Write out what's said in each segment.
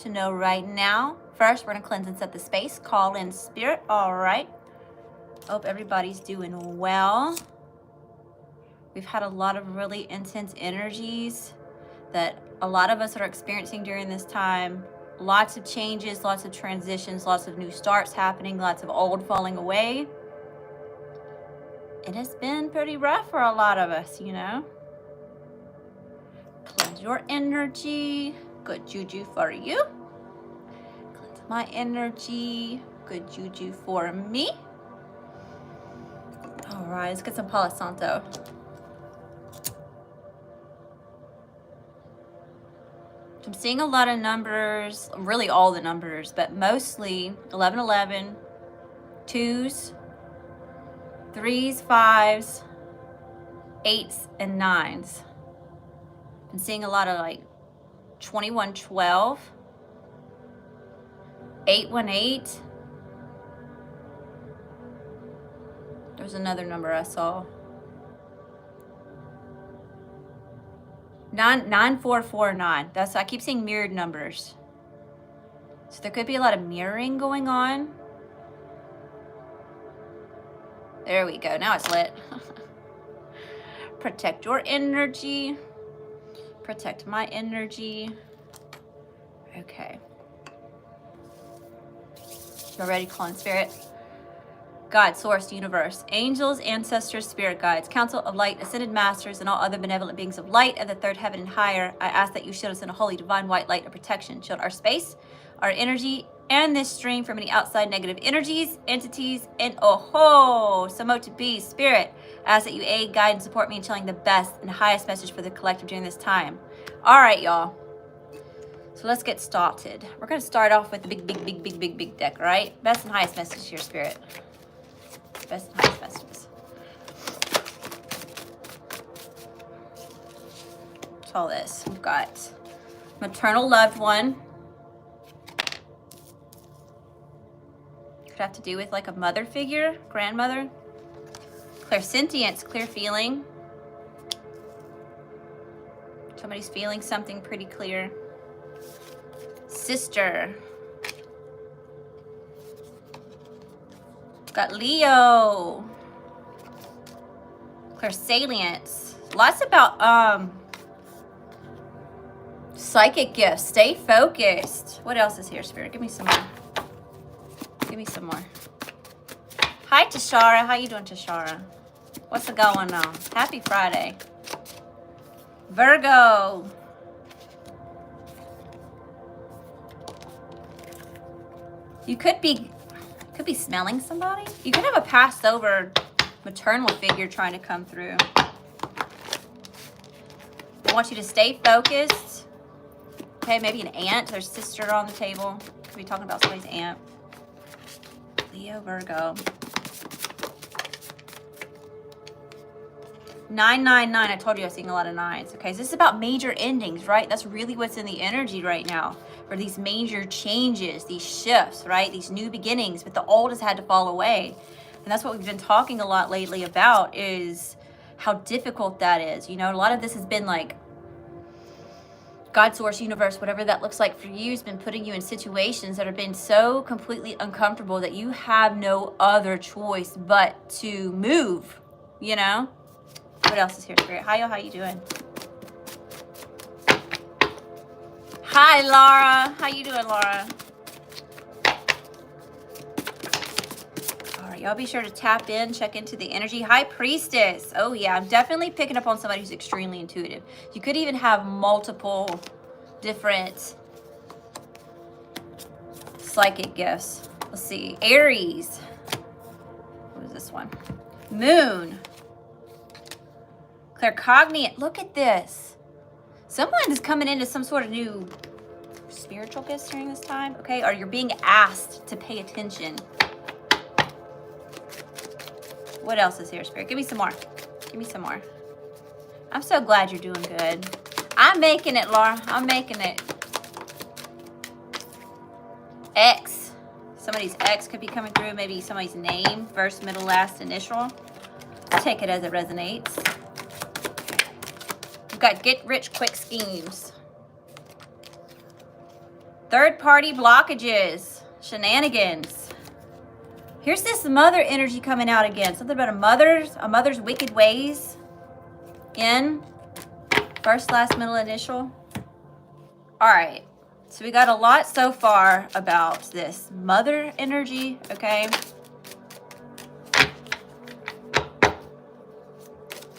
to know right now. First, we're going to cleanse and set the space. Call in spirit. All right. Hope everybody's doing well. We've had a lot of really intense energies that a lot of us are experiencing during this time. Lots of changes, lots of transitions, lots of new starts happening, lots of old falling away. It has been pretty rough for a lot of us, you know. Cleanse your energy. Good juju for you. Cleanse my energy. Good juju for me. All right, let's get some Palo Santo. I'm seeing a lot of numbers, really all the numbers, but mostly 1111, 2s, 3s, 5s, 8s, and 9s. I'm seeing a lot of like 2112, 818. There's another number I saw. 9449. I keep seeing mirrored numbers. So there could be a lot of mirroring going on. There we go. Now it's lit. Protect your energy. Protect my energy. Okay. Y'all ready, clone spirit? God, source, universe, angels, ancestors, spirit guides, council of light, ascended masters, and all other benevolent beings of light of the third heaven and higher, I ask that you shield us in a holy, divine, white light of protection. Shield our space, our energy, and this stream from any outside negative energies, entities, and Samo to be, spirit. I ask that you aid, guide, and support me in channeling the best and highest message for the collective during this time. All right, y'all. So let's get started. We're going to start off with the big deck, all right? Best and highest message here, spirit. Best and highest messages. What's all this? We've got maternal loved one. Could have to do with like a mother figure, grandmother. Clairsentience, clear feeling. Somebody's feeling something pretty clear. Sister. Got Leo. Clairsalience. Lots about psychic gifts. Stay focused. What else is here, spirit? Give me some more. Give me some more. Hi, Tashara. How you doing, Tashara? What's going on? Happy Friday. Virgo. You could be smelling somebody. You could have a passed over maternal figure trying to come through. I want you to stay focused. Okay, maybe an aunt. There's sister on the table. Could be talking about somebody's aunt. Leo, Virgo. 999. I told you I was seeing a lot of nines. Okay, so this is about major endings, right? That's really what's in the energy right now. For these major changes, these shifts, right? These new beginnings, but the old has had to fall away. And that's what we've been talking a lot lately about, is how difficult that is. You know, a lot of this has been like God, source, universe, whatever that looks like for you, has been putting you in situations that have been so completely uncomfortable that you have no other choice but to move, you know? What else is here, spirit? Hi, how you doing? Hi, Laura. How you doing, Laura? All right, y'all be sure to tap in, check into the energy. High Priestess. Oh, yeah, I'm definitely picking up on somebody who's extremely intuitive. You could even have multiple different psychic gifts. Let's see. Aries. What is this one? Moon. Claircognient. Look at this. Someone is coming into some sort of new spiritual gifts during this time, okay? Or you're being asked to pay attention. What else is here, spirit? Give me some more. Give me some more. I'm so glad you're doing good. I'm making it, Laura. I'm making it. X. Somebody's X could be coming through. Maybe somebody's name, first, middle, last, initial. Take it as it resonates. We've got get rich quick schemes. Third-party blockages, shenanigans. Here's this mother energy coming out again. Something about a mother's wicked ways. In first, last, middle, initial. All right. So we got a lot so far about this mother energy, okay?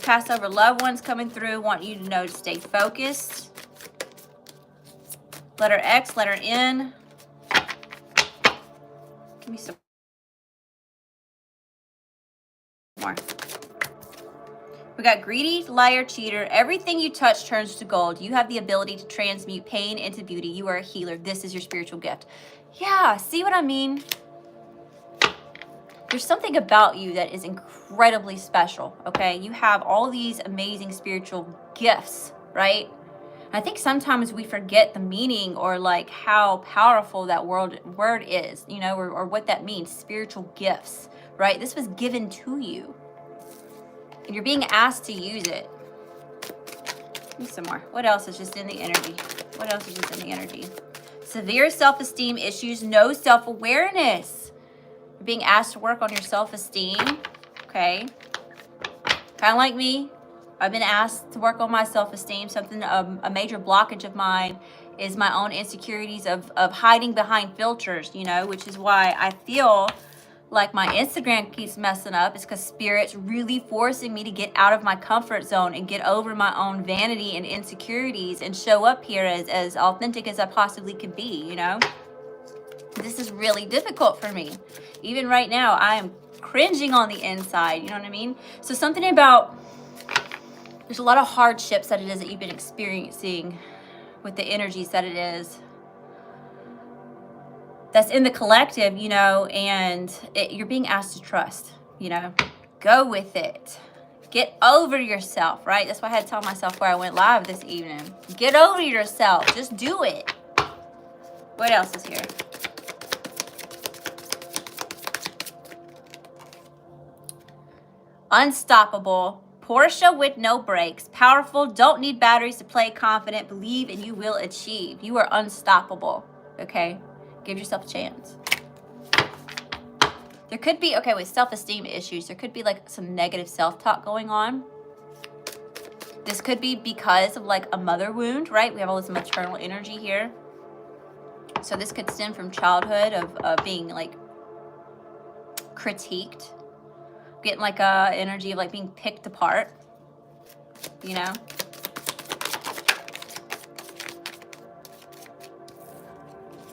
Pass over loved ones coming through. Want you to know to stay focused. Letter X, letter N. Give me some more. We got greedy, liar, cheater. Everything you touch turns to gold. You have the ability to transmute pain into beauty. You are a healer. This is your spiritual gift. Yeah, see what I mean? There's something about you that is incredibly special, okay? You have all these amazing spiritual gifts, right? I think sometimes we forget the meaning or like how powerful that word is, you know, or what that means, spiritual gifts, right? This was given to you. And you're being asked to use it. Give me some more. What else is just in the energy? What else is just in the energy? Severe self-esteem issues, no self-awareness. You're being asked to work on your self-esteem, okay? Kind of like me. I've been asked to work on my self-esteem. Something, a major blockage of mine is my own insecurities of hiding behind filters, you know, which is why I feel like my Instagram keeps messing up. It's because Spirit's really forcing me to get out of my comfort zone and get over my own vanity and insecurities and show up here as authentic as I possibly could be, you know? This is really difficult for me. Even right now, I am cringing on the inside, you know what I mean? So something about, there's a lot of hardships that it is that you've been experiencing with the energies that it is. That's in the collective, you know, and you're being asked to trust, you know, go with it. Get over yourself, right? That's why I had to tell myself where I went live this evening. Get over yourself. Just do it. What else is here? Unstoppable. Portia with no brakes. Powerful. Don't need batteries to play. Confident. Believe and you will achieve. You are unstoppable. Okay? Give yourself a chance. There could be, okay, with self-esteem issues, there could be like some negative self-talk going on. This could be because of like a mother wound, right? We have all this maternal energy here. So this could stem from childhood of being like critiqued. Getting like a energy of like being picked apart, you know?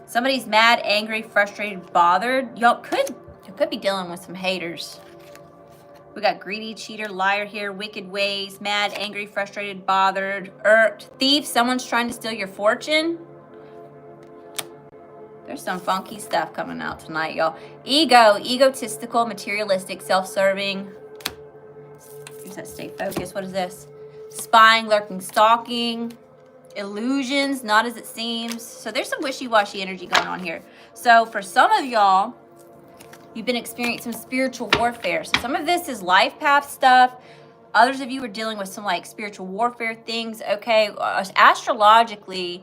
Somebody's mad, angry, frustrated, bothered. You could be dealing with some haters. We got greedy, cheater, liar here, wicked ways, mad, angry, frustrated, bothered, irked, thief. Someone's trying to steal your fortune. There's some funky stuff coming out tonight, y'all. Ego, egotistical, materialistic, self-serving. Does that stay focused? What is this? Spying, lurking, stalking. Illusions, not as it seems. So there's some wishy-washy energy going on here. So for some of y'all, you've been experiencing some spiritual warfare. So some of this is life path stuff. Others of you are dealing with some like spiritual warfare things. Okay, astrologically,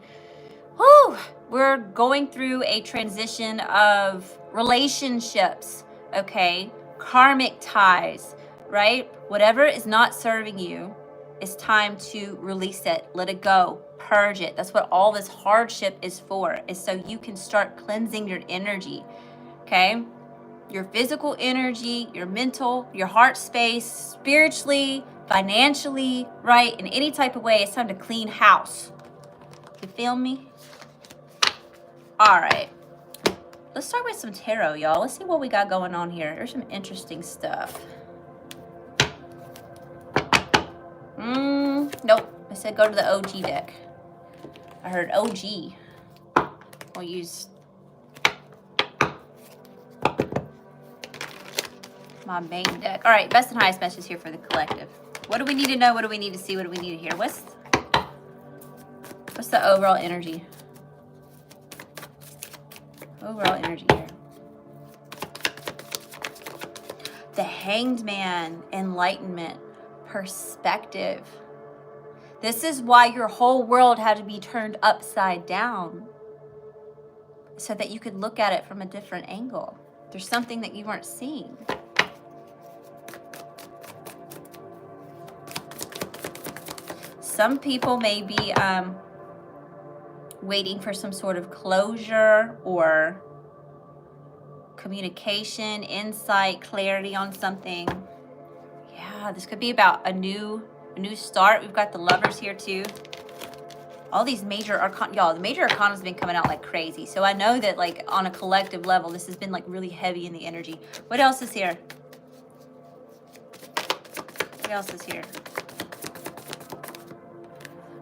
whew, we're going through a transition of relationships, okay? Karmic ties, right? Whatever is not serving you, it's time to release it, let it go, purge it. That's what all this hardship is for, is so you can start cleansing your energy, okay? Your physical energy, your mental, your heart space, spiritually, financially, right? In any type of way, it's time to clean house. You feel me? All right, let's start with some tarot, y'all. Let's see what we got going on here. There's some interesting stuff. Nope, I said go to the OG deck. I heard OG. We'll use my main deck. All right, best and highest message here for the collective. What do we need to know? What do we need to see? What do we need to hear? What's the overall energy? Overall energy here. The Hanged Man, enlightenment, perspective. This is why your whole world had to be turned upside down. so that you could look at it from a different angle. There's something that you weren't seeing. Some people may be waiting for some sort of closure or communication, insight, clarity on something. Yeah, this could be about a new start. We've got the Lovers here too. All these major arcana, y'all, the major arcana has been coming out like crazy. So I know that like on a collective level, this has been like really heavy in the energy. What else is here? What else is here?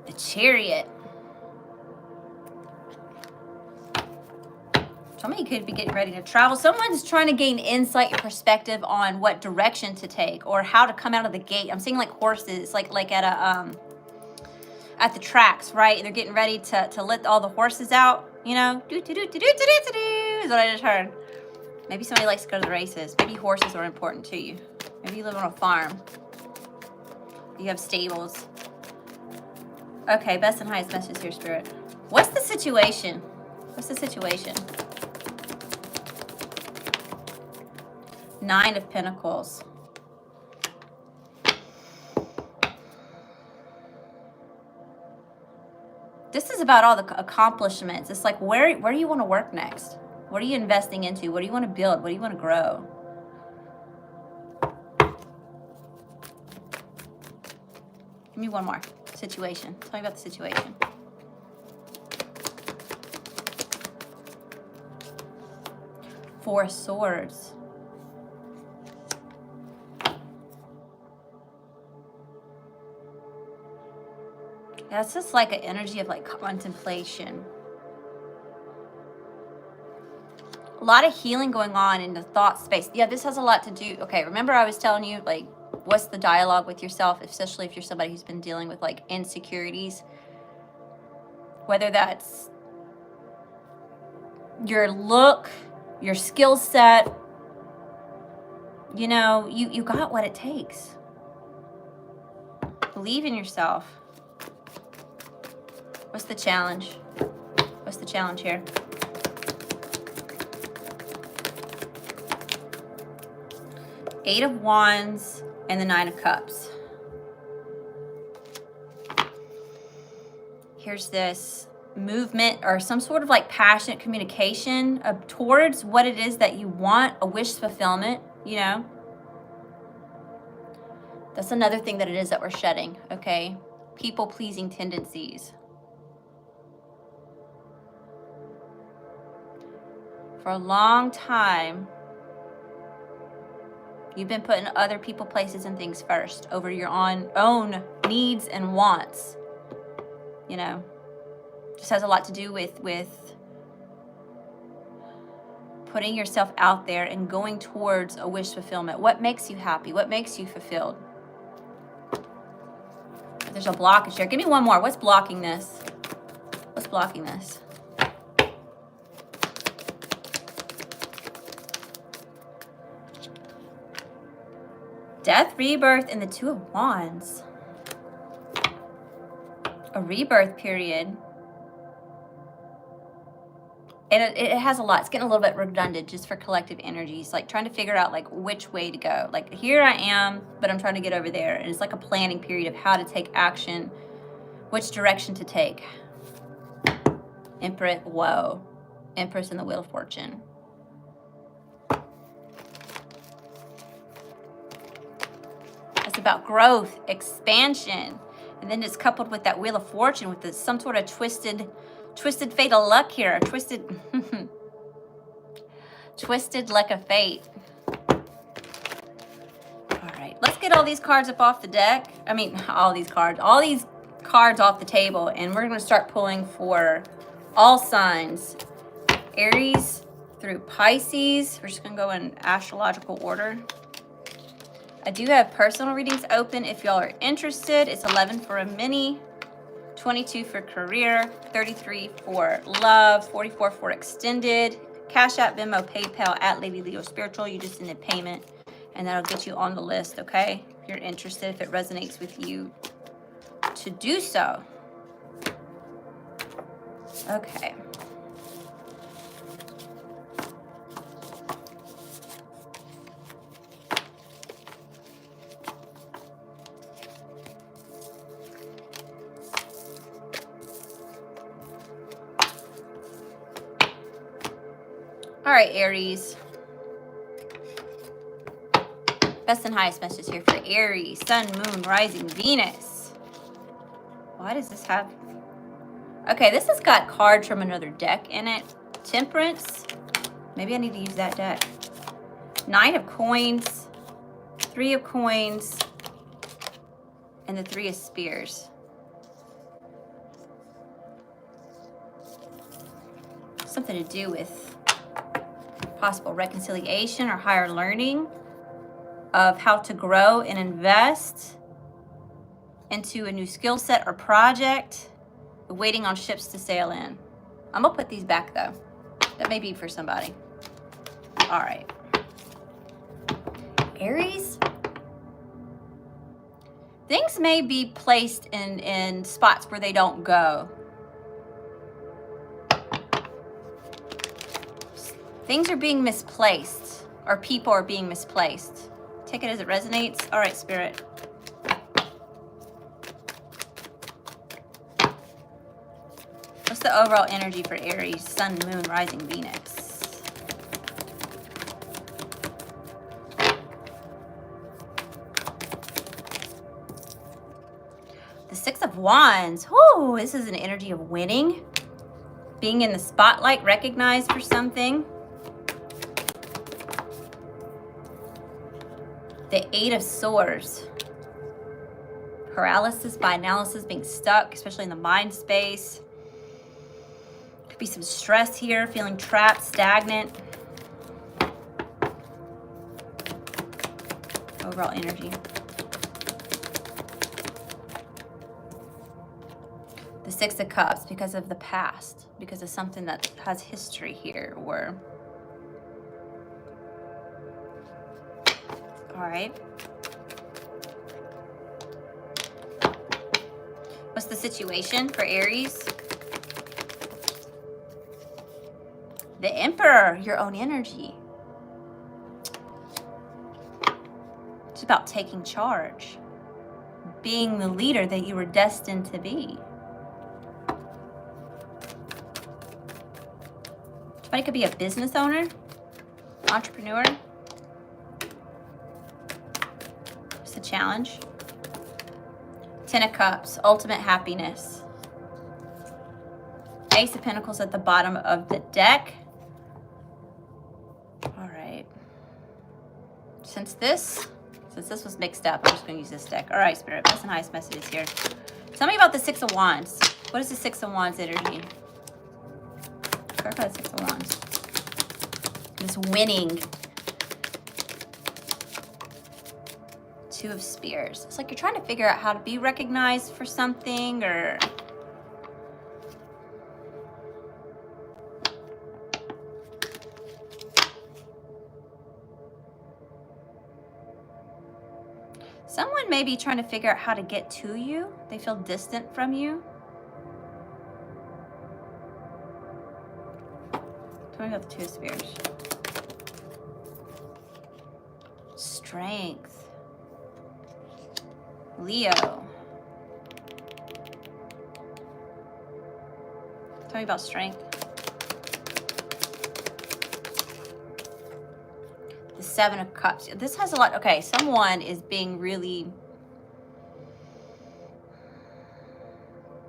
The Chariot. Somebody could be getting ready to travel. Someone's trying to gain insight and perspective on what direction to take or how to come out of the gate. I'm seeing like horses, like at the tracks, right? They're getting ready to let all the horses out, you know? Do do do do do do do do is what I just heard. Maybe somebody likes to go to the races. Maybe horses are important to you. Maybe you live on a farm. You have stables. Okay, best and highest message here, Spirit. What's the situation? What's the situation? 9 of Pentacles. This is about all the accomplishments. It's like, where do you want to work next? What are you investing into? What do you want to build? What do you want to grow? Give me one more. Situation. Tell me about the situation. Four of Swords. That's just like an energy of like contemplation. A lot of healing going on in the thought space. Yeah, this has a lot to do. Okay, remember I was telling you like what's the dialogue with yourself, especially if you're somebody who's been dealing with like insecurities. Whether that's your look, your skill set, you know, you got what it takes. Believe in yourself. What's the challenge? What's the challenge here? Eight of Wands and the Nine of Cups. Here's this movement or some sort of like passionate communication towards what it is that you want, a wish fulfillment, you know? That's another thing that it is that we're shedding, okay? People-pleasing tendencies. For a long time, you've been putting other people, places, and things first over your own needs and wants. You know, just has a lot to do with putting yourself out there and going towards a wish fulfillment. What makes you happy? What makes you fulfilled? There's a blockage here. Give me one more. What's blocking this? What's blocking this? Death, rebirth, and the Two of Wands. A rebirth period. And it has a lot. It's getting a little bit redundant just for collective energies. Like trying to figure out like which way to go. Like here I am, but I'm trying to get over there. And it's like a planning period of how to take action. Which direction to take. Empress, whoa. Empress and the Wheel of Fortune. It's about growth, expansion. And then it's coupled with that Wheel of Fortune with some sort of twisted fatal luck here. Twisted luck of fate. All right, let's get all these cards up off the deck. I mean, all these cards off the table. And we're going to start pulling for all signs. Aries through Pisces. We're just going to go in astrological order. I do have personal readings open if y'all are interested. It's 11 for a mini, 22 for career, 33 for love, 44 for extended. Cash App, Venmo, PayPal at Lady Leo Spiritual. You just send a payment and that'll get you on the list, okay? If you're interested, if it resonates with you to do so. Okay. All right, Aries. Best and highest message here for Aries. Sun, Moon, Rising, Venus. Why does this have... Okay, this has got cards from another deck in it. Temperance. Maybe I need to use that deck. Nine of Coins. Three of Coins. And the Three of Spears. Something to do with possible reconciliation or higher learning of how to grow and invest into a new skill set or project, waiting on ships to sail in. I'm gonna put these back though. That may be for somebody. All right. Aries, things may be placed in spots where they don't go. Things are being misplaced, or people are being misplaced. Take it as it resonates. All right, Spirit. What's the overall energy for Aries, Sun, Moon, Rising, Venus? The Six of Wands. Whoo, this is an energy of winning. Being in the spotlight, recognized for something. The Eight of Swords. Paralysis by analysis, being stuck, especially in the mind space. Could be some stress here, feeling trapped, stagnant. Overall energy. The Six of Cups, because of the past, because of something that has history here, or... All right. What's the situation for Aries? The Emperor, your own energy. It's about taking charge, being the leader that you were destined to be. Somebody could be a business owner, entrepreneur. It's a challenge. Ten of Cups, ultimate happiness. Ace of Pentacles at the bottom of the deck. All right. Since this was mixed up, I'm just going to use this deck. All right, Spirit, best and highest messages here. Tell me about the Six of Wands. What is the Six of Wands energy? Clarify the Six of Wands. This winning. Two of Spears. It's like you're trying to figure out how to be recognized for something, or... Someone may be trying to figure out how to get to you. They feel distant from you. Tell me about the Two of Spears. Strength. Leo. Tell me about strength. The Seven of Cups. This has a lot. Okay, someone is being really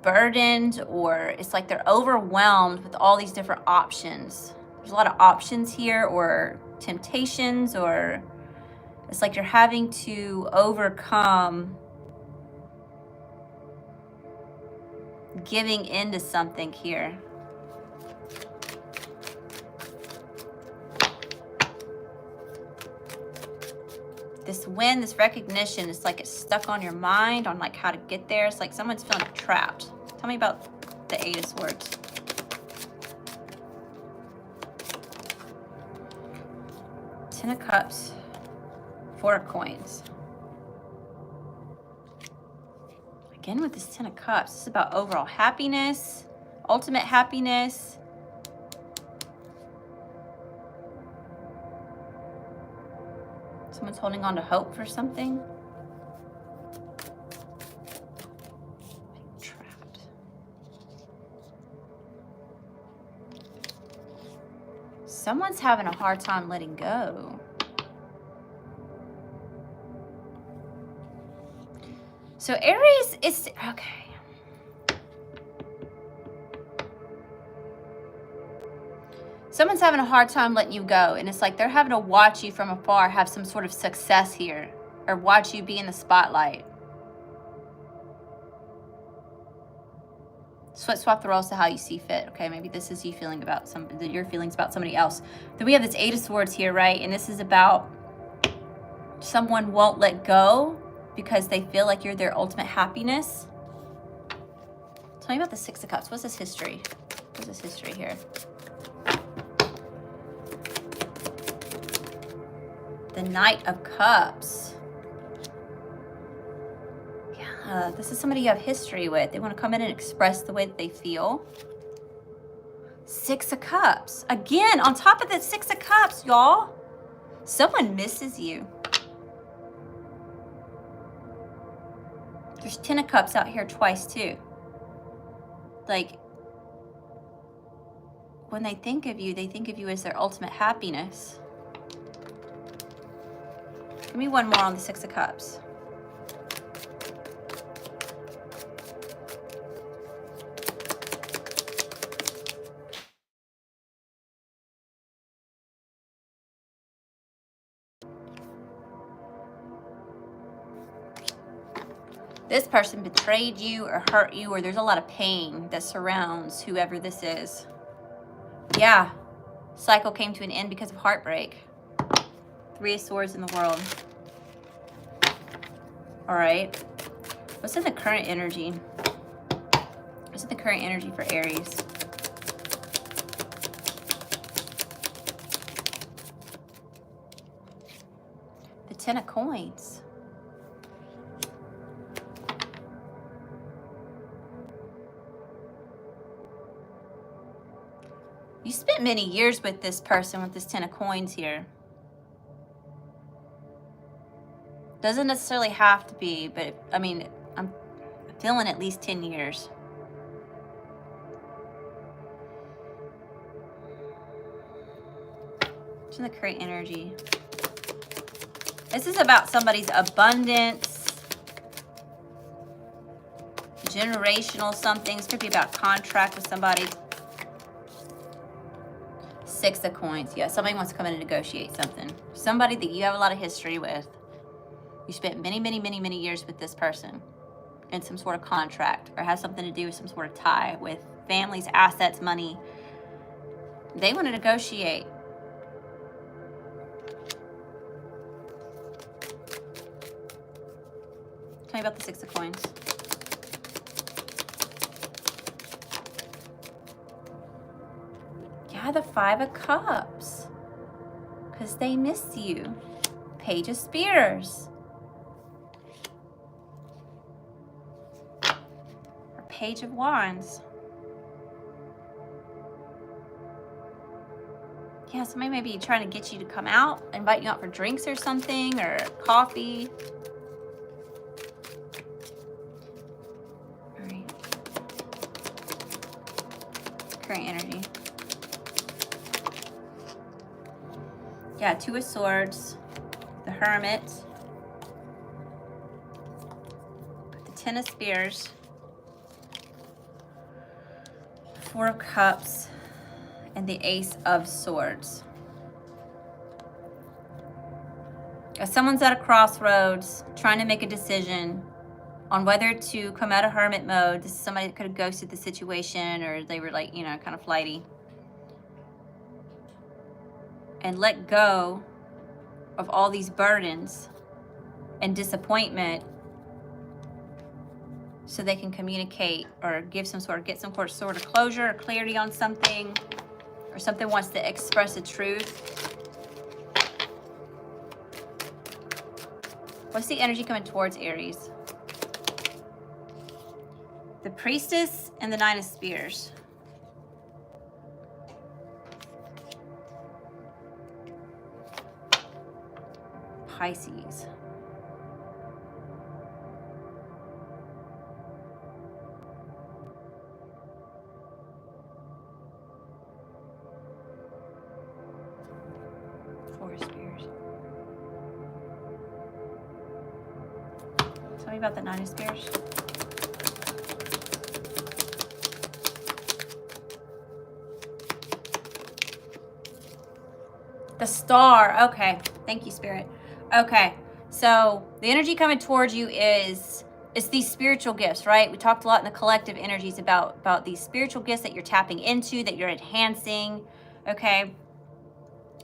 burdened, or it's like they're overwhelmed with all these different options. There's a lot of options here, or temptations, or it's like you're having to overcome giving into something here. This win, this recognition, it's like it's stuck on your mind on like how to get there. It's like someone's feeling trapped. Tell me about the Eight of Swords. Ten of Cups. Four of Coins. Again with this Ten of Cups, this is about overall happiness, ultimate happiness. Someone's holding on to hope for something. Trapped. Someone's having a hard time letting go. So Aries is, okay. Someone's having a hard time letting you go. And it's like they're having to watch you from afar, have some sort of success here. Or watch you be in the spotlight. Swap the roles to how you see fit. Okay, maybe this is you feeling about your feelings about somebody else. Then we have this 8 of Swords here, right? And this is about someone won't let go because they feel like you're their ultimate happiness. Tell me about the 6 of Cups. What's this history? What's this history here? The Knight of Cups. Yeah, this is somebody you have history with. They want to come in and express the way that they feel. 6 of Cups. Again, on top of the 6 of Cups, y'all. Someone misses you. There's 10 of Cups out here twice, too. Like, when they think of you as their ultimate happiness. Give me one more on the 6 of Cups. This person betrayed you or hurt you, or there's a lot of pain that surrounds whoever this is. Yeah. Cycle came to an end because of heartbreak. 3 of Swords in the world. All right. What's in the current energy? What's in the current energy for Aries? The 10 of Coins. You spent many years with this person with this 10 of Coins here. Doesn't necessarily have to be, but I mean, I'm feeling at least 10 years. What's in the current energy? This is about somebody's abundance, generational something. This could be about contract with somebody. 6 of Coins. Yeah, somebody wants to come in and negotiate something. Somebody that you have a lot of history with. You spent many, many, many, many years with this person in some sort of contract or has something to do with some sort of tie with families, assets, money. They want to negotiate. Tell me about the 6 of Coins. Yeah, the 5 of Cups. Because they miss you. Page of Spears. Or Page of Wands. Yeah, somebody may be trying to get you to come out, invite you out for drinks or something, or coffee. All right. Current energy. Yeah, 2 of Swords, the Hermit, the 10 of Spears, 4 of Cups, and the Ace of Swords. Someone's at a crossroads trying to make a decision on whether to come out of hermit mode. This is somebody that could have ghosted the situation, or they were like, you know, kind of flighty. And let go of all these burdens and disappointment so they can communicate or get some sort of closure or clarity on something, or something wants to express the truth. What's the energy coming towards Aries? The Priestess and the 9 of Spears. Pisces. Four Spears. Tell me about the Nine of Spears. The Star. Okay. Thank you, Spirit. Okay. So the energy coming towards you is these spiritual gifts, right? We talked a lot in the collective energies about these spiritual gifts that you're tapping into, that you're enhancing. Okay.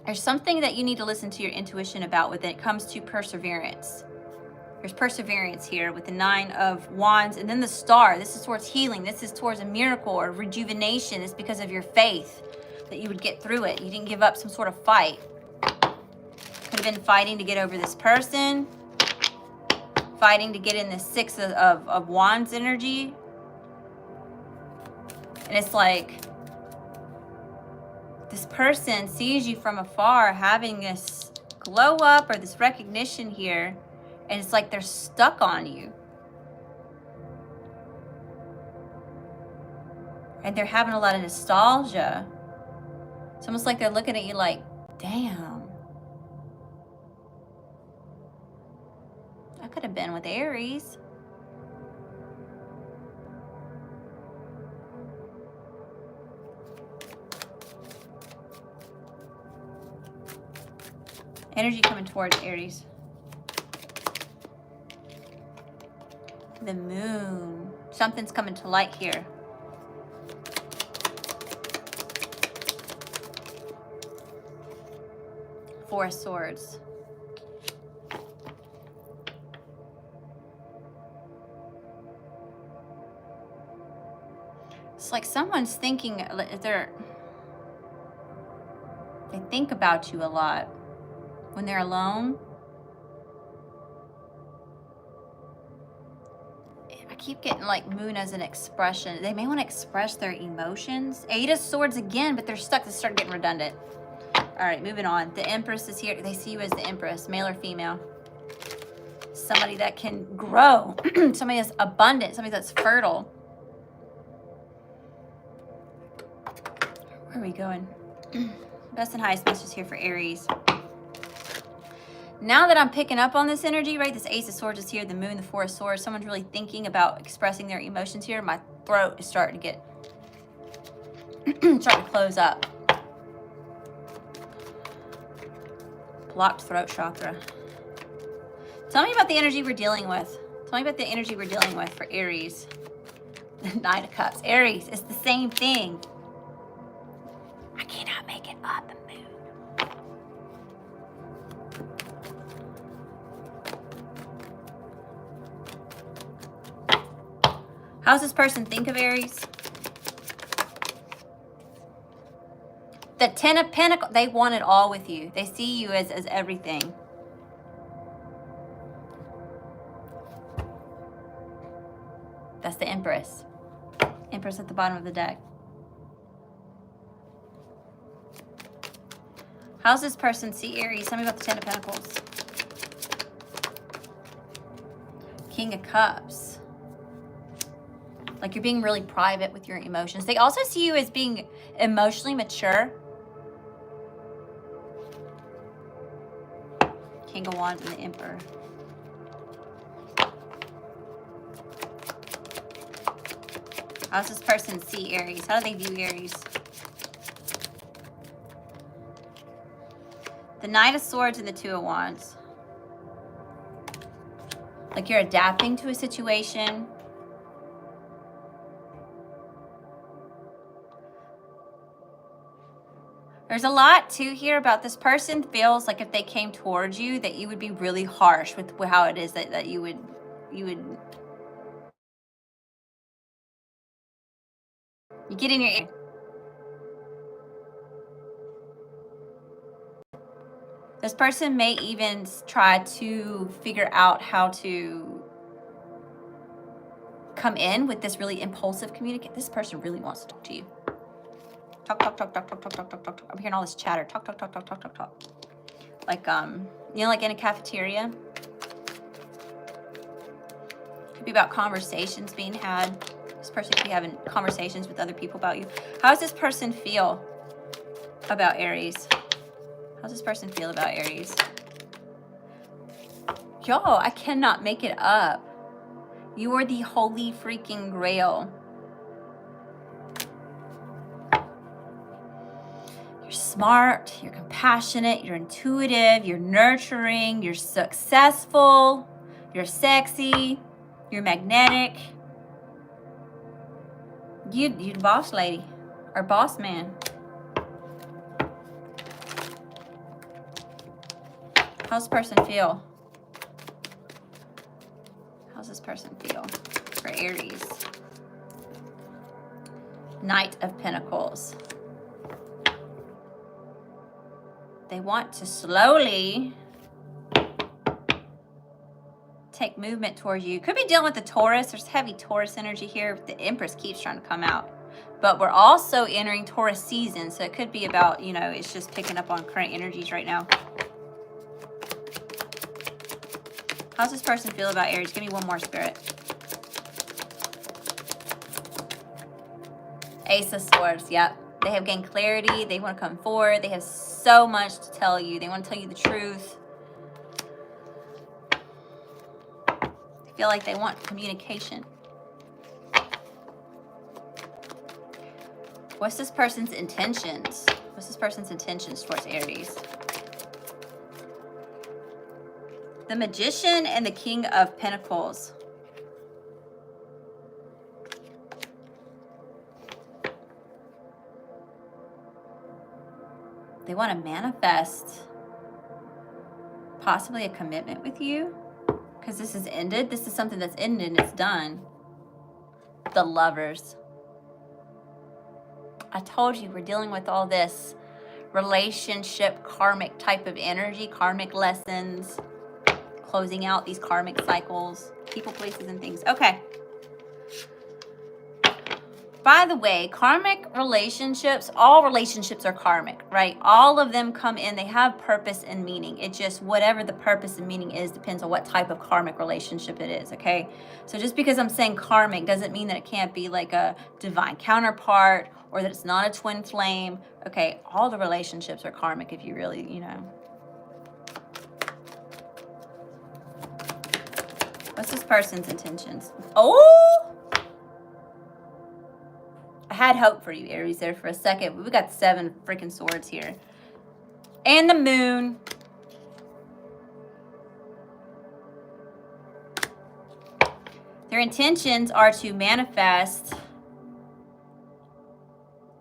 There's something that you need to listen to your intuition about when it comes to perseverance. There's perseverance here with the Nine of Wands, and then the Star. This is towards healing. This is towards a miracle or rejuvenation. It's because of your faith that you would get through it. You didn't give up some sort of fight. Could have been fighting to get over this person, fighting to get in the Six of Wands energy. And it's like this person sees you from afar having this glow up or this recognition here, and it's like they're stuck on you. And they're having a lot of nostalgia. It's almost like they're looking at you like, damn, I could have been with Aries. Energy coming towards Aries. The Moon. Something's coming to light here. Four of Swords. It's like someone's thinking, they think about you a lot when they're alone. I keep getting like Moon as an expression. They may want to express their emotions. Eight of Swords again, but they're stuck. They start getting redundant. All right, moving on. The Empress is here. They see you as the Empress, male or female. Somebody that can grow. Somebody that's abundant. Somebody that's fertile. Where are we going? Best and highest message here for Aries. Now that I'm picking up on this energy, right? This Ace of Swords is here. The Moon, the Four of Swords. Someone's really thinking about expressing their emotions here. My throat is starting to get... starting to close up. Blocked throat chakra. Tell me about the energy we're dealing with. Tell me about the energy we're dealing with for Aries. The Nine of Cups. Aries, it's the same thing. I cannot make it up. The Moon. How's this person think of Aries? The Ten of Pentacles, they want it all with you. They see you as everything. That's the Empress. Empress at the bottom of the deck. How's this person see Aries? Tell me about the Ten of Pentacles. King of Cups. Like you're being really private with your emotions. They also see you as being emotionally mature. King of Wands and the Emperor. How does this person see Aries? How do they view Aries? The Knight of Swords and the Two of Wands. Like you're adapting to a situation. There's a lot too here about this person feels like if they came towards you that you would be really harsh with how it is that you would you get in your ear. This person may even try to figure out how to come in with this really impulsive communicate. This person really wants to talk to you. Talk, talk, talk, talk, talk, talk, talk, talk, talk. I'm hearing all this chatter. Talk, talk, talk, talk, talk, talk, talk. Like, you know, like in a cafeteria. Could be about conversations being had. This person could be having conversations with other people about you. How does this person feel about Aries? How's this person feel about Aries? Y'all, I cannot make it up. You are the holy freaking grail. You're smart, you're compassionate, you're intuitive, you're nurturing, you're successful, you're sexy, you're magnetic. You the boss lady or boss man. How's this person feel? How's this person feel for Aries? Knight of Pentacles. They want to slowly take movement towards you. Could be dealing with the Taurus. There's heavy Taurus energy here. The Empress keeps trying to come out. But we're also entering Taurus season. So it could be about, you know, it's just picking up on current energies right now. How's this person feel about Aries? Give me one more, Spirit. Ace of Swords, yep. They have gained clarity. They want to come forward. They have so much to tell you. They want to tell you the truth. They feel like they want communication. What's this person's intentions? What's this person's intentions towards Aries? The Magician and the King of Pentacles. They want to manifest possibly a commitment with you because this is ended. This is something that's ended and it's done. The Lovers. I told you we're dealing with all this relationship, karmic type of energy, karmic lessons, closing out these karmic cycles, people, places, and things. Okay. By the way, karmic relationships, all relationships are karmic, right? All of them come in, they have purpose and meaning. It just, whatever the purpose and meaning is, depends on what type of karmic relationship it is, okay? So just because I'm saying karmic doesn't mean that it can't be like a divine counterpart or that it's not a twin flame. Okay, all the relationships are karmic if you really, you know. What's this person's intentions? Oh! I had hope for you, Aries, there for a second, but we got 7 freaking swords here. And the Moon. Their intentions are to manifest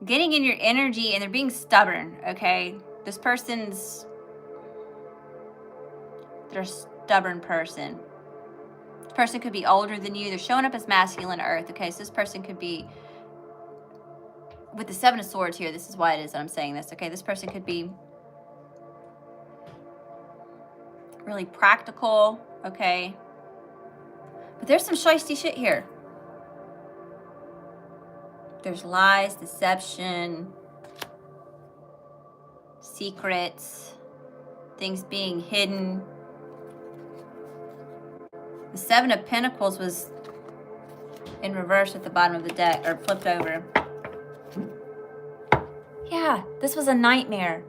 getting in your energy, and they're being stubborn, okay? This person's, they're a stubborn person. This person could be older than you. They're showing up as masculine earth, okay? So this person could be, with the 7 of Swords here, this is why it is that I'm saying this, okay? This person could be really practical, okay? But there's some shiesty shit here. There's lies, deception, secrets, things being hidden. The 7 of Pentacles was in reverse at the bottom of the deck, or flipped over. Yeah, this was a nightmare.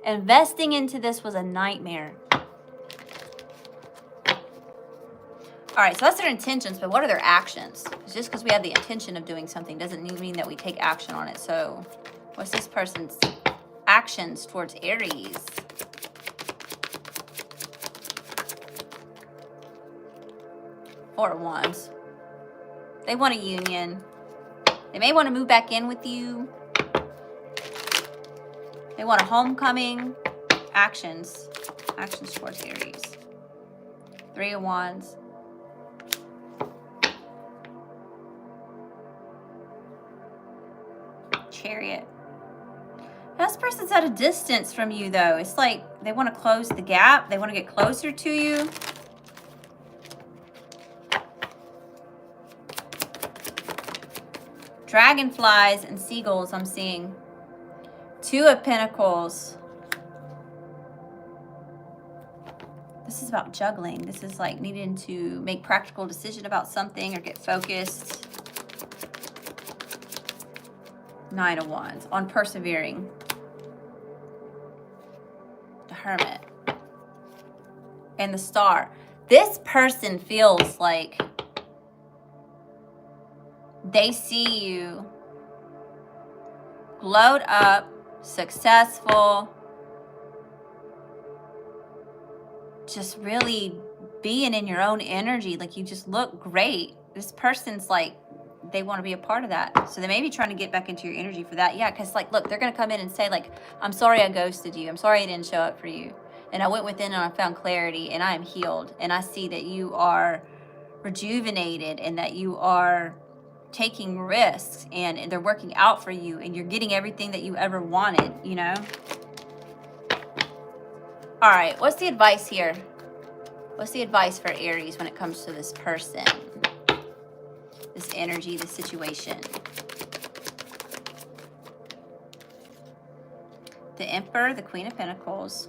Investing into this was a nightmare. All right, so that's their intentions, but what are their actions? Just because we have the intention of doing something doesn't mean that we take action on it. So what's this person's actions towards Aries? Four of Wands. They want a union. They may want to move back in with you. They want a homecoming. Actions. Actions towards Aries. 3 of Wands. Chariot. This person's at a distance from you, though. It's like they want to close the gap. They want to get closer to you. Dragonflies and seagulls I'm seeing. 2 of Pentacles. This is about juggling. This is like needing to make practical decision about something or get focused. 9 of Wands on persevering. Hermit. And the Star. This person feels like they see you glowed up, successful, just really being in your own energy. Like, you just look great. This person's like, they want to be a part of that. So they may be trying to get back into your energy for that. Yeah, because like, look, they're going to come in and say like, I'm sorry I ghosted you. I'm sorry I didn't show up for you. And I went within and I found clarity and I am healed. And I see that you are rejuvenated and that you are taking risks and they're working out for you and you're getting everything that you ever wanted, you know? All right, what's the advice here? What's the advice for Aries when it comes to this person? This energy, this situation. The Emperor, the Queen of Pentacles.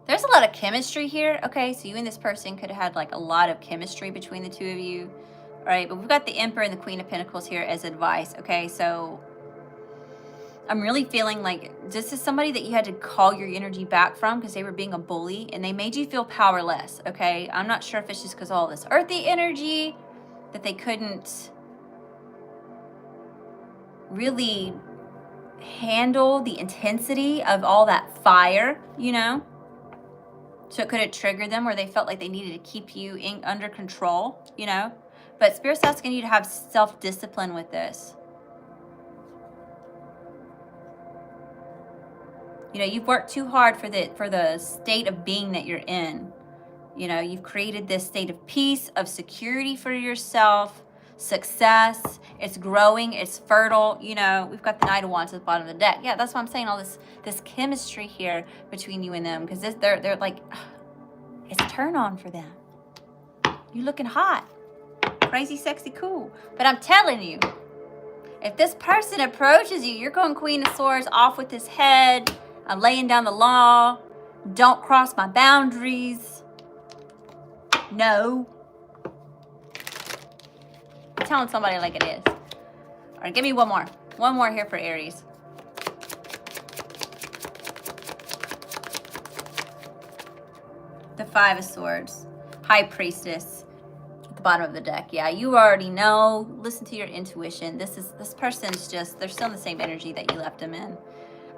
There's a lot of chemistry here. Okay, so you and this person could have had like a lot of chemistry between the two of you. All right, but we've got the Emperor and the Queen of Pentacles here as advice. Okay, so I'm really feeling like this is somebody that you had to call your energy back from because they were being a bully and they made you feel powerless. Okay, I'm not sure if it's just because all this earthy energy that they couldn't really handle the intensity of all that fire, you know? So it could have triggered them where they felt like they needed to keep you under control, you know? But Spirit's asking you to have self-discipline with this. You know, you've worked too hard for the state of being that you're in. You know, you've created this state of peace, of security for yourself, success. It's growing, it's fertile. You know, we've got the Knight of Wands at the bottom of the deck. Yeah, that's why I'm saying all this chemistry here between you and them, because they're like, it's a turn on for them. You looking hot, crazy, sexy, cool. But I'm telling you, if this person approaches you, you're going Queen of Swords off with his head. I'm laying down the law. Don't cross my boundaries. No. I'm telling somebody like it is. All right, give me one more. One more here for Aries. The Five of Swords. High Priestess. At the bottom of the deck. Yeah, you already know. Listen to your intuition. This person's just, they're still in the same energy that you left them in.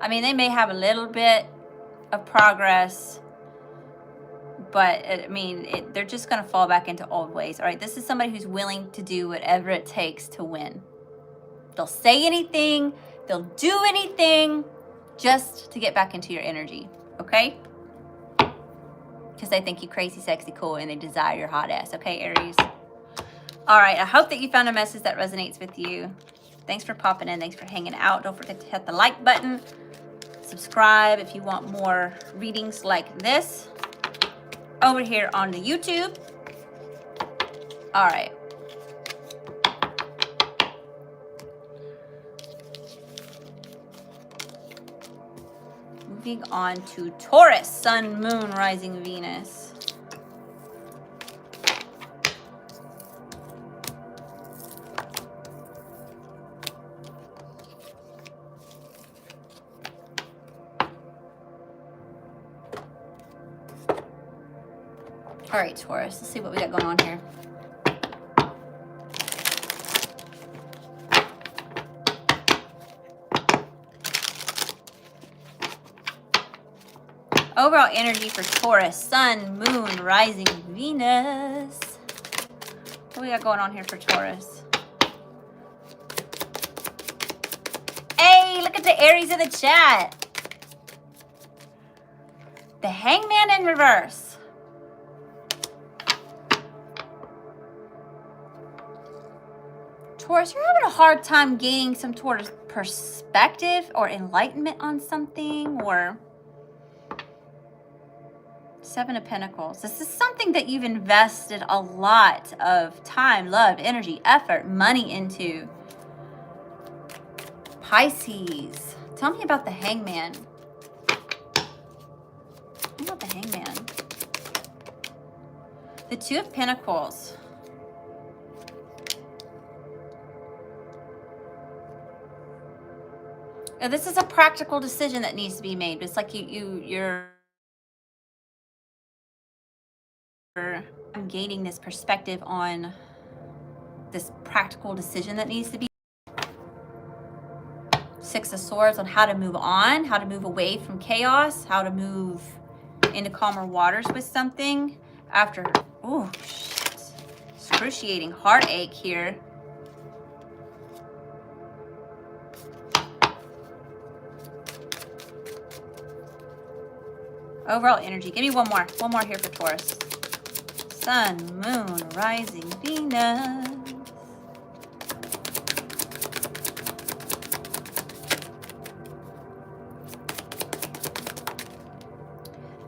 I mean, they may have a little bit of progress, but I mean, they're just going to fall back into old ways. All right, this is somebody who's willing to do whatever it takes to win. They'll say anything, they'll do anything just to get back into your energy, okay? Because they think you crazy, sexy, cool, and they desire your hot ass, okay, Aries? All right, I hope that you found a message that resonates with you. Thanks for popping in. Thanks for hanging out. Don't forget to hit the like button. Subscribe if you want more readings like this over here on the YouTube. All right. Moving on to Taurus, Sun, Moon, Rising, Venus. All right, Taurus, let's see what we got going on here. Overall energy for Taurus, Sun, Moon, Rising, Venus. What we got going on here for Taurus? Hey, look at the Aries in the chat. The Hangman in reverse. Taurus, you're having a hard time gaining some sort of perspective or enlightenment on something, or Seven of Pentacles. This is something that you've invested a lot of time, love, energy, effort, money into. Pisces. Tell me about the Hangman. Tell me about the Hangman. The Two of Pentacles. This is a practical decision that needs to be made. It's like you're I'm gaining this perspective on this practical decision that needs to be. Six of Swords on how to move on, how to move away from chaos, how to move into calmer waters with something after, oh, shit. Excruciating heartache here. Overall energy. Give me one more. One more here for Taurus. Sun, Moon, Rising, Venus.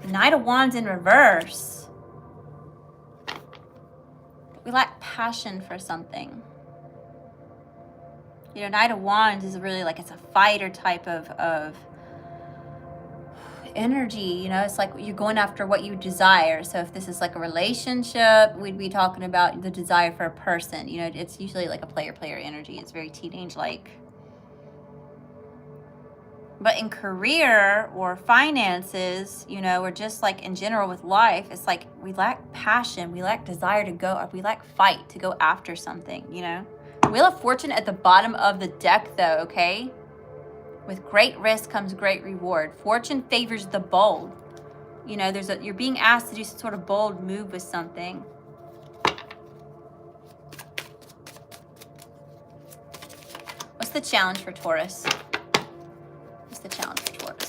Knight of Wands in reverse. We lack passion for something. You know, Knight of Wands is really like, it's a fighter type of energy. You know, it's like you're going after what you desire. So if this is like a relationship, we'd be talking about the desire for a person. You know, it's usually like a player energy. It's very teenage-like. But in career or finances, you know, or just like in general with life, it's like we lack passion, we lack desire to go, we lack fight to go after something, you know. Wheel of Fortune at the bottom of the deck though, okay? With great risk comes great reward. Fortune favors the bold. You know, you're being asked to do some sort of bold move with something. What's the challenge for Taurus? What's the challenge for Taurus?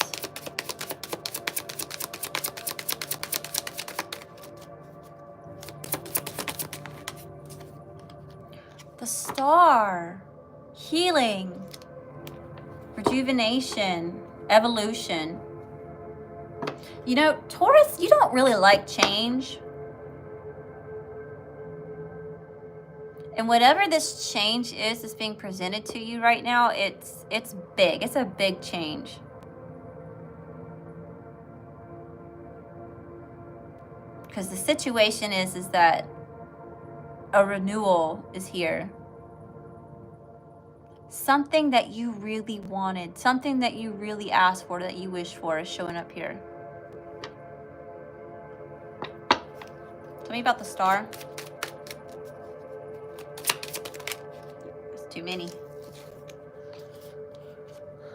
The Star. Healing. Rejuvenation. Evolution. You know, Taurus, you don't really like change. And whatever this change is that's being presented to you right now, it's big. It's a big change. Because the situation is that a renewal is here. Something that you really wanted, something that you really asked for, that you wished for is showing up here. Tell me about the Star. Too many.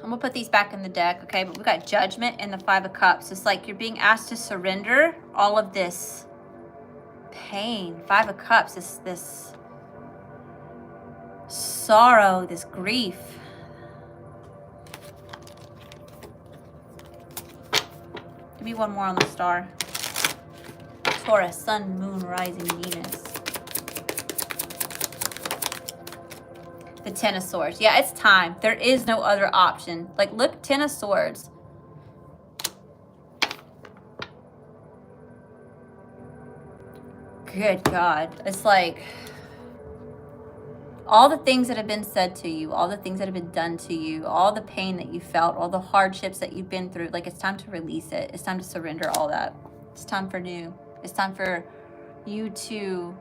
I'm gonna put these back in the deck, okay? But we got Judgment and the Five of Cups. It's like you're being asked to surrender all of this pain. Five of Cups is this sorrow, this grief. Give me one more on the Star. Taurus, Sun, Moon, Rising, Venus. The Ten of Swords. Yeah, it's time. There is no other option. Like, look, Ten of Swords. Good God. It's like all the things that have been said to you, all the things that have been done to you, all the pain that you felt, all the hardships that you've been through, like, it's time to release it. It's time to surrender all that. It's time for new. It's time for you to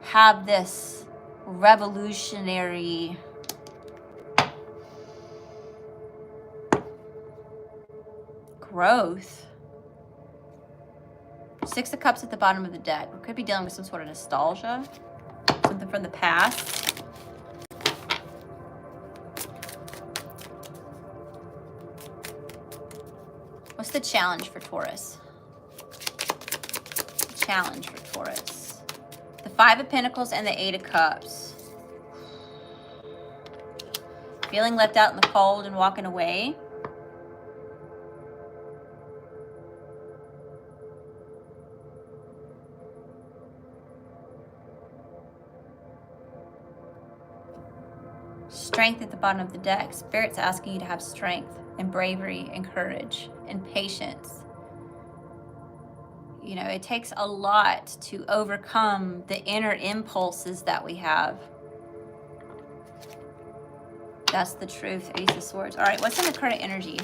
have this revolutionary growth. Six of Cups at the bottom of the deck. We could be dealing with some sort of nostalgia, something from the past. What's the challenge for Taurus? The challenge for Taurus. The Five of Pentacles and the Eight of Cups. Feeling left out in the cold and walking away. Strength at the bottom of the deck. Spirit's asking you to have strength and bravery and courage and patience. You know, it takes a lot to overcome the inner impulses that we have. That's the truth. Ace of Swords. All right, what's in the current energy?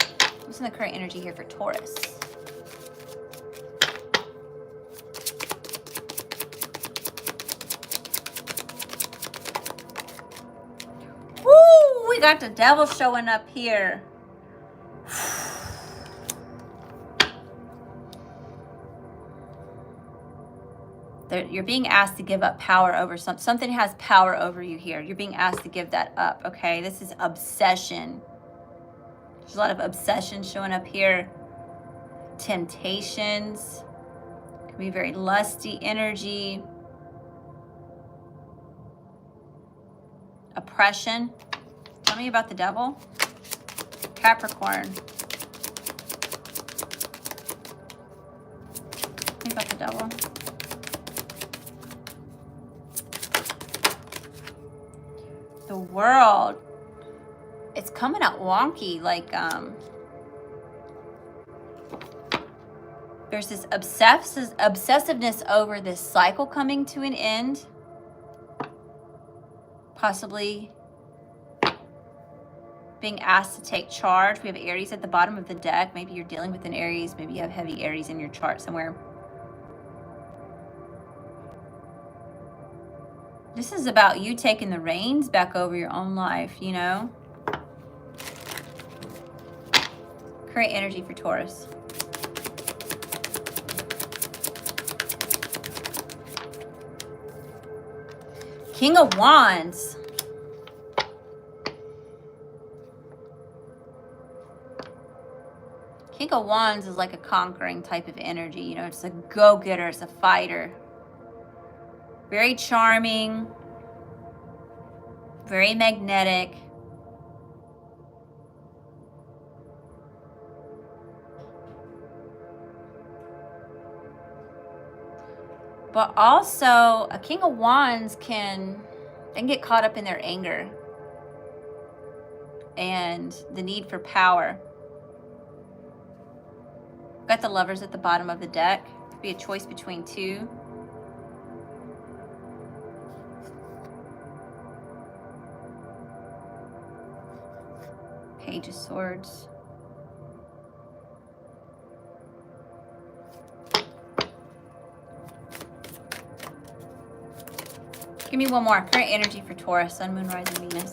What's in the current energy here for Taurus? Woo! We got the Devil showing up here. You're being asked to give up power over something has power over you here. You're being asked to give that up, okay? This is obsession. There's a lot of obsession showing up here. Temptations. Can be very lusty energy. Oppression. Tell me about the devil. Capricorn. Tell me about the devil. The World. It's coming out wonky, like there's this obsessiveness over this cycle coming to an end. Possibly being asked to take charge. We have Aries at the bottom of the deck. Maybe you're dealing with an Aries. Maybe you have heavy Aries in your chart somewhere. This is about you taking the reins back over your own life, you know? Create energy for Taurus. King of Wands. King of Wands is like a conquering type of energy. You know, it's a go-getter, it's a fighter. Very charming. Very magnetic. But also, a King of Wands can get caught up in their anger and the need for power. Got the Lovers at the bottom of the deck. Could be a choice between two. Page of Swords. Give me one more. Current energy for Taurus, Sun, Moon, Rising, Venus.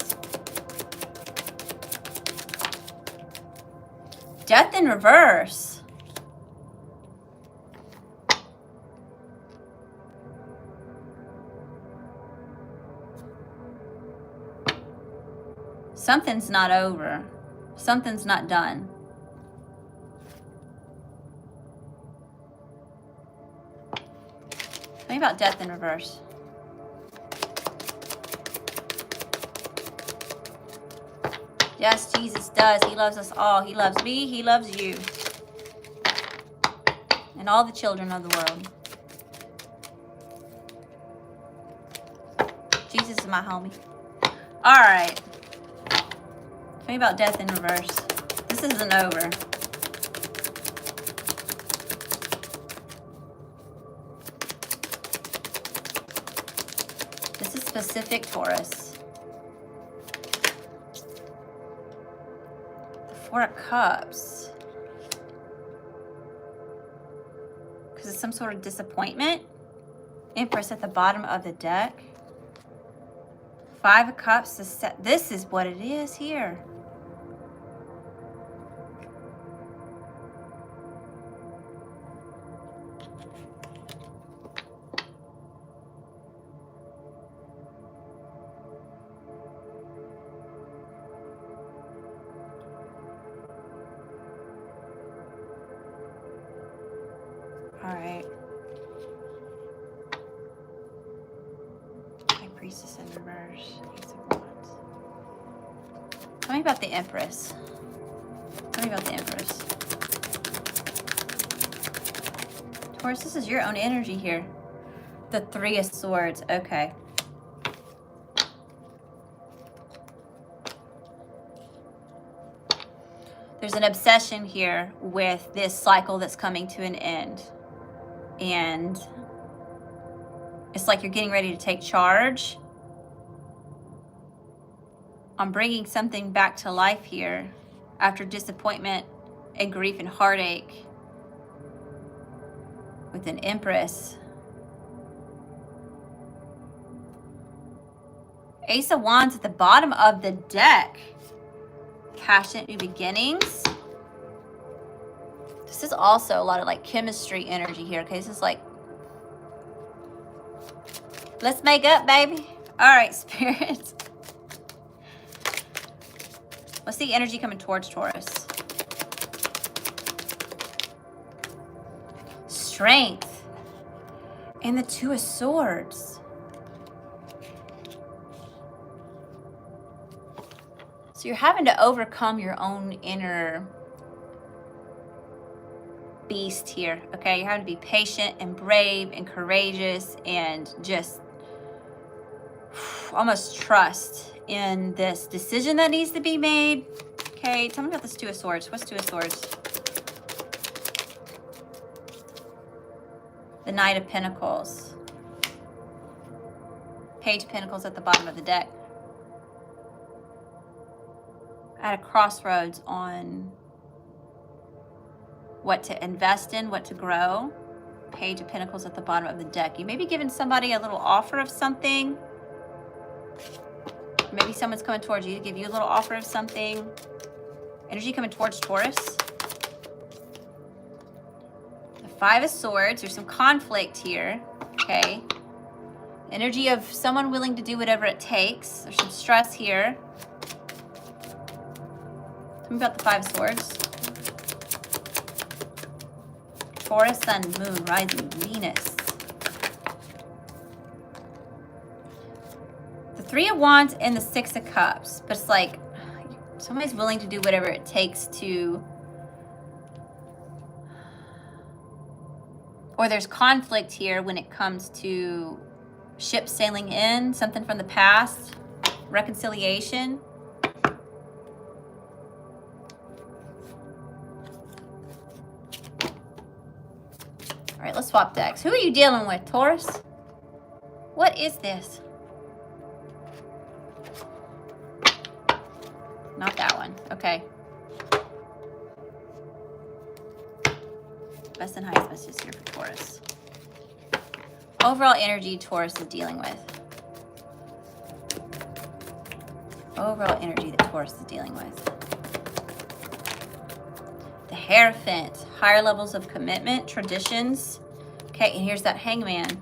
Death in reverse. Something's not over. Something's not done. Tell me about death in reverse. Yes, Jesus does. He loves us all. He loves me. He loves you. And all the children of the world. Jesus is my homie. All right. Tell me about death in reverse. This isn't over. This is specific, Taurus. Four of Cups. Because it's some sort of disappointment. Empress at the bottom of the deck. Five of Cups. This is what it is here. All right. High Priestess in reverse. Ace of Wands. Tell me about the Empress. Tell me about the Empress. Taurus, this is your own energy here. The Three of Swords. Okay. There's an obsession here with this cycle that's coming to an end. And it's like you're getting ready to take charge. I'm bringing something back to life here after disappointment and grief and heartache with an Empress. Ace of Wands at the bottom of the deck. Passionate new beginnings. This is also a lot of like chemistry energy here. Okay, this is like Let's make up, baby. All right, Spirit. What's the energy coming towards Taurus? Strength. And the Two of Swords. So you're having to overcome your own inner beast here, okay? You're having to be patient and brave and courageous and just almost trust in this decision that needs to be made. Okay, tell me about this Two of Swords. What's Two of Swords? The Knight of Pentacles. Page of Pentacles at the bottom of the deck. At a crossroads on what to invest in, what to grow. Page of Pentacles at the bottom of the deck. You may be giving somebody a little offer of something. Maybe someone's coming towards you to give you a little offer of something. Energy coming towards Taurus. The Five of Swords. There's some conflict here. Okay. Energy of someone willing to do whatever it takes. There's some stress here. Tell me about the Five of Swords. Taurus, Sun, Moon, Rising, Venus. The Three of Wands and the Six of Cups. But it's like somebody's willing to do whatever it takes to... Or there's conflict here when it comes to ships sailing in, something from the past, reconciliation. All right, let's swap decks. Who are you dealing with, Taurus? What is this? Not that one. Okay. Best and highest messages here for Taurus. Overall energy Taurus is dealing with. Overall energy that Taurus is dealing with. The Hierophant. Higher levels of commitment, traditions. Okay, and here's that Hangman.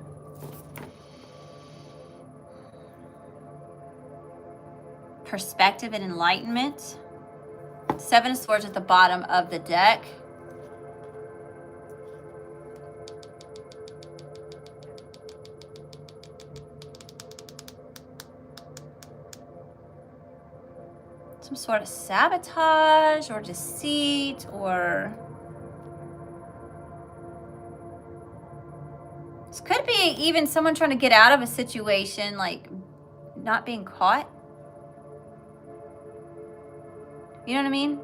Perspective and enlightenment. Seven of Swords at the bottom of the deck. Some sort of sabotage or deceit or... This could be even someone trying to get out of a situation, like not being caught. You know what I mean?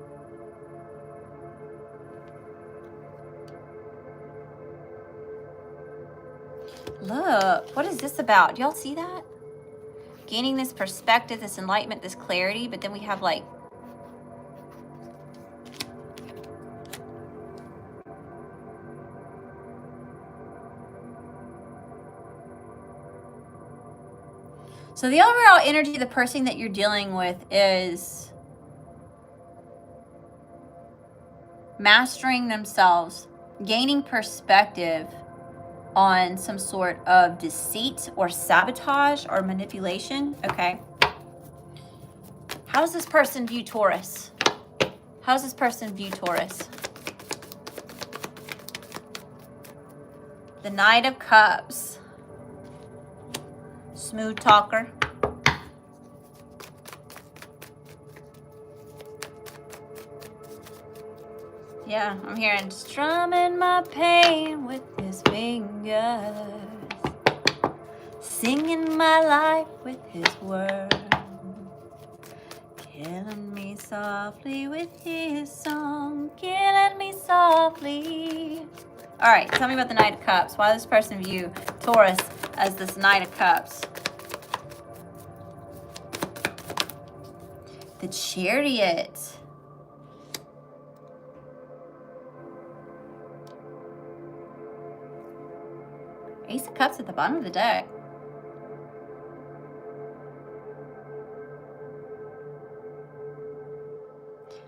Look, what is this about? Do y'all see that? Gaining this perspective, this enlightenment, this clarity, but then we have like... So the overall energy of the person that you're dealing with is mastering themselves, gaining perspective on some sort of deceit or sabotage or manipulation. Okay. How does this person view Taurus? How does this person view Taurus? The Knight of Cups. Smooth talker. Yeah, I'm hearing strumming my pain with his fingers, singing my life with his words, killing me softly with his song, killing me softly. All right, tell me about the Knight of Cups. Why does this person view Taurus as this Knight of Cups? The Chariot. Ace of Cups at the bottom of the deck.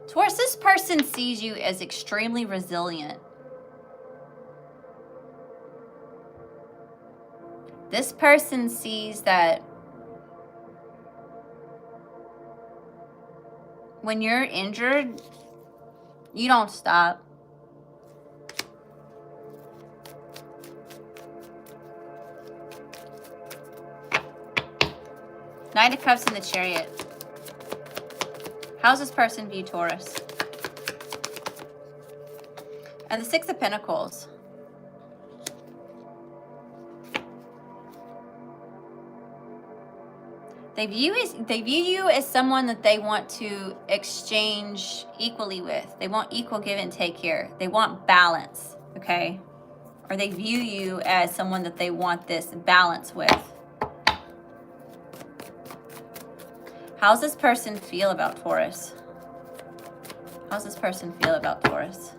Taurus, this person sees you as extremely resilient. This person sees that when you're injured, you don't stop. Knight of Cups in the Chariot. How's this person view Taurus? And the Six of Pentacles. They view you as someone that they want to exchange equally with. They want equal give and take here. They want balance, okay? Or they view you as someone that they want this balance with. How's this person feel about Taurus? How's this person feel about Taurus?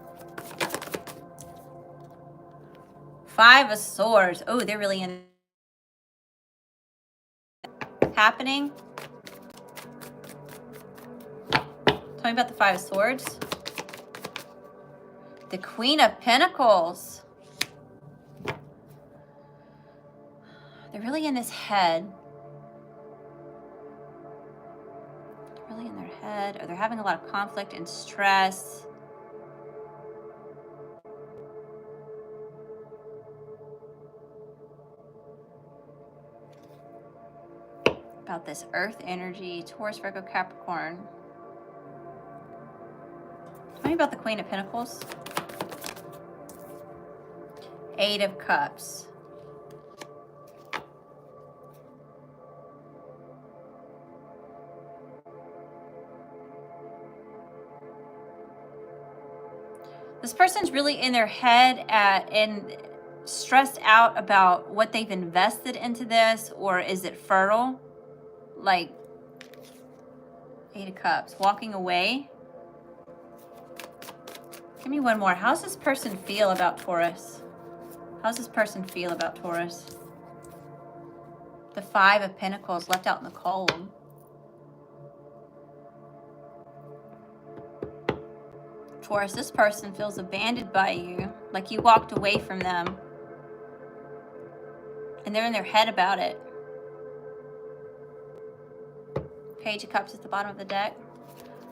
Five of Swords. Oh, they're really in happening. Tell me about the Five of Swords. The Queen of Pentacles. They're really in this head. They're really in their head, or they're having a lot of conflict and stress. About this earth energy, Taurus, Virgo, Capricorn. Tell me about the Queen of Pentacles. Eight of Cups. This person's really in their head and stressed out about what they've invested into this, or is it fertile? Like, Eight of Cups, walking away. Give me one more. How's this person feel about Taurus? How's this person feel about Taurus? The Five of Pentacles left out in the cold. Taurus, this person feels abandoned by you, like you walked away from them. And they're in their head about it. Page of Cups at the bottom of the deck.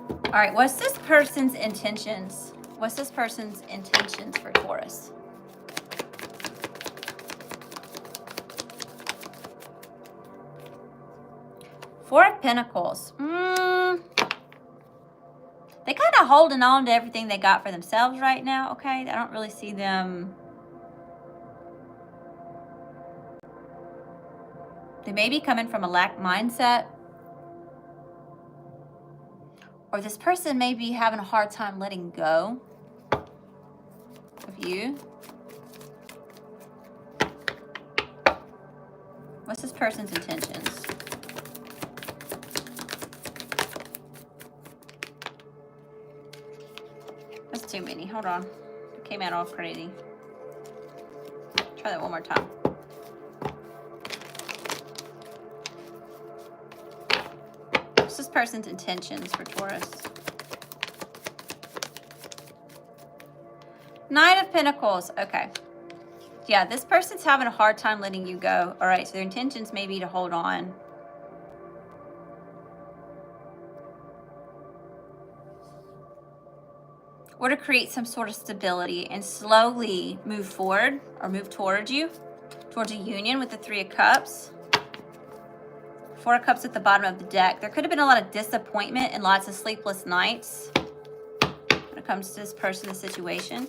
All right, what's this person's intentions? What's this person's intentions for Taurus? Four of Pentacles. They kind of holding on to everything they got for themselves right now, okay? I don't really see them. They may be coming from a lack mindset. Or this person may be having a hard time letting go of you. What's this person's intentions? That's too many. Hold on. It came out all crazy. Try that one more time. What's this person's intentions for Taurus? Nine of Pentacles. Okay. Yeah, this person's having a hard time letting you go. All right, so their intentions may be to hold on. Or to create some sort of stability and slowly move forward or move towards you, towards a union with the Three of Cups. Four of Cups at the bottom of the deck. There could have been a lot of disappointment and lots of sleepless nights when it comes to this person, the situation.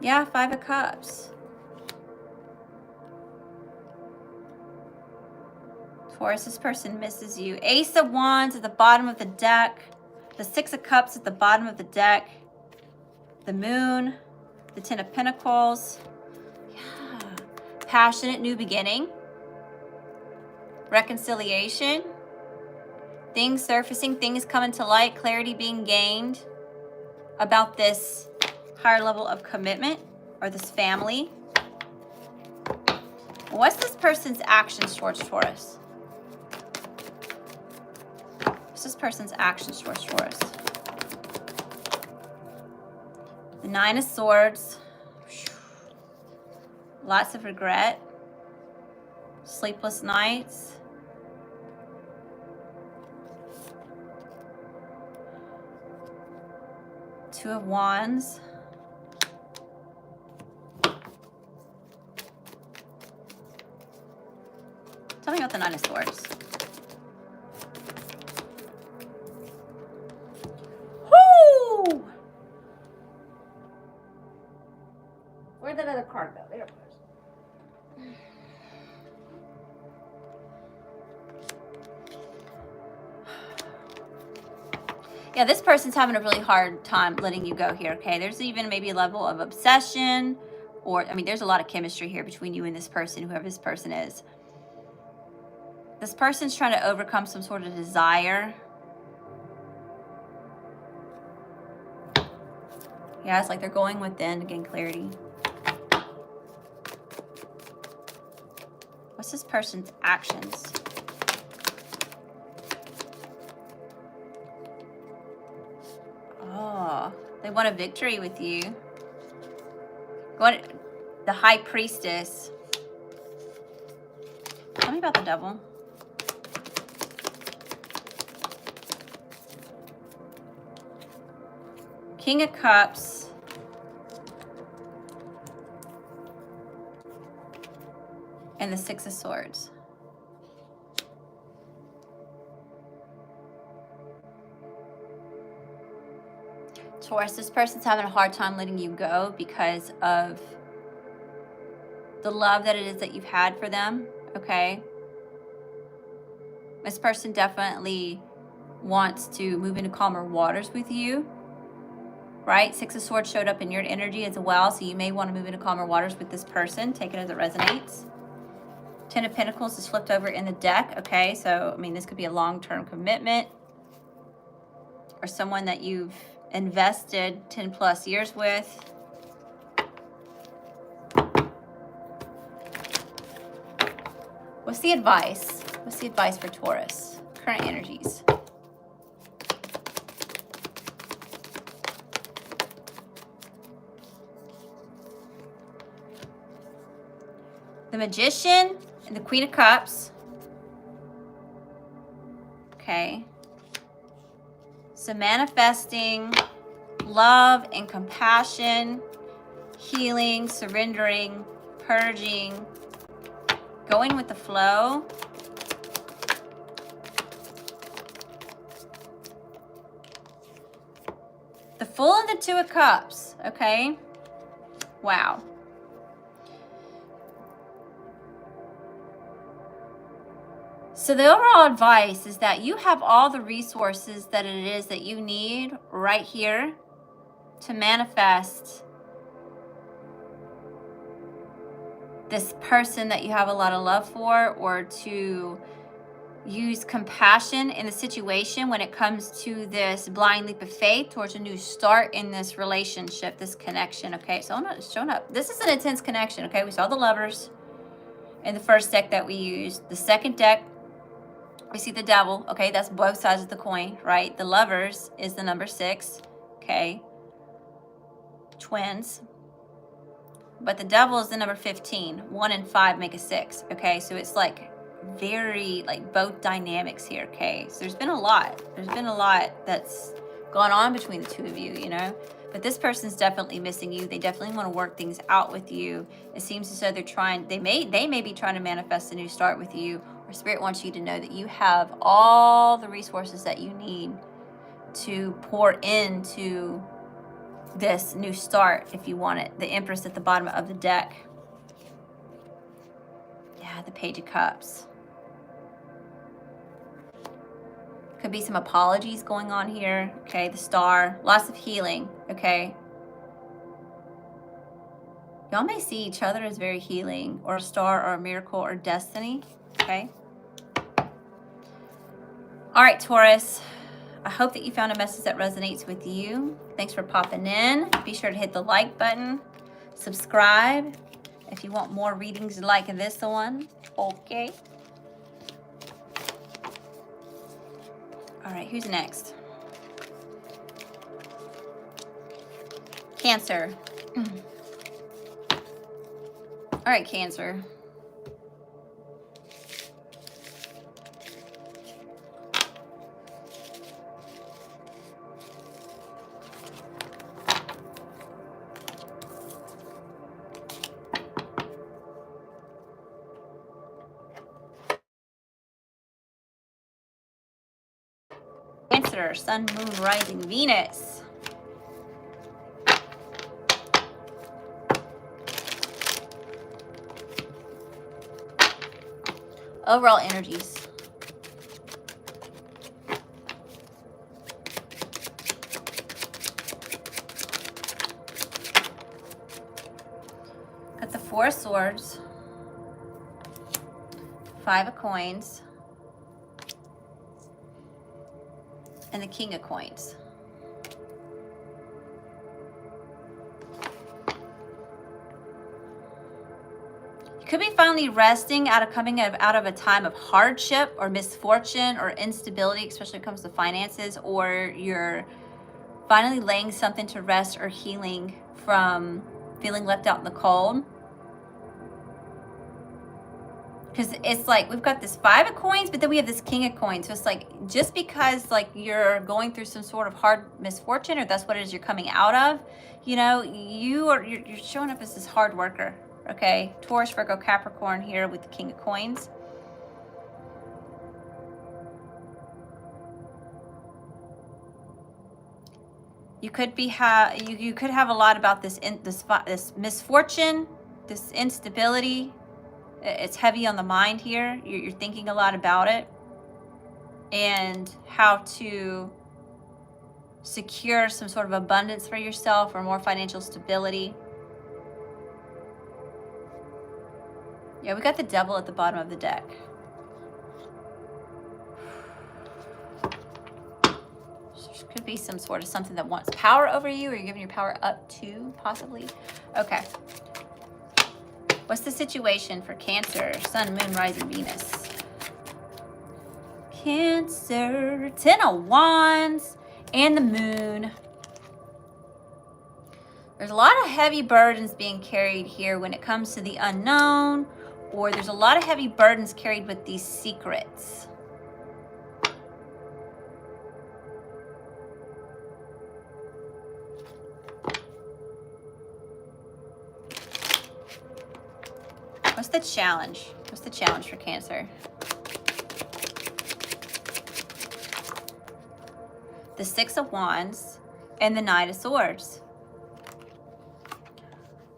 Yeah, Five of Cups. Taurus, this person misses you. Ace of Wands at the bottom of the deck. The Six of Cups at the bottom of the deck. The Moon. The Ten of Pentacles. Yeah. Passionate new beginning. Reconciliation. Things surfacing. Things coming to light. Clarity being gained about this higher level of commitment or this family. What's this person's actions towards Taurus? What's this person's actions towards Taurus? The Nine of Swords. Lots of regret. Sleepless nights. Two of Wands. Tell me about the Nine of Swords. Woo! Where'd that other card go? There it goes. Yeah, this person's having a really hard time letting you go here, okay? There's even maybe a level of obsession, or, I mean, there's a lot of chemistry here between you and this person, whoever this person is. This person's trying to overcome some sort of desire. Yeah, it's like they're going within to gain clarity. What's this person's actions? Oh, they want a victory with you. The High Priestess. Tell me about the Devil. King of Cups. And the Six of Swords. Taurus, this person's having a hard time letting you go because of the love that it is that you've had for them, okay? This person definitely wants to move into calmer waters with you, right? Six of Swords showed up in your energy as well, so you may want to move into calmer waters with this person. Take it as it resonates. Ten of Pentacles is flipped over in the deck, okay? So, I mean, this could be a long-term commitment or someone that you've invested 10 plus years with. What's the advice? What's the advice for Taurus? Current energies. The Magician and the Queen of Cups. Okay. So manifesting love and compassion, healing, surrendering, purging, going with the flow. The Fool and the Two of Cups, okay? Wow. So the overall advice is that you have all the resources that it is that you need right here to manifest this person that you have a lot of love for, or to use compassion in the situation when it comes to this blind leap of faith towards a new start in this relationship, this connection, okay? So I'm not showing up. This is an intense connection, okay? We saw the Lovers in the first deck that we used. The second deck, we see the Devil, okay? That's both sides of the coin, right? The Lovers is the number 6, okay? Twins. But the Devil is the number 15. 1 and 5 make a 6, okay? So it's like very, like, both dynamics here, okay? So there's been a lot. There's been a lot that's gone on between the two of you, you know? But this person's definitely missing you. They definitely want to work things out with you. It seems as though they're trying, they may be trying to manifest a new start with you, or Spirit wants you to know that you have all the resources that you need to pour into this new start if you want it. The Empress at the bottom of the deck. Yeah, the Page of Cups. Could be some apologies going on here. Okay, the Star. Lots of healing. Okay. Y'all may see each other as very healing, or a star, or a miracle, or destiny. Okay. All right, Taurus. I hope that you found a message that resonates with you. Thanks for popping in. Be sure to hit the like button. Subscribe if you want more readings like this one. Okay. All right, who's next? Cancer. All right, Cancer. Cancer, Sun, Moon, Rising, Venus. Overall energies. Got the Four of Swords, Five of Coins, and the King of Coins. You could be finally resting coming out of a time of hardship or misfortune or instability, especially when it comes to finances, or you're finally laying something to rest or healing from feeling left out in the cold. Because it's like we've got this Five of Coins, but then we have this King of Coins. So it's like just because like you're going through some sort of hard misfortune, or that's what it is you're coming out of, you know, you're showing up as this hard worker. Okay, Taurus, Virgo, Capricorn here with the King of Coins. You could be you could have a lot about this misfortune, this instability. It's heavy on the mind here. You're thinking a lot about it and how to secure some sort of abundance for yourself or more financial stability. Yeah, we got the Devil at the bottom of the deck. There could be some sort of something that wants power over you, or you're giving your power up to, possibly. Okay. What's the situation for Cancer, Sun, Moon, Rising, Venus? Cancer, Ten of Wands, and the Moon. There's a lot of heavy burdens being carried here when it comes to the unknown, or there's a lot of heavy burdens carried with these secrets. What's the challenge? What's the challenge for Cancer? The Six of Wands and the Knight of Swords.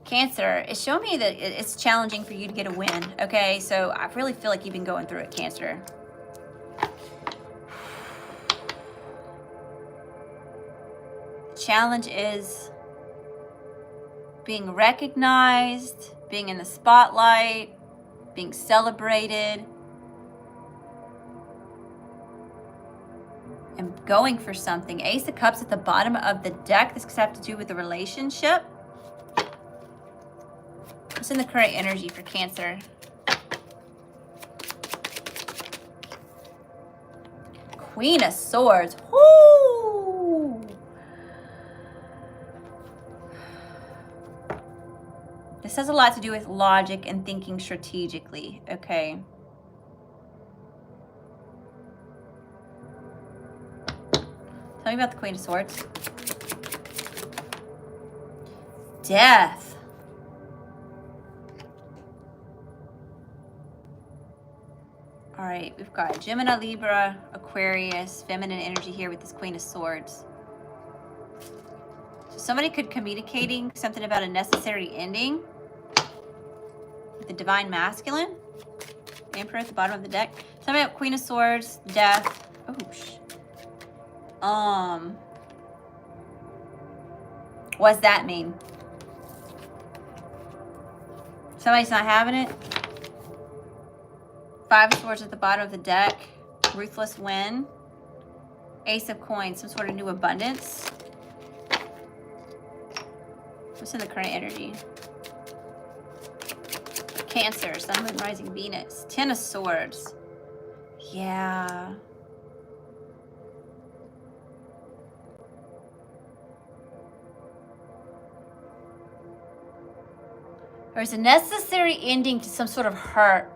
Cancer, it's showing me that it's challenging for you to get a win, okay? So I really feel like you've been going through it, Cancer. The challenge is being recognized, being in the spotlight, being celebrated, and going for something. Ace of Cups at the bottom of the deck. This could have to do with the relationship. What's in the current energy for Cancer? Queen of Swords. Woo! This has a lot to do with logic and thinking strategically, okay? Tell me about the Queen of Swords. Death. All right, we've got Gemini, Libra, Aquarius, feminine energy here with this Queen of Swords. So somebody could communicating something about a necessary ending with the Divine Masculine. Emperor at the bottom of the deck. Tell me about Queen of Swords, Death. Oh, what's that mean? Somebody's not having it? Five of Swords at the bottom of the deck. Ruthless win. Ace of Coins, some sort of new abundance. What's in the current energy? Cancer, Sun, Moon, Rising, Venus. Ten of Swords. Yeah. There's a necessary ending to some sort of hurt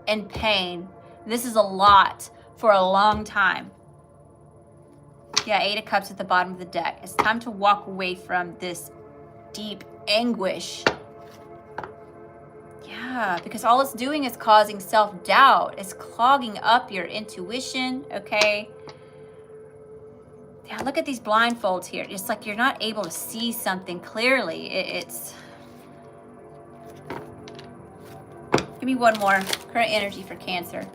and pain. This is a lot for a long time. Yeah, 8 of Cups at the bottom of the deck. It's time to walk away from this deep anguish. Yeah, because all it's doing is causing self-doubt. It's clogging up your intuition, okay? Yeah, look at these blindfolds here. It's like you're not able to see something clearly. It's... Give me one more. Current energy for Cancer.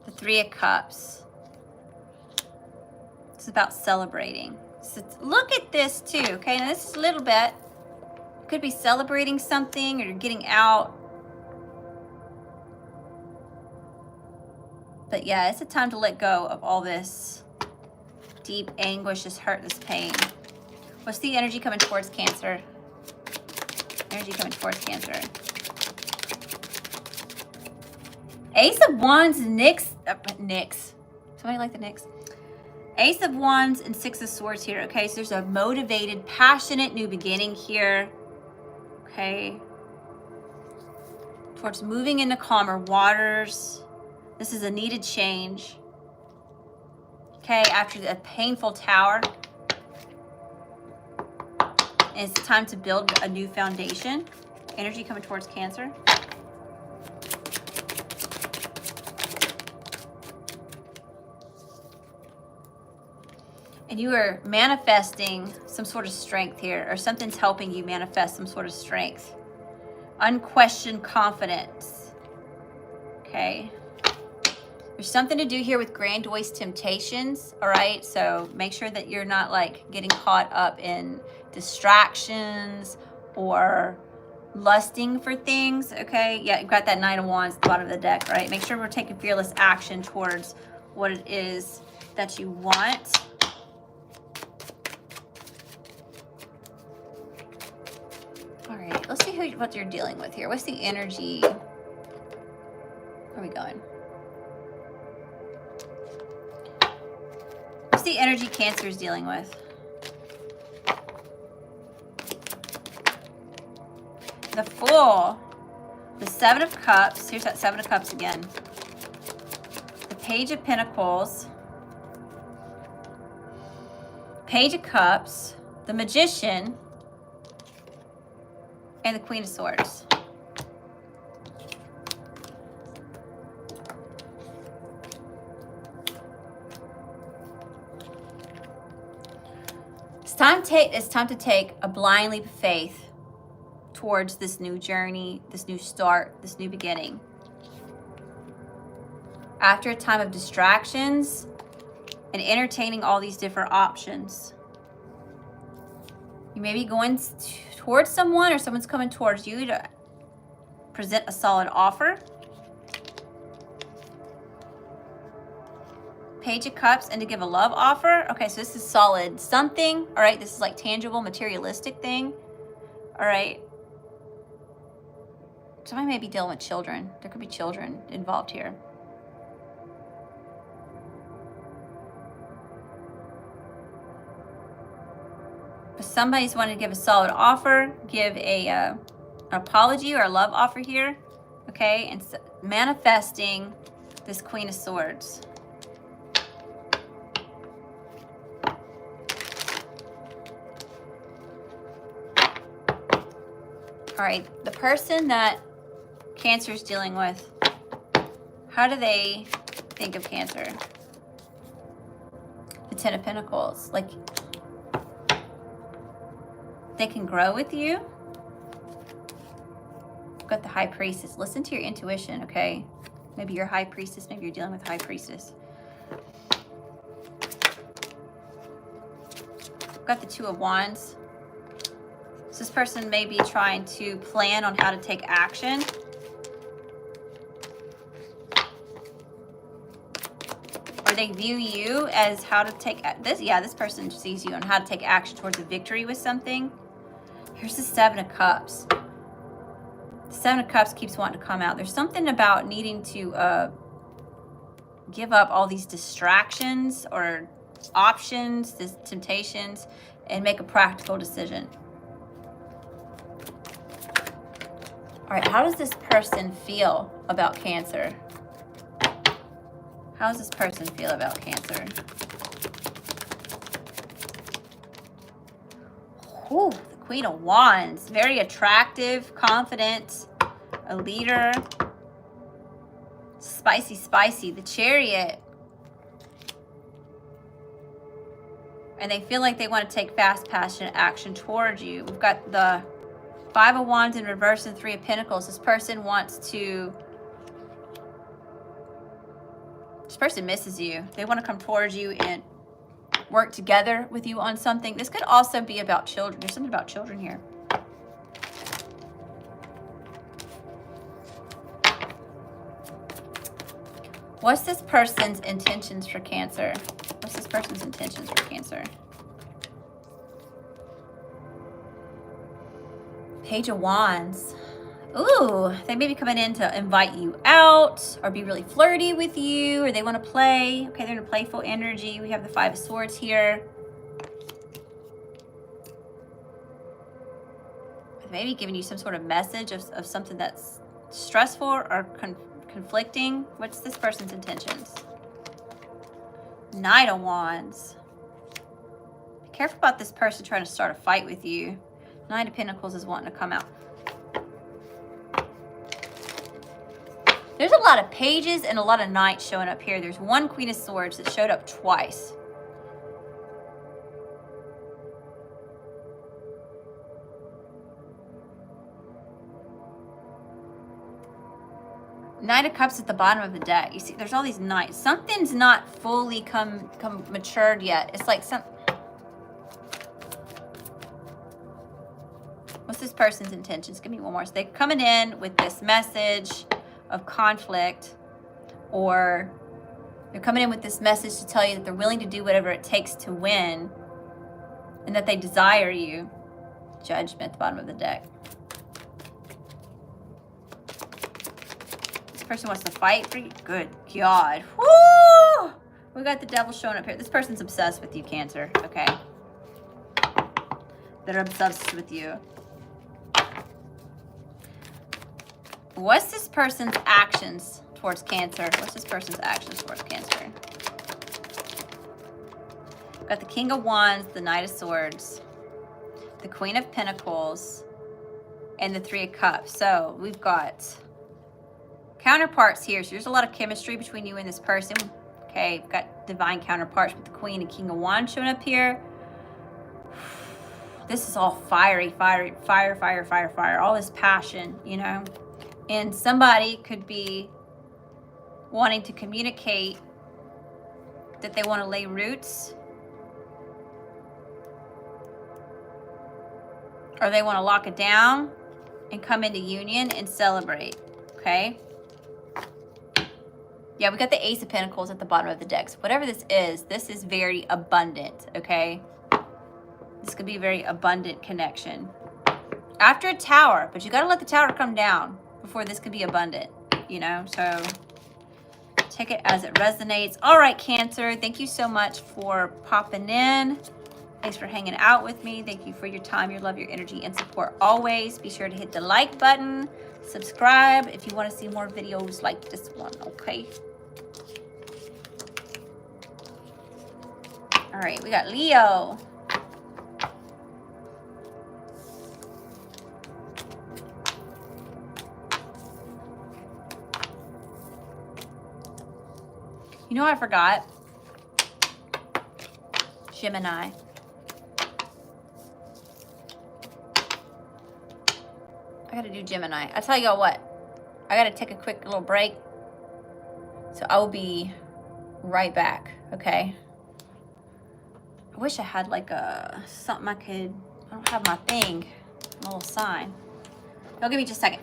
The 3 of Cups. It's about celebrating. So look at this too, okay? Now this is a little bit. You could be celebrating something or you're getting out. But yeah, it's a time to let go of all this deep anguish, this hurt, this pain. What's the energy coming towards Cancer? Energy coming towards Cancer. Ace of Wands, Nyx. Somebody like the Nyx? Ace of Wands and 6 of Swords here. Okay, so there's a motivated, passionate new beginning here. Okay. Towards moving into calmer waters. This is a needed change. Okay, after the painful Tower. And it's time to build a new foundation. Energy coming towards Cancer. And you are manifesting some sort of strength here, or something's helping you manifest some sort of strength. Unquestioned confidence. Okay. There's something to do here with grandiose temptations, all right? So make sure that you're not like getting caught up in distractions or lusting for things, okay? Yeah, you've got that 9 of Wands at the bottom of the deck, right? Make sure we're taking fearless action towards what it is that you want. All right, let's see what you're dealing with here. What's the energy? Where are we going? What's the energy Cancer is dealing with? The Fool, the 7 of Cups. Here's that 7 of Cups again. The Page of Pentacles, Page of Cups, the Magician, and the Queen of Swords. It's time to take a blind leap of faith towards this new journey, this new start, this new beginning. After a time of distractions and entertaining all these different options, you may be going towards someone, or someone's coming towards you to present a solid offer. Page of Cups, and to give a love offer. Okay, so this is solid something. All right, this is like tangible, materialistic thing. All right. Somebody may be dealing with children. There could be children involved here. But somebody's wanting to give a solid offer, give an apology or a love offer here. Okay, and manifesting this Queen of Swords. All right, the person that Cancer is dealing with, how do they think of Cancer? The 10 of Pentacles, like they can grow with you. You've got the High Priestess. Listen to your intuition, okay? Maybe you're High Priestess, maybe you're dealing with High Priestess. You've got the 2 of Wands. So this person may be trying to plan on how to take action. Or they view you as how to take this. Yeah, this person sees you on how to take action towards a victory with something. Here's the 7 of Cups. The 7 of Cups keeps wanting to come out. There's something about needing to give up all these distractions or options, these temptations, and make a practical decision. All right, how does this person feel about Cancer? How does this person feel about Cancer? Ooh, the Queen of Wands. Very attractive, confident, a leader. Spicy, spicy. The Chariot. And they feel like they want to take fast, passionate action towards you. We've got the Five of Wands in reverse and Three of Pentacles. This person misses you. They want to come towards you and work together with you on something. This could also be about children. There's something about children here. What's this person's intentions for Cancer? What's this person's intentions for Cancer? Page of Wands. Ooh, they may be coming in to invite you out or be really flirty with you, or they want to play. Okay, they're in a playful energy. We have the Five of Swords here. Maybe giving you some sort of message of something that's stressful or conflicting. What's this person's intentions? Knight of Wands. Be careful about this person trying to start a fight with you. Knight of Pentacles is wanting to come out. There's a lot of pages and a lot of knights showing up here. There's one Queen of Swords that showed up twice. Knight of Cups at the bottom of the deck. You see, there's all these knights. Something's not fully come matured yet. It's like what's this person's intentions? Give me one more. So they're coming in with this message of conflict, or they're coming in with this message to tell you that they're willing to do whatever it takes to win and that they desire you. Judgment at the bottom of the deck. This person wants to fight for you. Good God. Woo! We got the Devil showing up here. This person's obsessed with you, Cancer. Okay. They're obsessed with you. What's this person's actions towards Cancer? What's this person's actions towards Cancer? We've got the King of Wands, the Knight of Swords, the Queen of Pentacles, and the Three of Cups. So we've got counterparts here. So there's a lot of chemistry between you and this person. Okay, we've got divine counterparts with the Queen and King of Wands showing up here. This is all fiery, fire, fire, fire, fire, fire. All this passion, you know. And somebody could be wanting to communicate that they want to lay roots, or they want to lock it down and come into union and celebrate. Okay? Yeah, we got the Ace of Pentacles at the bottom of the deck. So whatever this is very abundant. Okay? This could be a very abundant connection. After a tower, but you got to let the tower come down before this can be abundant, you know? So take it as it resonates. All right, Cancer, thank you so much for popping in. Thanks for hanging out with me. Thank you for your time, your love, your energy, and support always. Be sure to hit the like button, subscribe if you want to see more videos like this one, okay? All right, we got Leo. You know, I forgot. Gemini. I gotta do Gemini. I tell y'all what, I gotta take a quick little break. So I will be right back, okay? I wish I had like something I don't have my thing, a little sign. Y'all give me just a second.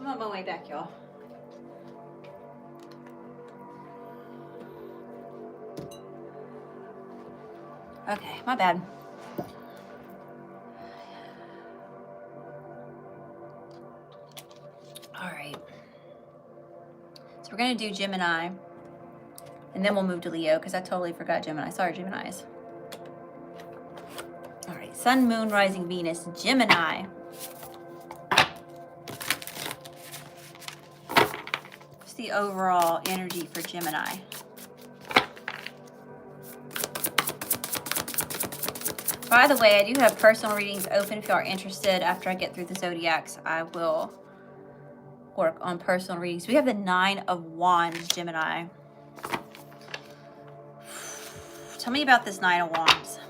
I'm on my way back, y'all. Okay, my bad. All right. So we're going to do Gemini. And then we'll move to Leo because I totally forgot Gemini. Sorry, Geminis. All right. Sun, Moon, Rising, Venus, Gemini. What's the overall energy for Gemini? By the way, I do have personal readings open if you are interested. After I get through the zodiacs, I will work on personal readings. We have the 9 of Wands, Gemini. Tell me about this 9 of Wands.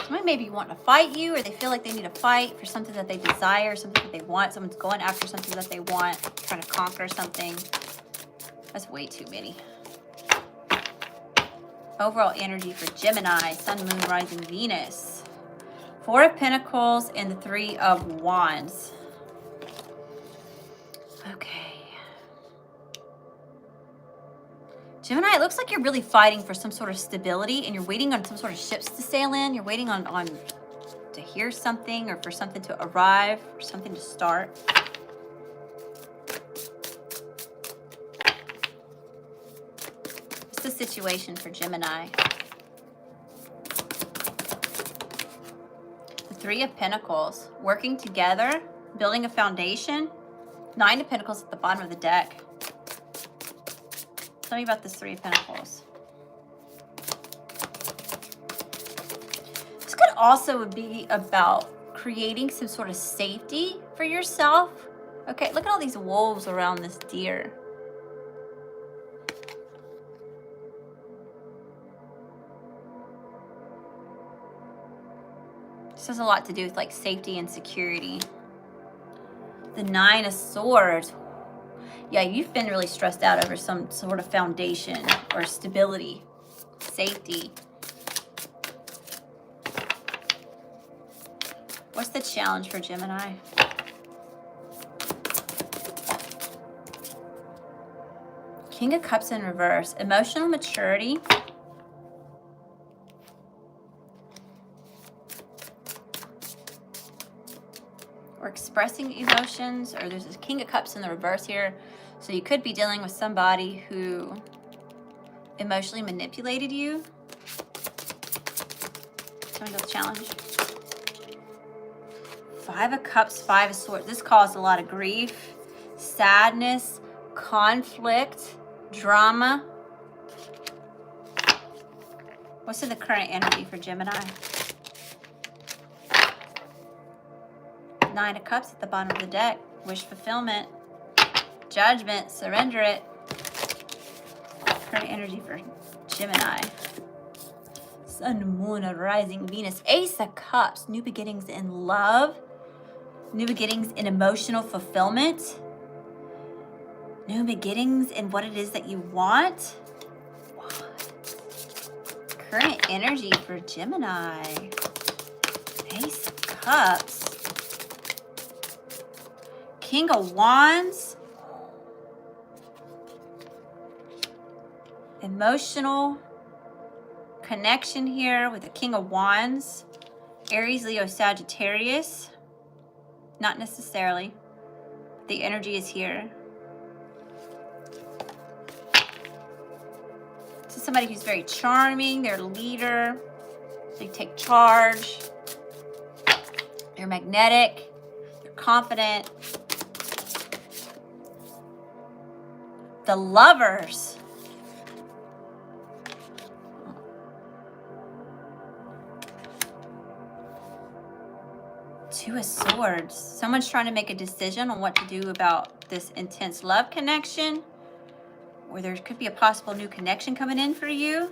Somebody maybe want to fight you, or they feel like they need to fight for something that they desire, something that they want. Someone's going after something that they want, trying to conquer something. That's way too many. Overall energy for Gemini, Sun, Moon, Rising, Venus. 4 of Pentacles and the 3 of Wands. Okay. Gemini, it looks like you're really fighting for some sort of stability, and you're waiting on some sort of ships to sail in. You're waiting on to hear something, or for something to arrive, or something to start. What's the situation for Gemini? The 3 of Pentacles, working together, building a foundation. 9 of Pentacles at the bottom of the deck. Tell me about this 3 of Pentacles. This could also be about creating some sort of safety for yourself. Okay, look at all these wolves around this deer. This has a lot to do with like safety and security. The 9 of Swords. Yeah, you've been really stressed out over some sort of foundation or stability, safety. What's the challenge for Gemini? King of Cups in reverse. Emotional maturity. Or expressing emotions. Or there's a King of Cups in the reverse here. So you could be dealing with somebody who emotionally manipulated you. Tell me about the challenge. 5 of Cups, 5 of Swords. This caused a lot of grief, sadness, conflict, drama. What's in the current energy for Gemini? 9 of Cups at the bottom of the deck. Wish fulfillment. Judgment. Surrender it. Current energy for Gemini. Sun, Moon, Rising, Venus. Ace of Cups. New beginnings in love. New beginnings in emotional fulfillment. New beginnings in what it is that you want. What? Current energy for Gemini. Ace of Cups. King of Wands. Emotional connection here with the King of Wands. Aries, Leo, Sagittarius. Not necessarily. The energy is here. This is somebody who's very charming. They're a leader. They take charge. They're magnetic. They're confident. The Lovers. Two of Swords. Someone's trying to make a decision on what to do about this intense love connection. Or there could be a possible new connection coming in for you.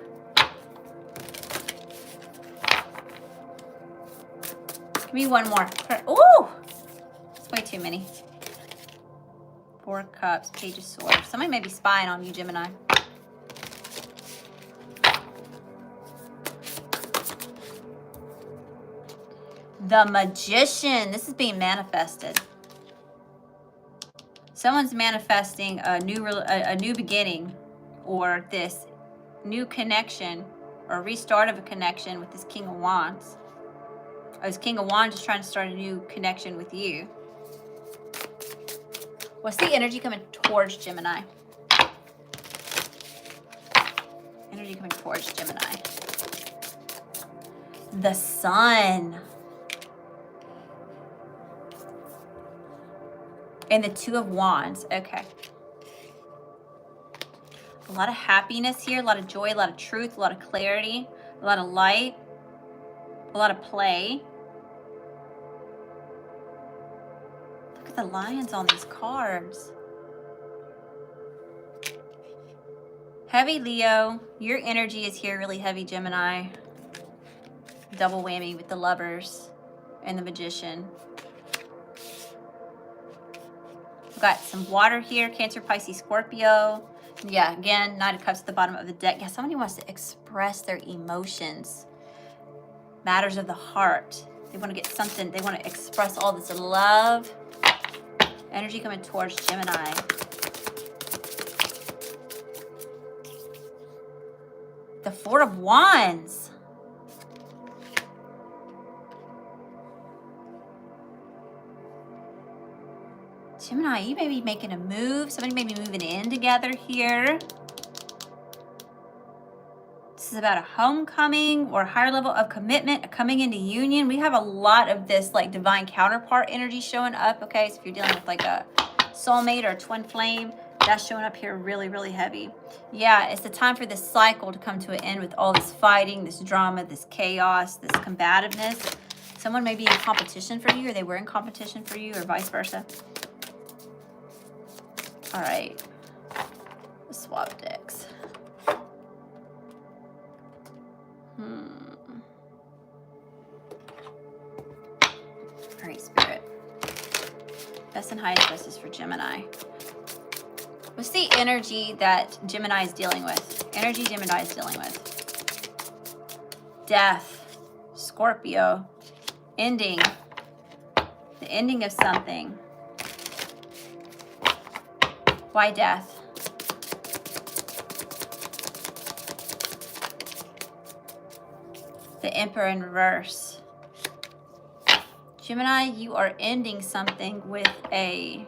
Give me one more. Ooh! It's way too many. 4 of Cups, Page of Swords. Somebody may be spying on you, Gemini. The Magician. This is being manifested. Someone's manifesting a new beginning, or this new connection, or restart of a connection with this King of Wands. Or this King of Wands is trying to start a new connection with you. What's the energy coming towards Gemini? Energy coming towards Gemini. The Sun. And the Two of Wands. Okay. A lot of happiness here, a lot of joy, a lot of truth, a lot of clarity, a lot of light, a lot of play. Look at the lions on these cards. Heavy Leo, your energy is here really heavy, Gemini. Double whammy with the Lovers and the Magician. We've got some water here, Cancer, Pisces, Scorpio. Yeah, again, Knight of Cups at the bottom of the deck. Yeah, somebody wants to express their emotions. Matters of the heart. They want to get something. They want to express all this love. Energy coming towards Gemini. The Four of Wands. Gemini, you may be making a move. Somebody may be moving in together here. This is about a homecoming or a higher level of commitment, a coming into union. We have a lot of this like divine counterpart energy showing up. Okay, so if you're dealing with like a soulmate or a twin flame, that's showing up here really, really heavy. Yeah, it's the time for this cycle to come to an end with all this fighting, this drama, this chaos, this combativeness. Someone may be in competition for you, or they were in competition for you, or vice versa. All right, let's swap decks. All right, Spirit. Best and highest justice for Gemini. What's the energy that Gemini is dealing with? Energy Gemini is dealing with. Death. Scorpio. Ending. The ending of something. Why death? The Emperor in reverse. Gemini, you are ending something with a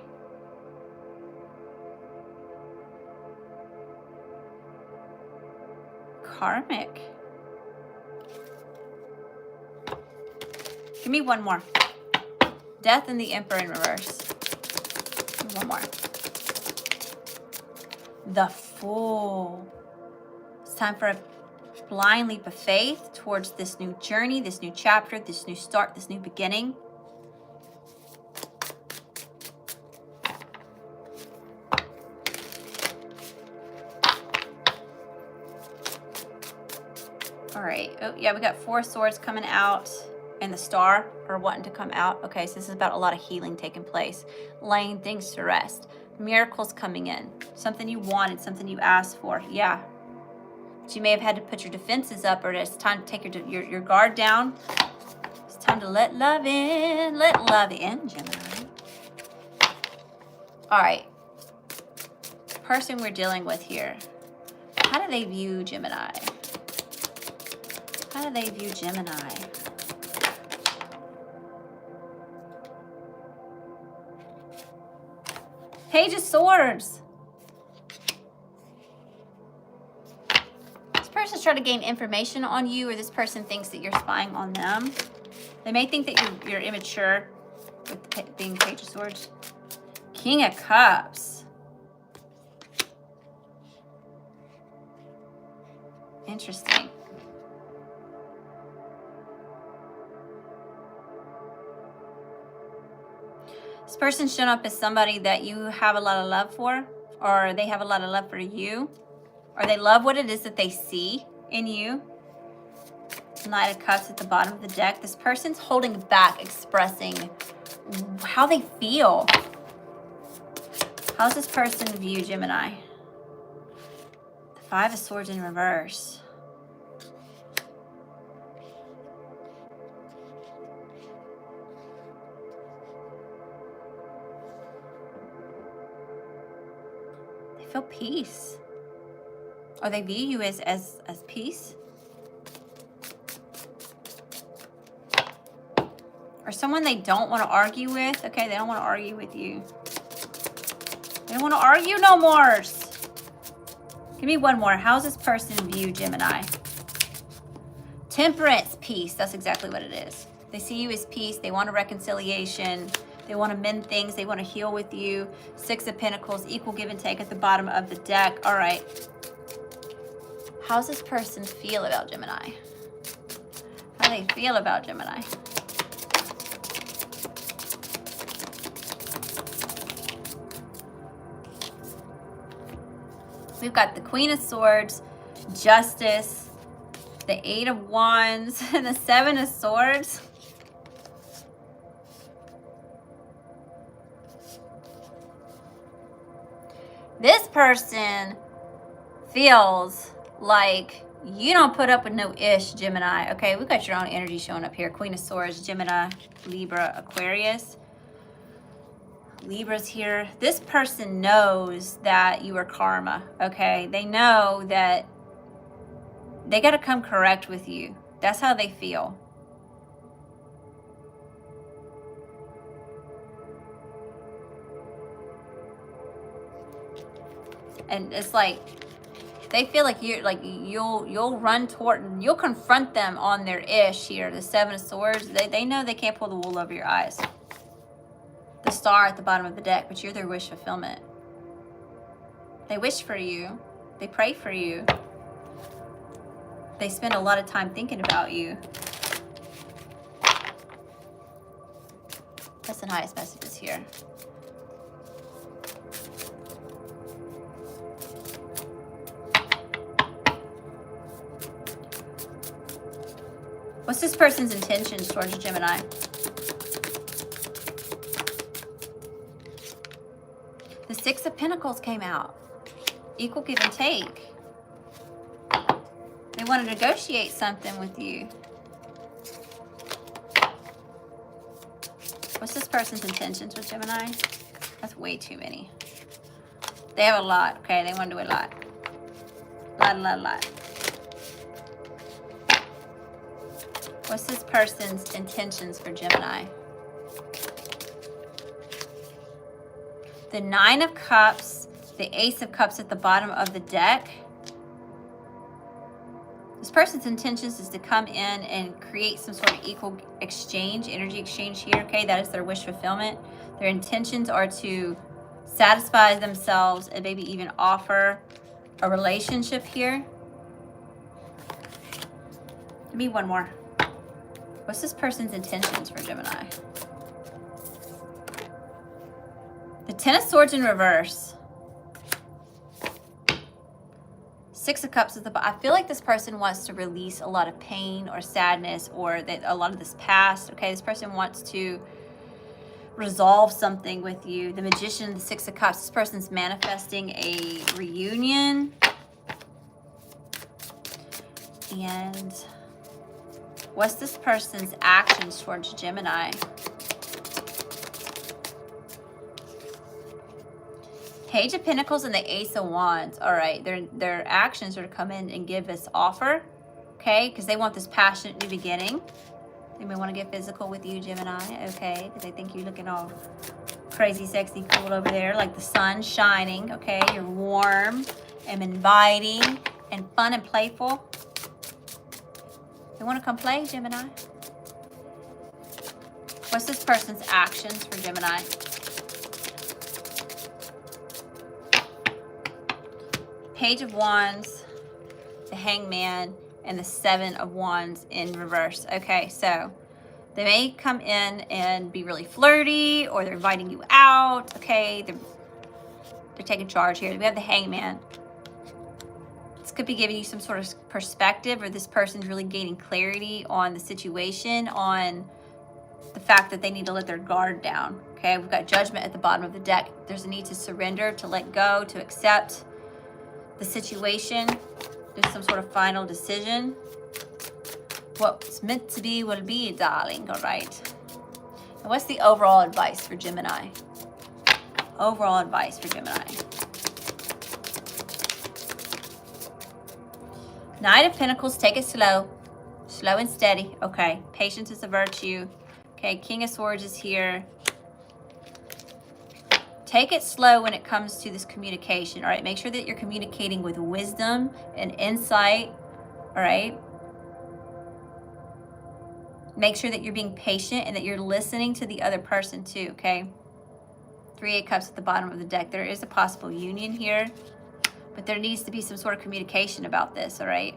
karmic. Give me one more. Death and the Emperor in reverse. One more. The Fool. It's time for a blind leap of faith towards this new journey, this new chapter, this new start, this new beginning. All right. Oh, yeah, we got Four Swords coming out and the Star are wanting to come out. Okay, so this is about a lot of healing taking place, laying things to rest. Miracles coming in. Something you wanted, something you asked for. Yeah. But you may have had to put your defenses up, or it's time to take your guard down. It's time to let love in. Let love in, Gemini. All right. Person we're dealing with here. How do they view Gemini? How do they view Gemini? Page of Swords. This person's trying to gain information on you, or this person thinks that you're spying on them. They may think that you're immature with being Page of Swords. King of Cups. Interesting. This person's shown up as somebody that you have a lot of love for, or they have a lot of love for you, or they love what it is that they see in you. Knight of Cups at the bottom of the deck. This person's holding back, expressing how they feel. How's this person view Gemini? The Five of Swords in reverse. feel peace. Or they view you as peace. Or someone they don't want to argue with. Okay, they don't want to argue with you. They don't want to argue no more. Give me one more. How's this person view Gemini? Temperance, peace. That's exactly what it is. They see you as peace. They want a reconciliation. They want to mend things. They want to heal with you. 6 of Pentacles, equal give and take at the bottom of the deck. All right. How's this person feel about Gemini? How do they feel about Gemini? We've got the Queen of Swords, Justice, the 8 of Wands, and the 7 of Swords. This person feels like you don't put up with no ish, Gemini. Okay, we've got your own energy showing up here. Queen of Swords, Gemini, Libra, Aquarius. Libra's here. This person knows that you are karma, okay? They know that they got to come correct with you. That's how they feel. And it's like they feel like you'll run toward, you'll confront them on their ish here. The 7 of Swords. They know they can't pull the wool over your eyes. The Star at the bottom of the deck, but you're their wish fulfillment. They wish for you. They pray for you. They spend a lot of time thinking about you. That's the highest messages here. What's this person's intentions towards Gemini? The 6 of Pentacles came out. Equal give and take. They want to negotiate something with you. What's this person's intentions with Gemini? That's way too many. They have a lot. Okay, they want to do a lot. Lot. What's this person's intentions for Gemini? The 9 of Cups, the Ace of Cups at the bottom of the deck. This person's intentions is to come in and create some sort of equal exchange, energy exchange here, okay? That is their wish fulfillment. Their intentions are to satisfy themselves and maybe even offer a relationship here. Give me one more. What's this person's intentions for Gemini? The 10 of Swords in reverse. 6 of Cups at the bottom. I feel like this person wants to release a lot of pain or sadness or that a lot of this past. Okay, this person wants to resolve something with you. The Magician, the 6 of Cups. This person's manifesting a reunion. And what's this person's actions towards Gemini? Page of Pentacles and the Ace of Wands. All right, their actions are to come in and give this offer, okay? Because they want this passionate new beginning. They may want to get physical with you, Gemini, okay? Because they think you're looking all crazy, sexy, cool over there, like the sun shining, okay? You're warm and inviting and fun and playful. They want to come play, Gemini. What's this person's actions for Gemini? Page of Wands, the Hangman, and the 7 of Wands in reverse. Okay, so they may come in and be really flirty, or they're inviting you out. Okay, they're taking charge here. We have the Hangman. This could be giving you some sort of perspective, or this person's really gaining clarity on the situation, on the fact that they need to let their guard down. Okay, we've got Judgment at the bottom of the deck. There's a need to surrender, to let go, to accept the situation. There's some sort of final decision. What's meant to be will be, darling. All right. And what's the overall advice for Gemini? Overall advice for Gemini. Knight of Pentacles, take it slow. Slow and steady. Okay. Patience is a virtue. Okay, King of Swords is here. Take it slow when it comes to this communication, all right? Make sure that you're communicating with wisdom and insight, all right? Make sure that you're being patient and that you're listening to the other person too, okay? 3 of Cups at the bottom of the deck. There is a possible union here, but there needs to be some sort of communication about this, all right?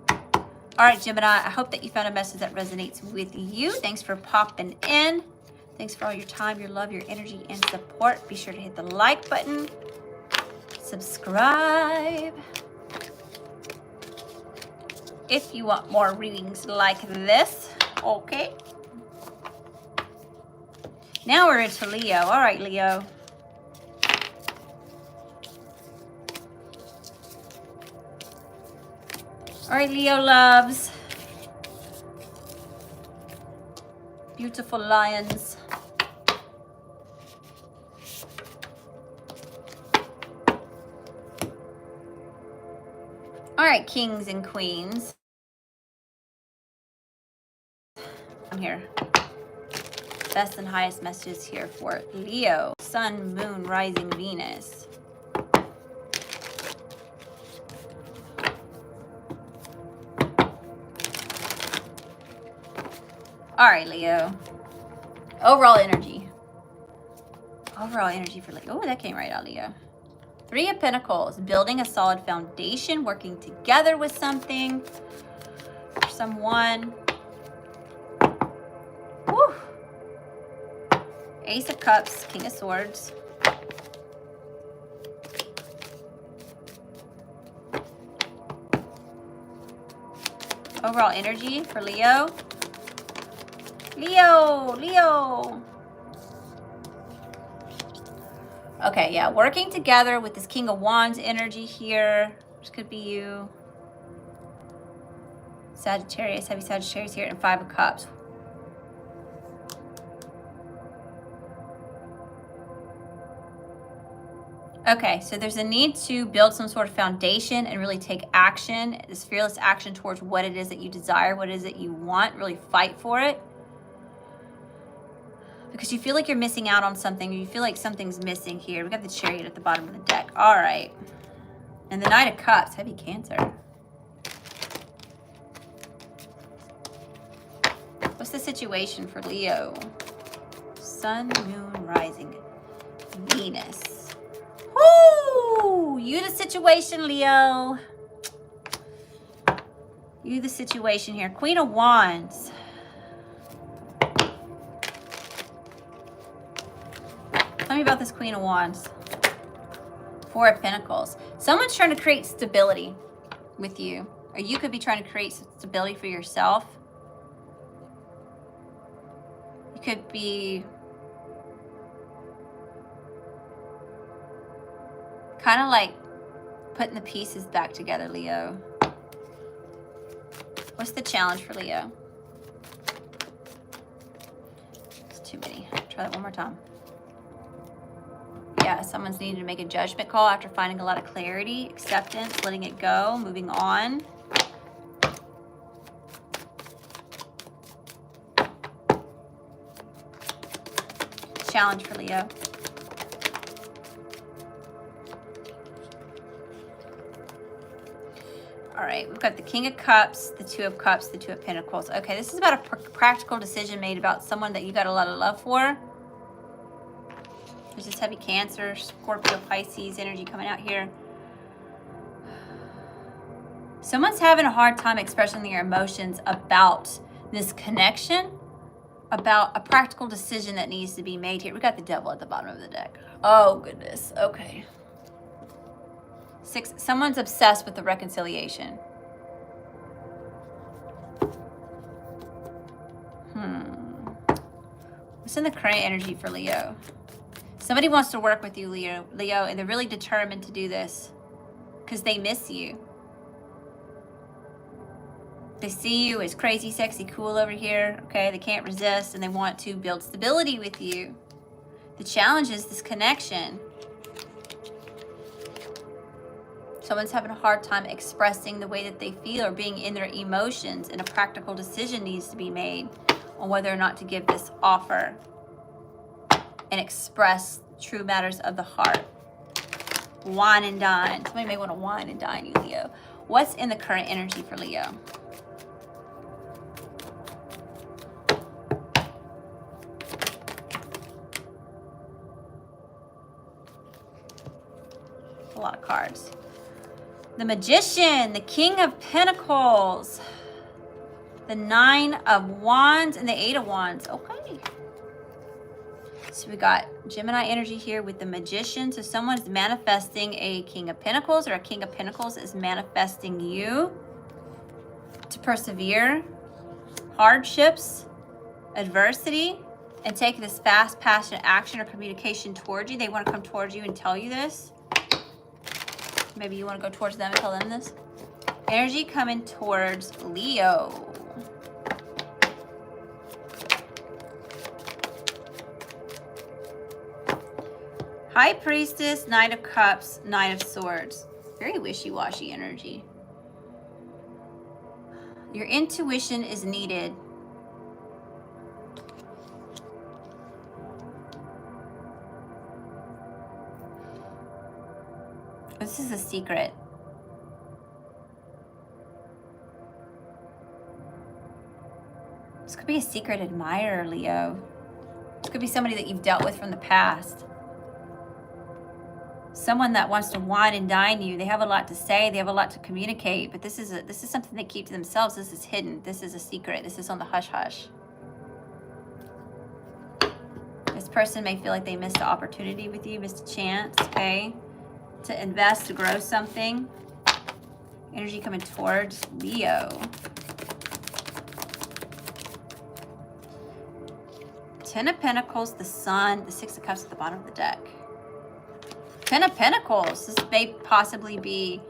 All right, Gemini, I hope that you found a message that resonates with you. Thanks for popping in. Thanks for all your time, your love, your energy, and support. Be sure to hit the like button. Subscribe. If you want more readings like this, okay? Now we're into Leo. All right, Leo. All right, Leo loves. Beautiful lions. All right, kings and queens. I'm here. Best and highest messages here for Leo. Sun, moon, rising, Venus. All right, Leo. Overall energy. Overall energy for Leo. Oh, that came right out, Leo. 3 of Pentacles. Building a solid foundation. Working together with something. Or someone. Woo. Ace of Cups. King of Swords. Overall energy for Leo. Leo. Okay, yeah, working together with this King of Wands energy here. This could be you. Sagittarius, heavy Sagittarius here, and 5 of Cups. Okay, so there's a need to build some sort of foundation and really take action, this fearless action towards what it is that you desire, what it is that you want, really fight for it. Because you feel like you're missing out on something, or you feel like something's missing here. We got the Chariot at the bottom of the deck. All right. And the Knight of Cups, heavy Cancer. What's the situation for Leo? Sun, moon, rising, Venus. Woo! You the situation, Leo. You the situation here. Queen of Wands. Tell me about this Queen of Wands. 4 of Pentacles. Someone's trying to create stability with you. Or you could be trying to create stability for yourself. You could be kind of like putting the pieces back together, Leo. What's the challenge for Leo? It's too many. Try that one more time. Yeah, someone's needing to make a judgment call after finding a lot of clarity, acceptance, letting it go, moving on. Challenge for Leo. All right, we've got the King of Cups, the 2 of Cups, the 2 of Pentacles. Okay, this is about a practical decision made about someone that you got a lot of love for. There's this heavy Cancer, Scorpio, Pisces energy coming out here. Someone's having a hard time expressing their emotions about this connection, about a practical decision that needs to be made here. We got the Devil at the bottom of the deck. Oh, goodness. Okay. 6. Someone's obsessed with the reconciliation. What's in the current energy for Leo? Somebody wants to work with you, Leo, and they're really determined to do this because they miss you. They see you as crazy, sexy, cool over here, okay? They can't resist, and they want to build stability with you. The challenge is this connection. Someone's having a hard time expressing the way that they feel or being in their emotions, and a practical decision needs to be made on whether or not to give this offer and express true matters of the heart. Wine and dine. Somebody may want to wine and dine you, Leo. What's in the current energy for Leo? A lot of cards. The Magician, the King of Pentacles, the Nine of Wands, and the Eight of Wands. Okay. So we got Gemini energy here with the Magician. So someone's manifesting a King of Pentacles, or a King of Pentacles is manifesting you to persevere, hardships, adversity, and take this fast, passionate action or communication towards you. They want to come towards you and tell you this. Maybe you want to go towards them and tell them this. Energy coming towards Leo. High Priestess, Knight of Cups, Knight of Swords. Very wishy-washy energy. Your intuition is needed. This is a secret. This could be a secret admirer, Leo. This could be somebody that you've dealt with from the past. Someone that wants to wine and dine you. They have a lot to say. They have a lot to communicate. But this is something they keep to themselves. This is hidden. This is a secret. This is on the hush-hush. This person may feel like they missed an opportunity with you, missed a chance, okay? To invest, to grow something. Energy coming towards Leo. Ten of Pentacles, the Sun, the Six of Cups at the bottom of the deck. Ten of Pentacles. This may possibly be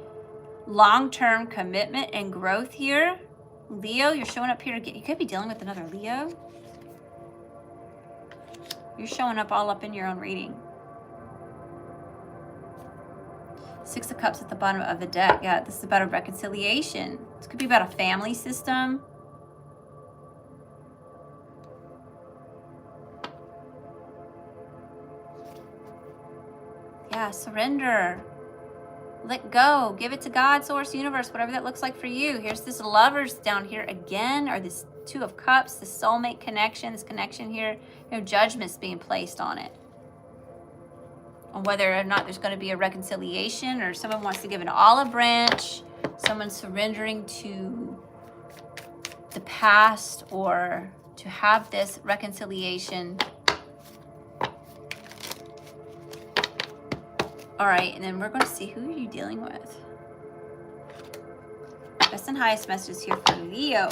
long-term commitment and growth here. Leo, you're showing up here to get, you could be dealing with another Leo. You're showing up all up in your own reading. Six of Cups at the bottom of the deck. Yeah, this is about a reconciliation. This could be about a family system. Yeah, surrender. Let go. Give it to God, Source, Universe, whatever that looks like for you. Here's this Lovers down here again, or this Two of Cups, this soulmate connection, this connection here. You know, judgment's being placed on it. On whether or not there's going to be a reconciliation, or someone wants to give an olive branch, someone surrendering to the past, or to have this reconciliation. All right, and then we're going to see who are you dealing with. Best and highest messages here for Leo.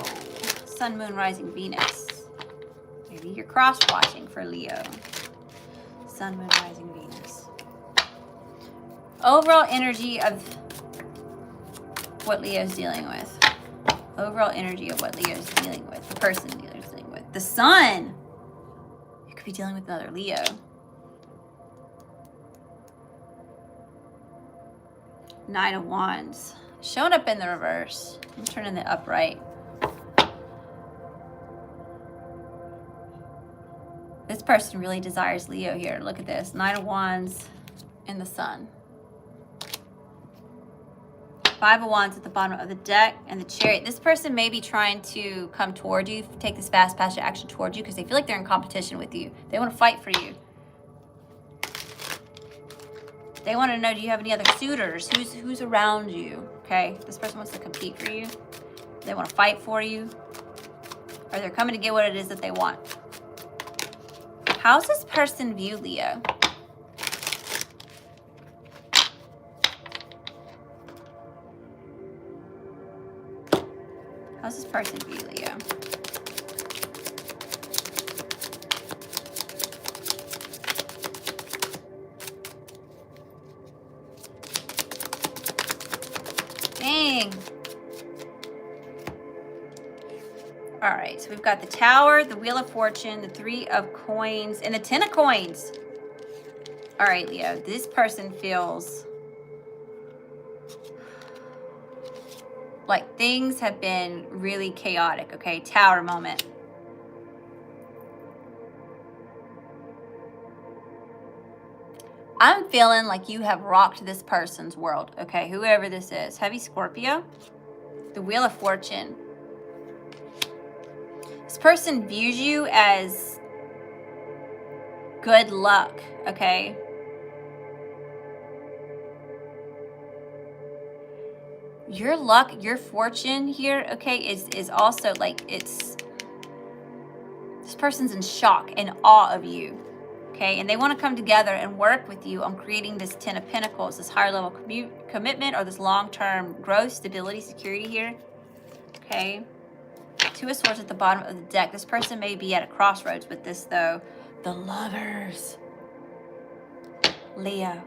Sun, Moon, Rising, Venus. Maybe you're cross-watching for Leo. Sun, Moon, Rising, Venus. Overall energy of what Leo's dealing with. Overall energy of what Leo's dealing with. The person Leo's dealing with. The Sun. You could be dealing with another Leo. Nine of Wands. Showing up in the reverse. I'm turning the upright. This person really desires Leo here. Look at this. Nine of Wands and the Sun. Five of Wands at the bottom of the deck and the Chariot. This person may be trying to come toward you, take this fast, passionate action towards you because they feel like they're in competition with you. They want to fight for you. They want to know, do you have any other suitors? Who's around you? Okay, this person wants to compete for you. They want to fight for you. Or they're coming to get what it is that they want. How's this person view Leo? How's this person view Leo? Dang. All right, so we've got the Tower, the Wheel of Fortune, the Three of Coins, and the Ten of Coins. All right, Leo, this person feels Like, things have been really chaotic, okay? Tower moment. I'm feeling like you have rocked this person's world, okay? Whoever this is. Heavy Scorpio. The Wheel of Fortune. This person views you as good luck, okay? Your luck, your fortune here, okay, is also like, it's, this person's in shock and awe of you, okay? And they want to come together and work with you on creating this 10 of Pentacles, this higher level commitment, or this long-term growth, stability, security here, okay? Two of Swords at the bottom of the deck. This person may be at a crossroads with this, though. The Lovers. Leo.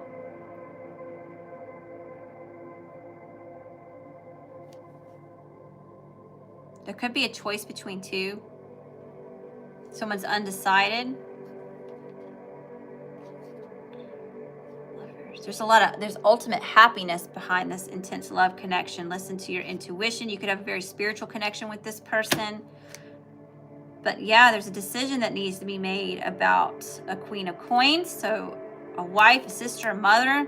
There could be a choice between two. Someone's undecided. There's ultimate happiness behind this intense love connection. Listen to your intuition. You could have a very spiritual connection with this person. But yeah, there's a decision that needs to be made about a Queen of Coins. So a wife, a sister, a mother.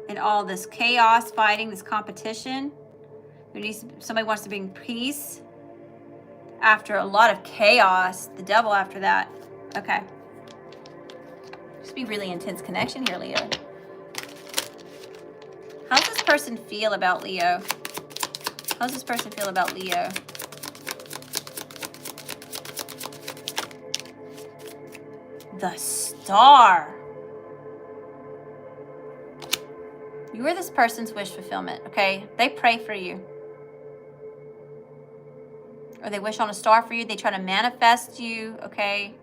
And all this chaos, fighting, this competition. Somebody wants to bring peace after a lot of chaos. The Devil after that. Okay. Just be really intense connection here, Leo. How does this person feel about Leo? How does this person feel about Leo? The Star. You are this person's wish fulfillment, okay? They pray for you. Or they wish on a star for you. They try to manifest you, okay?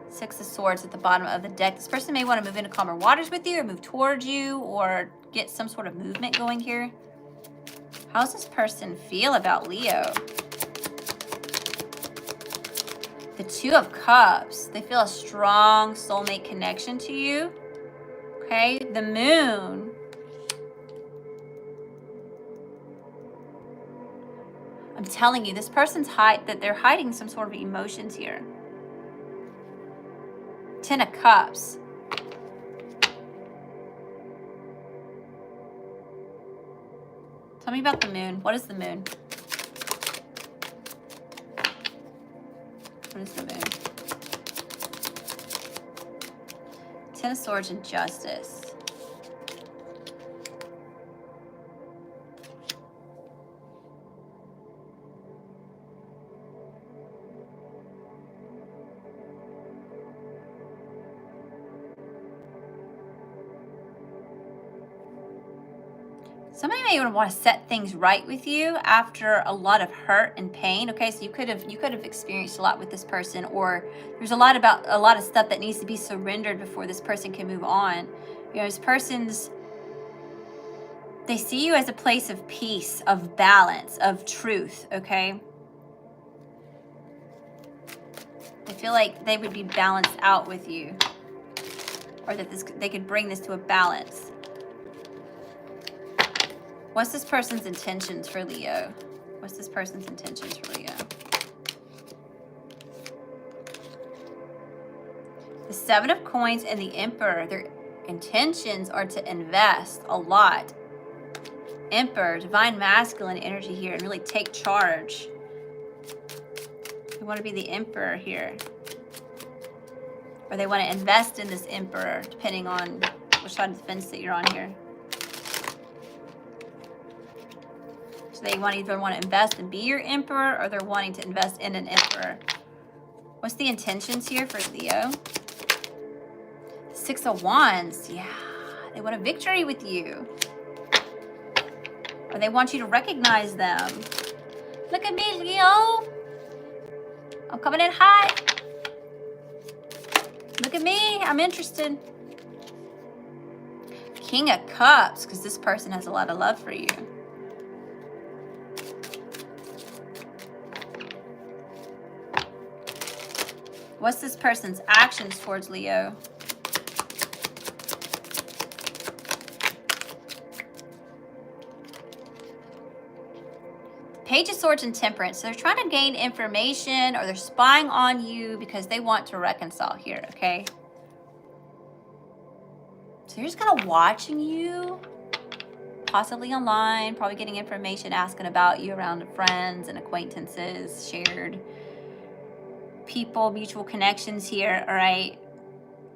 Six of Swords at the bottom of the deck. This person may want to move into calmer waters with you, or move towards you, or get some sort of movement going here. How does this person feel about Leo? The Two of Cups. They feel a strong soulmate connection to you. Okay, the Moon. I'm telling you, this person's they're hiding some sort of emotions here. Ten of Cups. Tell me about the Moon. What is the Moon? What is the Moon? Ten of Swords and Justice. Somebody may even want to set things right with you after a lot of hurt and pain. Okay, so you could have experienced a lot with this person, or there's a lot of stuff that needs to be surrendered before this person can move on. You know, this person's, they see you as a place of peace, of balance, of truth. Okay, they feel like they would be balanced out with you, or that they could bring this to a balance. What's this person's intentions for Leo? What's this person's intentions for Leo? The Seven of Coins and the Emperor. Their intentions are to invest a lot. Emperor, divine masculine energy here, and really take charge. They want to be the Emperor here. Or they want to invest in this Emperor, depending on which side of the fence that you're on here. So they either want to invest and be your Emperor, or they're wanting to invest in an Emperor. What's the intentions here for Leo? Six of Wands. Yeah, they want a victory with you. Or they want you to recognize them. Look at me, Leo. I'm coming in hot. Look at me. I'm interested. King of Cups, because this person has a lot of love for you. What's this person's actions towards Leo? Page of Swords and Temperance. So they're trying to gain information, or they're spying on you because they want to reconcile here, okay? So they're just kind of watching you, possibly online, probably getting information, asking about you around friends and acquaintances, shared people, mutual connections here, all right?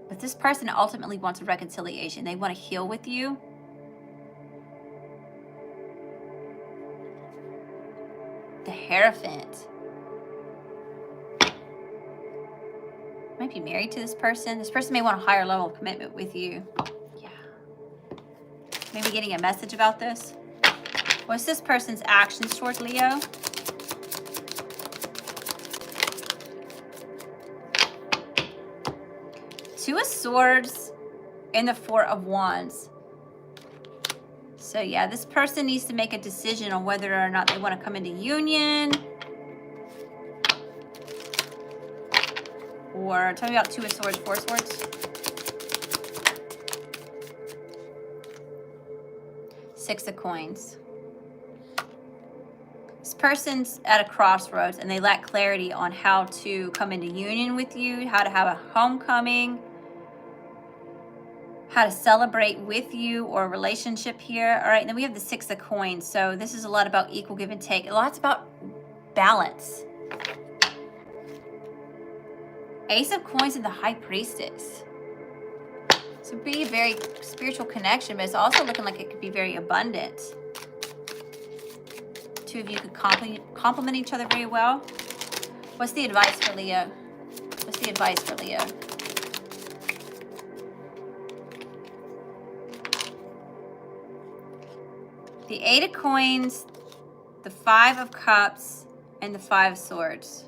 But this person ultimately wants a reconciliation. They want to heal with you. The Hierophant. Might be married to this person. This person may want a higher level of commitment with you. Yeah. Maybe getting a message about this. What's this person's actions towards Leo? Two of Swords and the Four of Wands. So yeah, this person needs to make a decision on whether or not they want to come into union. Or tell me about Two of Swords, Four of Swords. Six of Coins. This person's at a crossroads and they lack clarity on how to come into union with you, how to have a homecoming, how to celebrate with you or a relationship here. All right, and then we have the Six of Coins. So this is a lot about equal give and take. A lot's about balance. Ace of Coins and the High Priestess. So be a very spiritual connection, but it's also looking like it could be very abundant. Two of you could complement each other very well. What's the advice for Leo? What's the advice for Leo? The Eight of Coins, the Five of Cups, and the Five of Swords.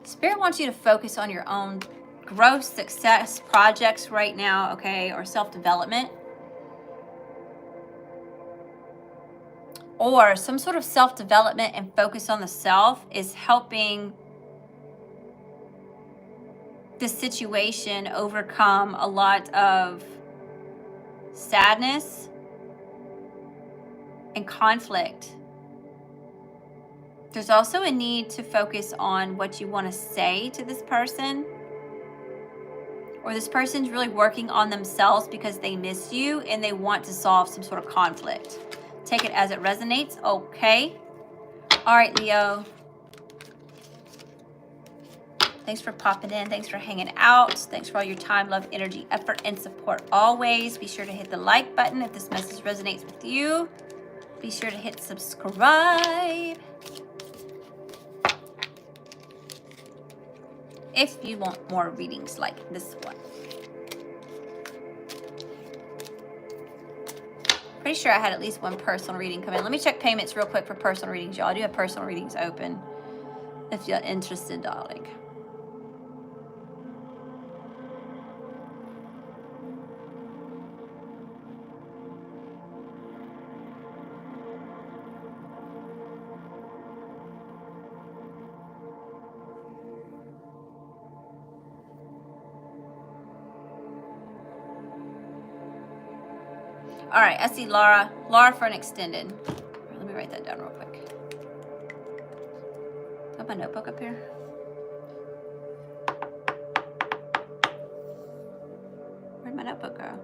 Spirit wants you to focus on your own growth, success, projects right now, okay, or self-development. Or some sort of self-development and focus on the self is helping this situation overcome a lot of sadness and conflict. There's also a need to focus on what you want to say to this person. Or this person's really working on themselves because they miss you and they want to solve some sort of conflict. Take it as it resonates. Okay. All right, Leo. Thanks for popping in. Thanks for hanging out. Thanks for all your time, love, energy, effort, and support always. Be sure to hit the like button if this message resonates with you. Be sure to hit subscribe if you want more readings like this one. Pretty sure I had at least one personal reading come in. Let me check payments real quick for personal readings, y'all. I do have personal readings open if you're interested, darling. All right, I see Laura. Laura for an extended. Right, let me write that down real quick. Got my notebook up here. Where'd my notebook go?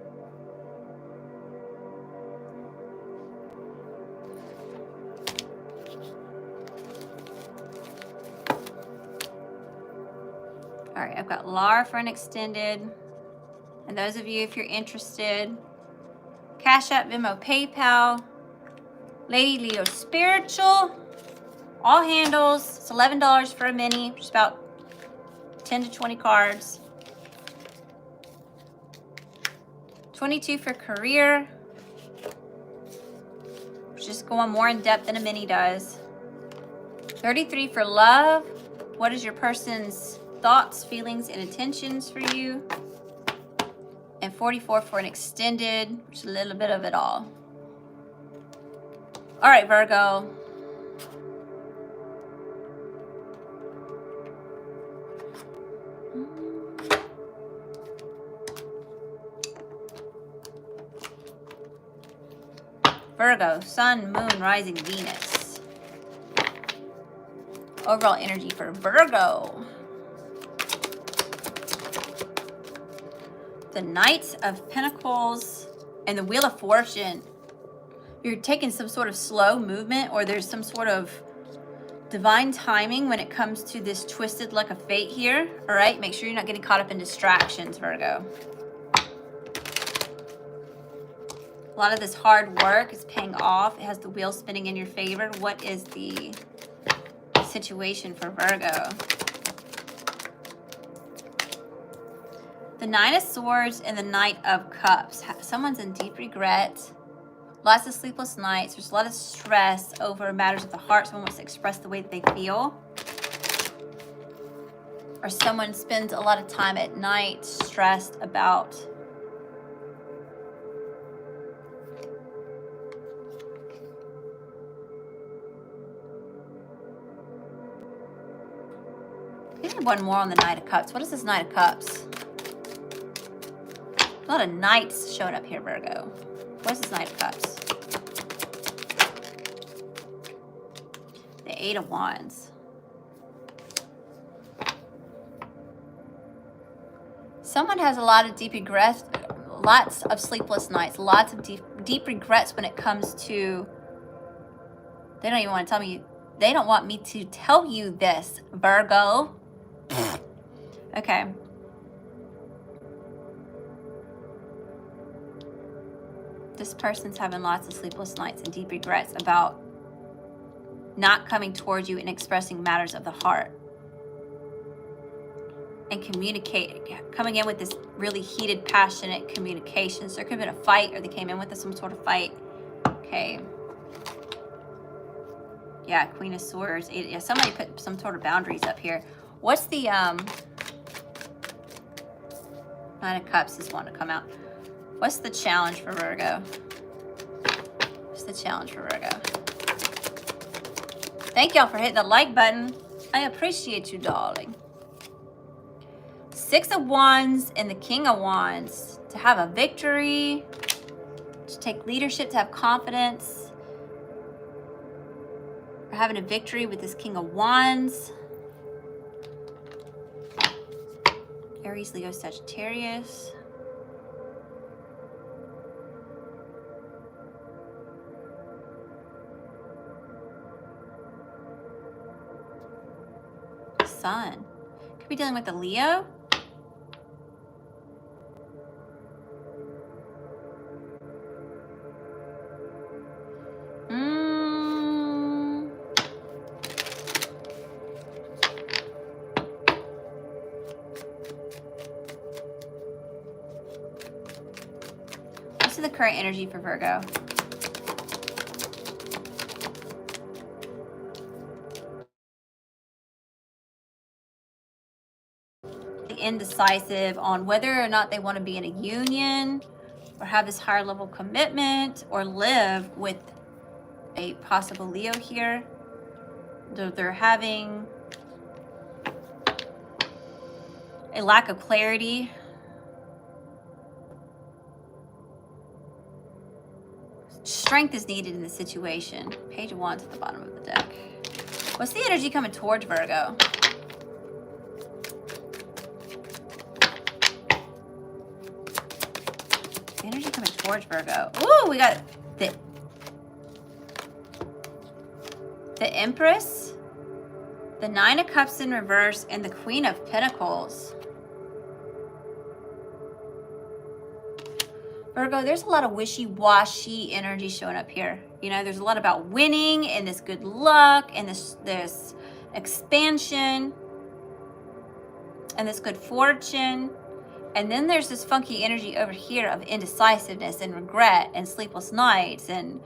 All right, I've got Laura for an extended. And those of you, if you're interested, Cash App, Venmo, PayPal, Lady Leo Spiritual, all handles. It's $11 for a mini, which is about 10 to 20 cards. $22 for career, which is going more in depth than a mini does. $33 for love. What is your person's thoughts, feelings, and intentions for you? And $44 for an extended, which is a little bit of it all. All right, Virgo. Virgo, Sun, Moon, Rising, Venus. Overall energy for Virgo. The Knight of Pentacles and the Wheel of Fortune. You're taking some sort of slow movement, or there's some sort of divine timing when it comes to this twisted luck of fate here. All right, make sure you're not getting caught up in distractions, Virgo. A lot of this hard work is paying off. It has the wheel spinning in your favor. What is the situation for Virgo? The Nine of Swords and the Knight of Cups. Someone's in deep regret. Lots of sleepless nights. There's a lot of stress over matters of the heart. Someone wants to express the way that they feel. Or someone spends a lot of time at night stressed about give me one more on the Knight of Cups. What is this Knight of Cups? A lot of knights showing up here, Virgo. What is this Knight of Cups? The Eight of Wands. Someone has a lot of deep regrets, lots of sleepless nights, lots of deep regrets when it comes to, they don't even want to tell me, they don't want me to tell you this, Virgo. Okay. This person's having lots of sleepless nights and deep regrets about not coming towards you and expressing matters of the heart. And coming in with this really heated, passionate communication. So there could have been a fight, or they came in with some sort of fight. Okay. Yeah, Queen of Swords. Yeah, somebody put some sort of boundaries up here. What's the Nine of Cups is wanting to come out. What's the challenge for Virgo? What's the challenge for Virgo? Thank y'all for hitting the like button. I appreciate you, darling. Six of Wands and the King of Wands. To have a victory, to take leadership, to have confidence. We're having a victory with this King of Wands. Aries, Leo, Sagittarius. Sun. Could be dealing with the Leo. What's the current energy for Virgo? Indecisive on whether or not they want to be in a union or have this higher level commitment or live with a possible Leo here. They're having a lack of clarity. Strength is needed in this situation. Page of Wands at the bottom of the deck. What's the energy coming towards Virgo? Energy coming towards Virgo. Ooh, we got the Empress, the Nine of Cups in reverse, and the Queen of Pentacles. Virgo, there's a lot of wishy-washy energy showing up here. You know, there's a lot about winning and this good luck and this expansion and this good fortune. And then there's this funky energy over here of indecisiveness and regret and sleepless nights and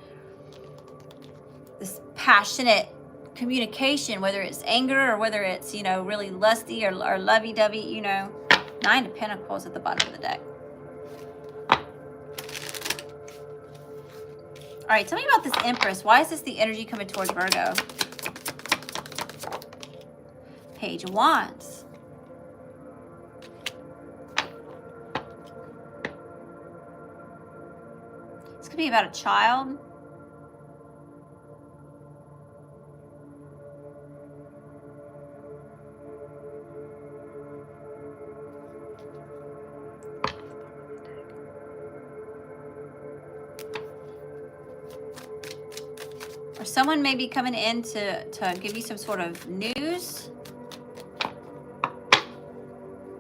this passionate communication, whether it's anger or whether it's, you know, really lusty or lovey-dovey, you know. Nine of Pentacles at the bottom of the deck. All right, tell me about this Empress. Why is this the energy coming towards Virgo? Page of Wands. This could be about a child. Or someone may be coming in to give you some sort of news.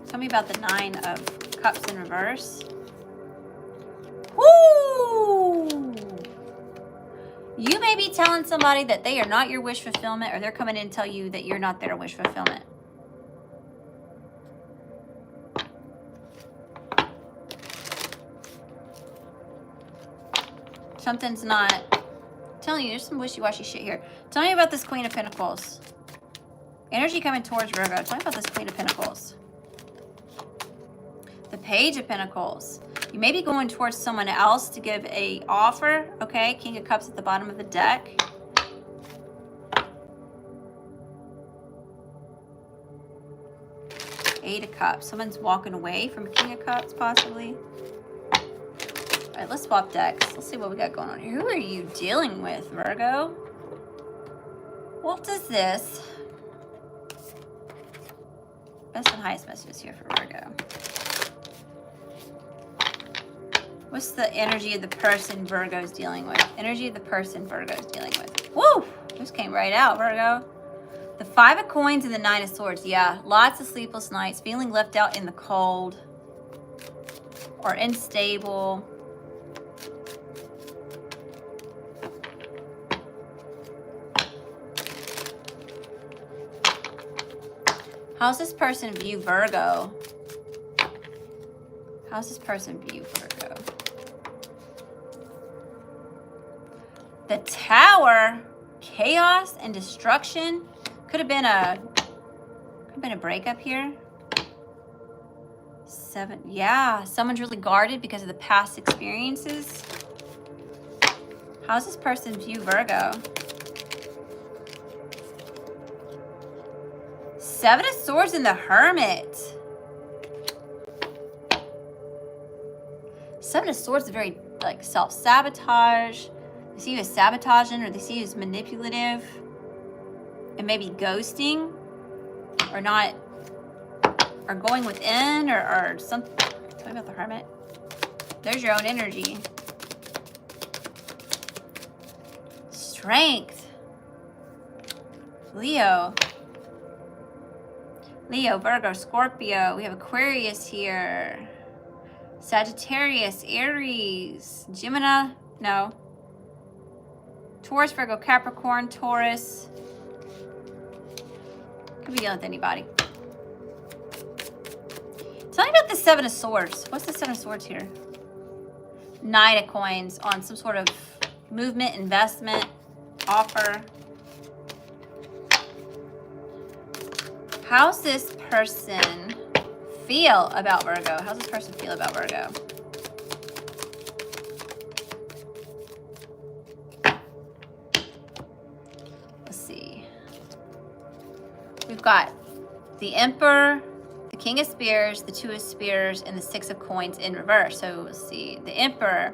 Tell me about the 9 of Cups in reverse. Woo! You may be telling somebody that they are not your wish fulfillment, or they're coming in to tell you that you're not their wish fulfillment. Something's not... I'm telling you, there's some wishy-washy shit here. Tell me about this Queen of Pentacles. Energy coming towards Virgo. Tell me about this Queen of Pentacles. The Page of Pentacles. You may be going towards someone else to give a offer. Okay, King of Cups at the bottom of the deck. Eight of Cups. Someone's walking away from a King of Cups, possibly. All right, let's swap decks. Let's see what we got going on here. Who are you dealing with, Virgo? What does this... Best and highest messages here for Virgo. What's the energy of the person Virgo's dealing with? Energy of the person Virgo's dealing with. Woo! This came right out, Virgo. The 5 of Coins and the 9 of Swords. Yeah, lots of sleepless nights. Feeling left out in the cold. Or unstable. How's this person view Virgo? How's this person view Virgo? The Tower, chaos and destruction. Could have been a breakup here. 7, yeah, someone's really guarded because of the past experiences. How's this person view Virgo? 7 of Swords and the Hermit. 7 of Swords is very like self-sabotage. They see you as sabotaging, or they see you as manipulative, and maybe ghosting, or not, or going within, or something. Tell me about the Hermit. There's your own energy. Strength. Leo, Virgo, Scorpio. We have Aquarius here. Sagittarius, Aries, Gemini. No. Taurus, Virgo, Capricorn, Taurus. Could be dealing with anybody. Tell me about the 7 of Swords. What's the 7 of Swords here? 9 of Coins on some sort of movement, investment, offer. How's this person feel about Virgo? How's this person feel about Virgo? Let's see. We've got the Emperor, the King of Spears, the 2 of Spears, and the 6 of Coins in reverse. So let's see. The Emperor.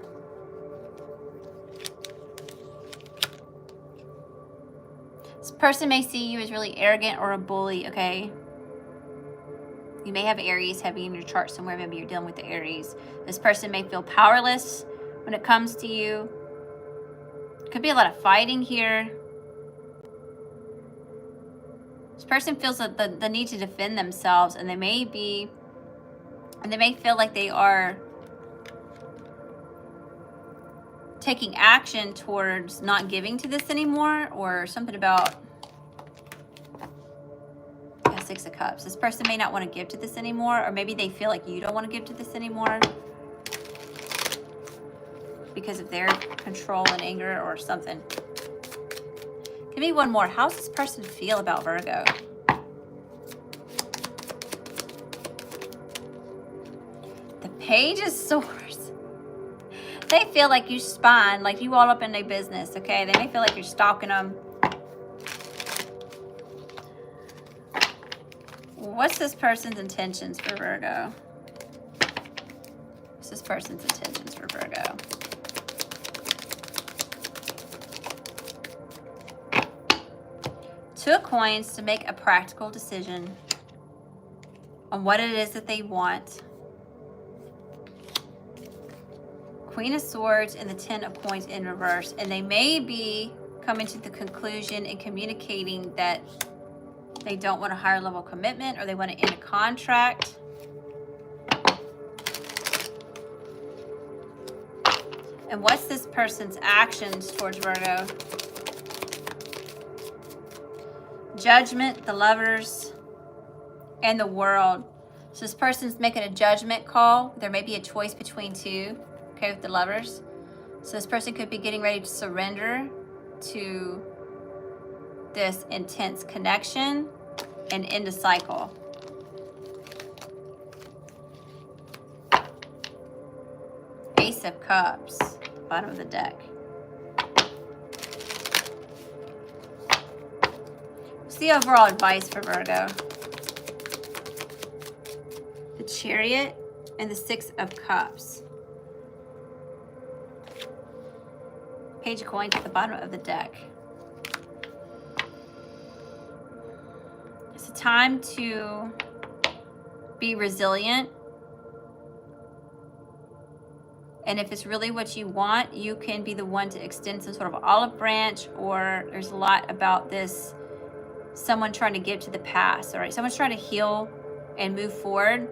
This person may see you as really arrogant or a bully, okay? You may have Aries heavy in your chart somewhere. Maybe you're dealing with the Aries. This person may feel powerless when it comes to you. Could be a lot of fighting here. This person feels the need to defend themselves, and they may feel like they are taking action towards not giving to this anymore, or something about 6 of Cups. This person may not want to give to this anymore, or maybe they feel like you don't want to give to this anymore because of their control and anger or something. Give me one more. How's this person feel about Virgo? The Page of Swords. They feel like you spying, like you all up in their business, okay? They may feel like you're stalking them. What's this person's intentions for Virgo? What's this person's intentions for Virgo? Two of Coins to make a practical decision on what it is that they want. Queen of Swords and the 10 of Coins in reverse. And they may be coming to the conclusion and communicating that they don't want a higher level commitment, or they want to end a contract. And what's this person's actions towards Virgo? Judgment, the Lovers, and the World. So this person's making a judgment call. There may be a choice between two, okay, with the Lovers. So this person could be getting ready to surrender to this intense connection and end a cycle. Ace of Cups, bottom of the deck. What's the overall advice for Virgo? The Chariot and the Six of Cups. Page of Coins at the bottom of the deck. It's a time to be resilient. And if it's really what you want, you can be the one to extend some sort of olive branch, or there's a lot about this, someone trying to give to the past, all right? Someone's trying to heal and move forward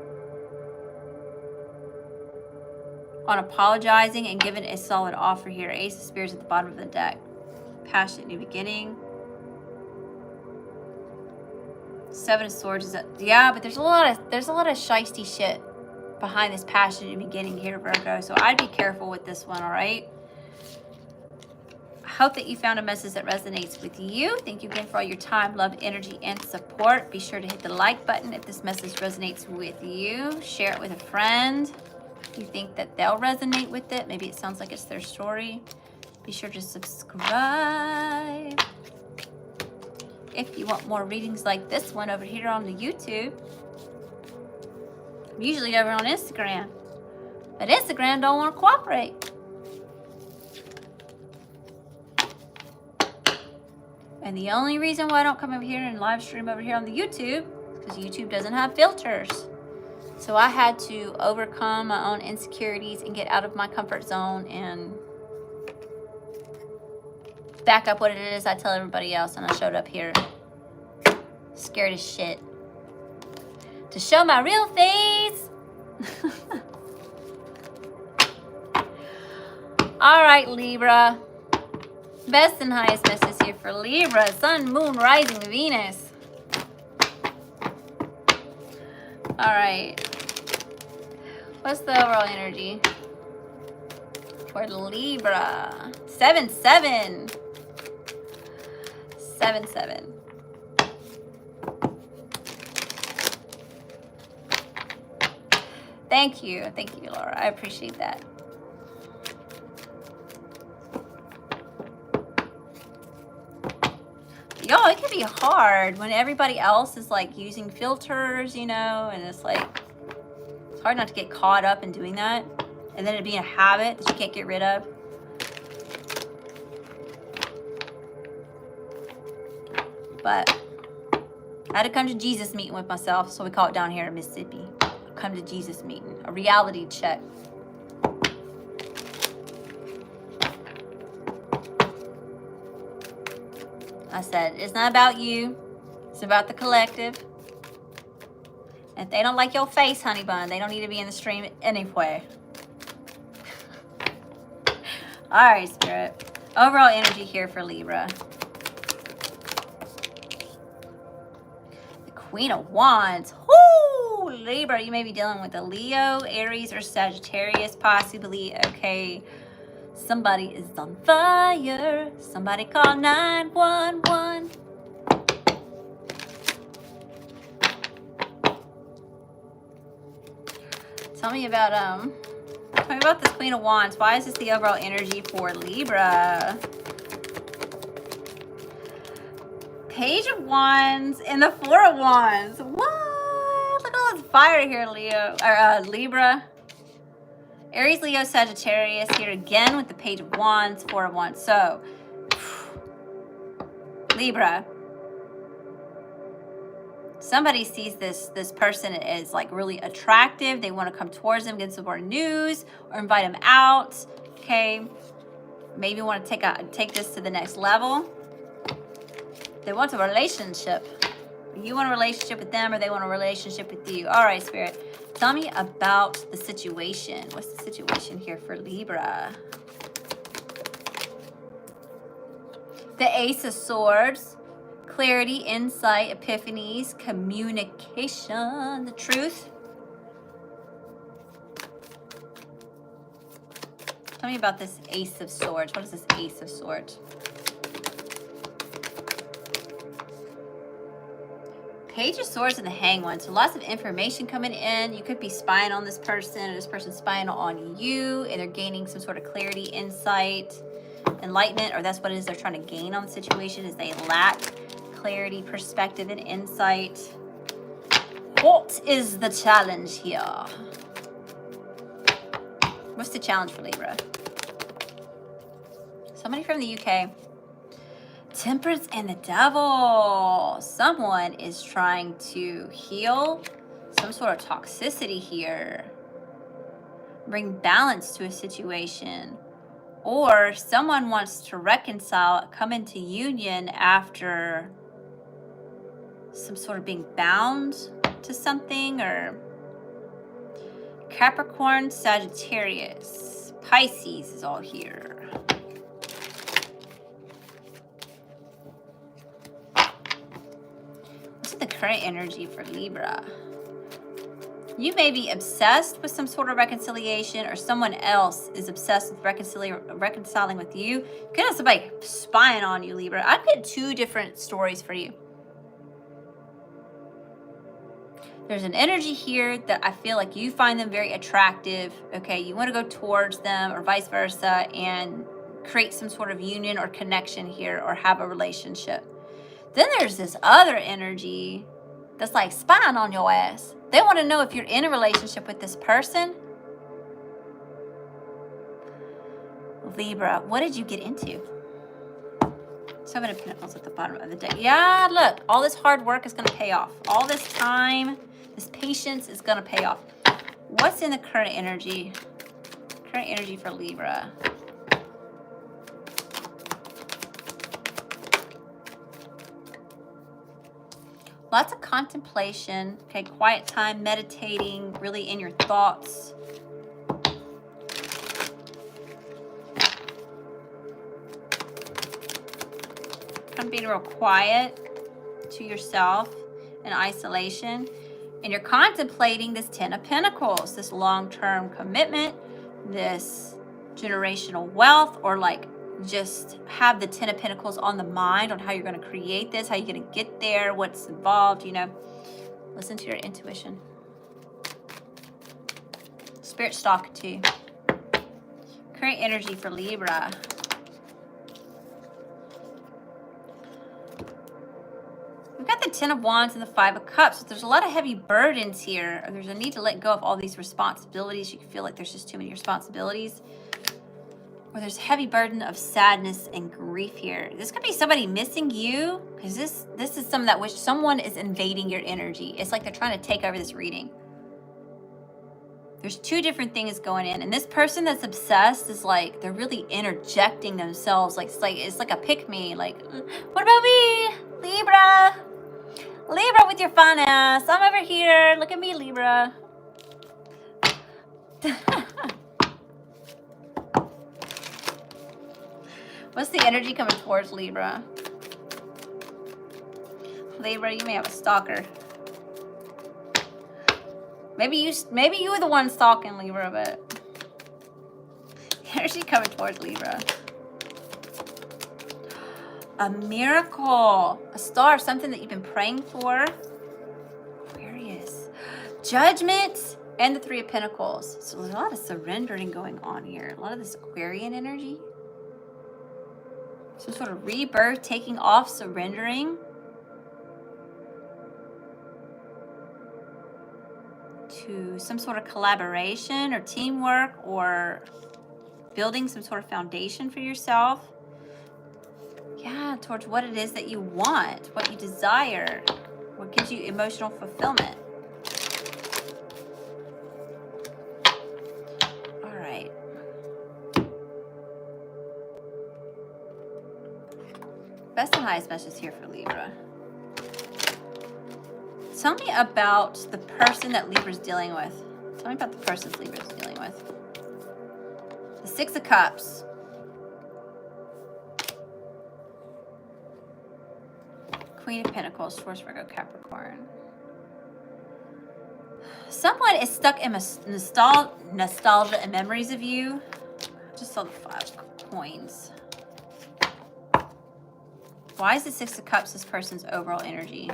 on apologizing and giving a solid offer here. Ace of Spears at the bottom of the deck. Passionate new beginning. Seven of Swords is yeah, but there's a lot of shiesty shit behind this passionate new beginning here, Virgo. So I'd be careful with this one, all right? I hope that you found a message that resonates with you. Thank you again for all your time, love, energy, and support. Be sure to hit the like button if this message resonates with you. Share it with a friend. You think that they'll resonate with it. Maybe it sounds like it's their story. Be sure to subscribe. If you want more readings like this one over here on the YouTube. I'm usually over on Instagram, but Instagram don't want to cooperate. And the only reason why I don't come over here and live stream over here on the YouTube is because YouTube doesn't have filters. So I had to overcome my own insecurities and get out of my comfort zone and back up what it is I tell everybody else. And I showed up here scared as shit to show my real face. All right, Libra. Best and highest message here for Libra. Sun, Moon, Rising, Venus. All right. What's the overall energy for Libra? 7-7. 7-7. Thank you, Laura. I appreciate that. Y'all, it can be hard when everybody else is like using filters, you know, and it's like, it's hard not to get caught up in doing that. And then it being a habit that you can't get rid of. But I had to come to Jesus meeting with myself, so we call it down here in Mississippi. Come to Jesus meeting, a reality check. I said, it's not about you. It's about the collective. And if they don't like your face, honey bun, they don't need to be in the stream anyway. All right, Spirit. Overall energy here for Libra. The Queen of Wands. Whoo! Libra, you may be dealing with a Leo, Aries, or Sagittarius, possibly. Okay. Somebody is on fire. Somebody call 911. Tell me about this Queen of Wands. Why is this the overall energy for Libra? Page of Wands and the Four of Wands. What? Look at all this fire here, Libra. Aries, Leo, Sagittarius here again with the Page of Wands, Four of Wands. So, Libra. Somebody sees this person as like really attractive. They want to come towards them, get some more news, or invite them out. Okay. maybe want to take this to the next level. They want a relationship. You want a relationship with them, or they want a relationship with you. All right, Spirit. Tell me about the situation. What's the situation here for Libra? The Ace of Swords. Clarity, insight, epiphanies, communication, the truth. Tell me about this Ace of Swords. What is this Ace of Swords? Page of Swords and the Hanged One. So lots of information coming in. You could be spying on this person, or this person's spying on you, and they're gaining some sort of clarity, insight, enlightenment, or that's what it is they're trying to gain on the situation, is they lack clarity, perspective, and insight. What is the challenge here? What's the challenge for Libra? Somebody from the UK. Temperance and the Devil. Someone is trying to heal some sort of toxicity here. Bring balance to a situation. Or someone wants to reconcile, come into union after some sort of being bound to something. Or Capricorn, Sagittarius, Pisces is all here. What's the current energy for Libra? You may be obsessed with some sort of reconciliation, or someone else is obsessed with reconciling with you. You could have somebody spying on you, Libra. I've got two different stories for you. There's an energy here that I feel like you find them very attractive. Okay, you want to go towards them, or vice versa, and create some sort of union or connection here, or have a relationship. Then there's this other energy that's like spying on your ass. They want to know if you're in a relationship with this person. Libra, what did you get into? Seven of Pentacles at the bottom of the deck. Yeah, look, all this hard work is going to pay off. All this time, this patience is going to pay off. What's in the current energy? Current energy for Libra. Lots of contemplation, okay, quiet time, meditating, really in your thoughts. Kind of being real quiet to yourself in isolation. And you're contemplating this Ten of Pentacles, this long-term commitment, this generational wealth, or like just have the Ten of Pentacles on the mind, on how you're going to create this, how you're going to get there, what's involved, you know. Listen to your intuition. Spirit stalk too. Current energy for Libra. We've got the Ten of Wands and the Five of Cups. So there's a lot of heavy burdens here. There's a need to let go of all these responsibilities. You can feel like there's just too many responsibilities. Or there's a heavy burden of sadness and grief here. This could be somebody missing you, because this is something that wish someone is invading your energy. It's like they're trying to take over this reading. There's two different things going in, and this person that's obsessed is like they're really interjecting themselves. Like it's like a pick me. Like, what about me, Libra? Libra with your fun ass. I'm over here. Look at me, Libra. What's the energy coming towards Libra? Libra, you may have a stalker. Maybe you were the one stalking Libra, but energy coming towards Libra. A miracle, a star, something that you've been praying for. Aquarius. Judgment and the Three of Pentacles. So there's a lot of surrendering going on here. A lot of this Aquarian energy. Some sort of rebirth, taking off, surrendering. To some sort of collaboration or teamwork, or building some sort of foundation for yourself. Yeah, towards what it is that you want, what you desire, what gives you emotional fulfillment. All right. Best and highest message here for Libra. Tell me about the person that Libra's dealing with. Tell me about the person Libra's dealing with. The Six of Cups. Queen of Pentacles, Taurus, Virgo, Capricorn. Someone is stuck in nostalgia and memories of you. I just saw the 5 coins. Why is the Six of Cups this person's overall energy?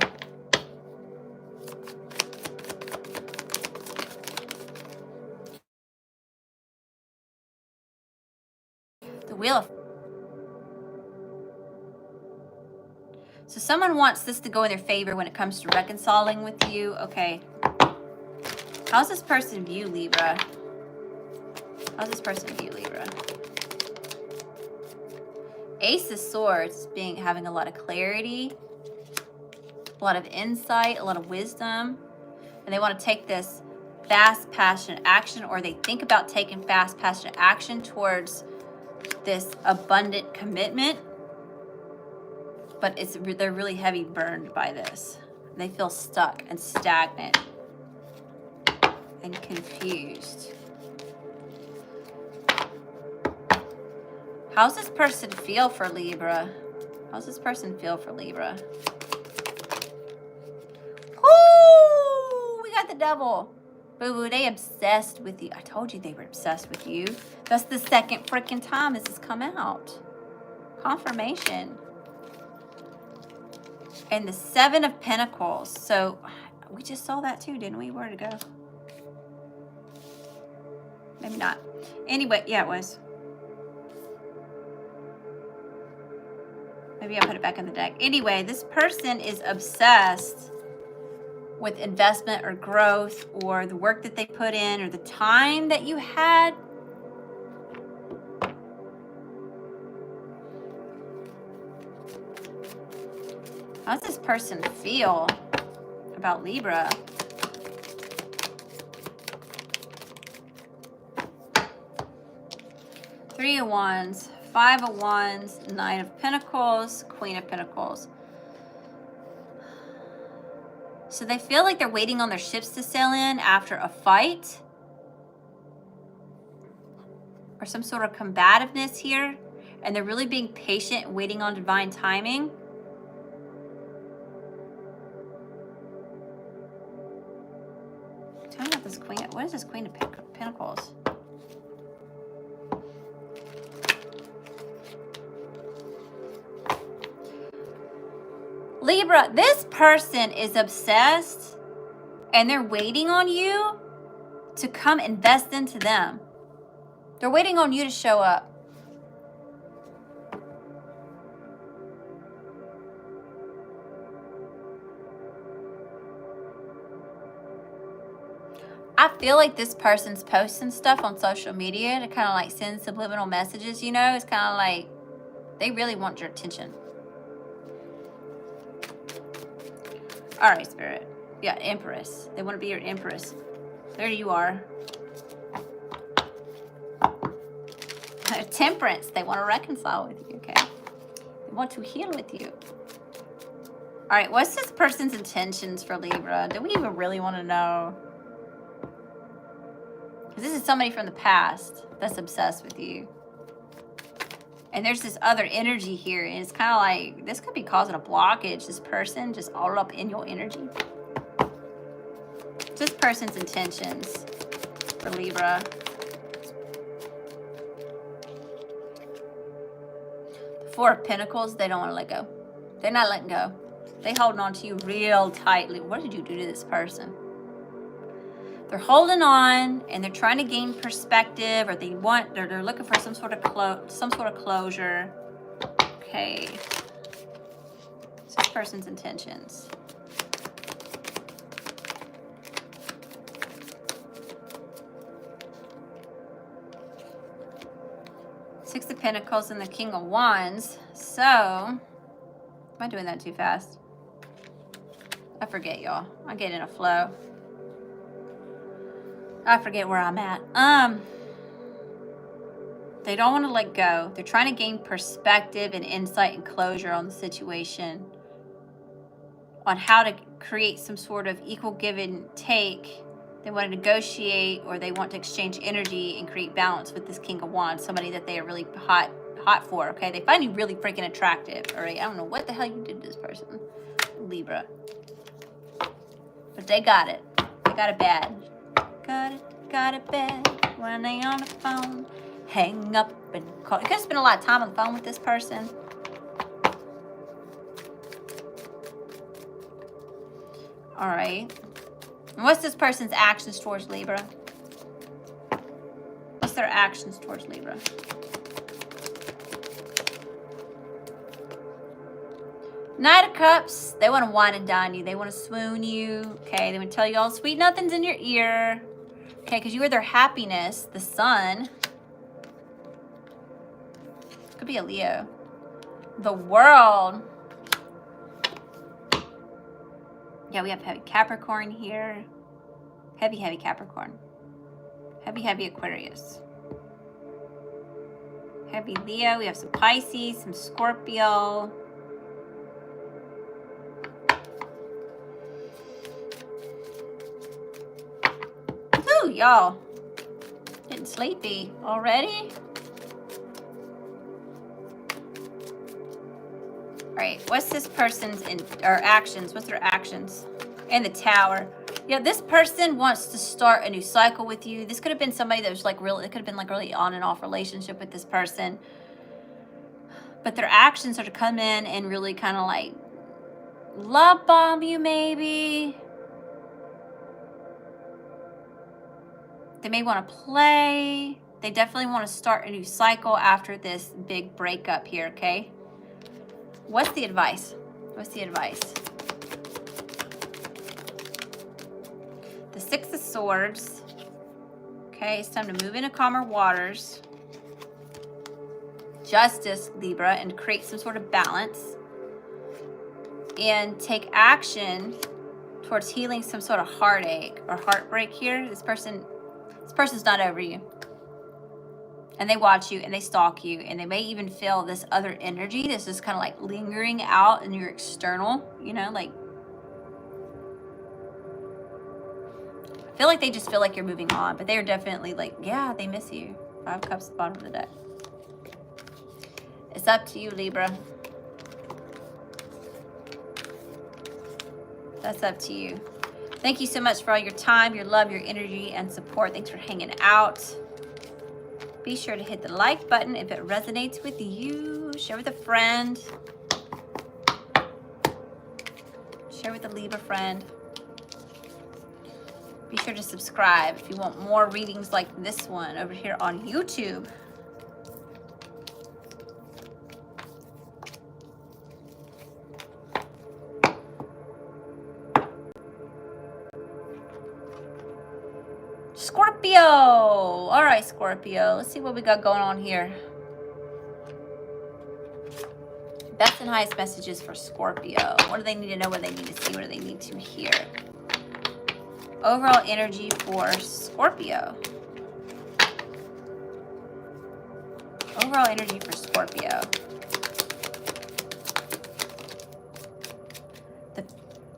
The Wheel of... So someone wants this to go in their favor when it comes to reconciling with you. Okay. How's this person view Libra? How's this person view Libra? Ace of Swords having a lot of clarity, a lot of insight, a lot of wisdom, and they want to take this fast, passionate action, or they think about taking fast, passionate action towards this abundant commitment, but they're really heavy burned by this. They feel stuck and stagnant and confused. How's this person feel for Libra? How's this person feel for Libra? Woo! We got the Devil. Boo-boo, they obsessed with you. I told you they were obsessed with you. That's the second freaking time this has come out. Confirmation. And the Seven of Pentacles. So, we just saw that too, didn't we? Where'd it go? Maybe not. Anyway, yeah, it was. Maybe I'll put it back in the deck. Anyway, this person is obsessed with investment or growth or the work that they put in or the time that you had. How does this person feel about Libra? Three of Wands, Five of Wands, Nine of Pentacles, Queen of Pentacles. So they feel like they're waiting on their ships to sail in after a fight or some sort of combativeness here. And they're really being patient, waiting on divine timing. Tell me about this Queen. What is this Queen of Pentacles? Libra, this person is obsessed and they're waiting on you to come invest into them. They're waiting on you to show up. I feel like this person's posting stuff on social media to kind of like send subliminal messages, you know? It's kind of like they really want your attention. All right, Spirit. Yeah, Empress. They want to be your Empress. There you are. Temperance. They want to reconcile with you, okay? They want to heal with you. All right, what's this person's intentions for Libra? Do we even really want to know? Because this is somebody from the past that's obsessed with you. And there's this other energy here, and it's kind of like, this could be causing a blockage, this person just all up in your energy. This person's intentions for Libra. The Four of Pentacles, they don't want to let go. They're not letting go. They holding on to you real tightly. What did you do to this person? They're holding on and they're trying to gain perspective, or they're looking for some sort of closure. Okay. So this person's intentions. Six of Pentacles and the King of Wands. So, am I doing that too fast? I forget, y'all. I get in a flow. I forget where I'm at. They don't want to let go. They're trying to gain perspective and insight and closure on the situation, on how to create some sort of equal give and take. They want to negotiate, or they want to exchange energy and create balance with this King of Wands, somebody that they are really hot for, okay? They find you really freaking attractive, all right? I don't know what the hell you did to this person, Libra. But they got it. They got it bad. Got it bad when they on the phone. Hang up and call. You could spend a lot of time on the phone with this person. All right. And what's this person's actions towards Libra? What's their actions towards Libra? Knight of Cups. They want to wine and dine you. They want to swoon you. Okay. They want to tell you all sweet nothings in your ear. Okay. Because you are their happiness. The sun. Could be a Leo. The World. Yeah, we have heavy Capricorn here. Heavy Capricorn. Heavy Aquarius. Heavy Leo. We have some Pisces, some Scorpio. Ooh, y'all. Getting sleepy already? All right, what's this person's actions? What's their actions? And the Tower. Yeah, this person wants to start a new cycle with you. This could have been somebody that was like really, it could have been like really on and off relationship with this person. But their actions are to come in and really kind of like love bomb you maybe. They may want to play. They definitely want to start a new cycle after this big breakup here, okay? What's the advice? What's the advice? The Six of Swords. Okay, it's time to move into calmer waters. Justice, Libra, and create some sort of balance. And take action towards healing some sort of heartache or heartbreak here. This person's not over you. And they watch you and they stalk you, and they may even feel this other energy. This is kind of like lingering out in your external, you know, like I feel like they just feel like you're moving on, but they're definitely like, yeah, they miss you. 5 Cups at the bottom of the deck. It's up to you, Libra. That's up to you. Thank you so much for all your time, your love, your energy, and support. Thanks for hanging out. Be sure to hit the like button if it resonates with you. Share with a friend. Share with a Libra friend. Be sure to subscribe if you want more readings like this one over here on YouTube. Scorpio. All right, Scorpio. Let's see what we got going on here. Best and highest messages for Scorpio. What do they need to know? What do they need to see? What do they need to hear? Overall energy for Scorpio. Overall energy for Scorpio. The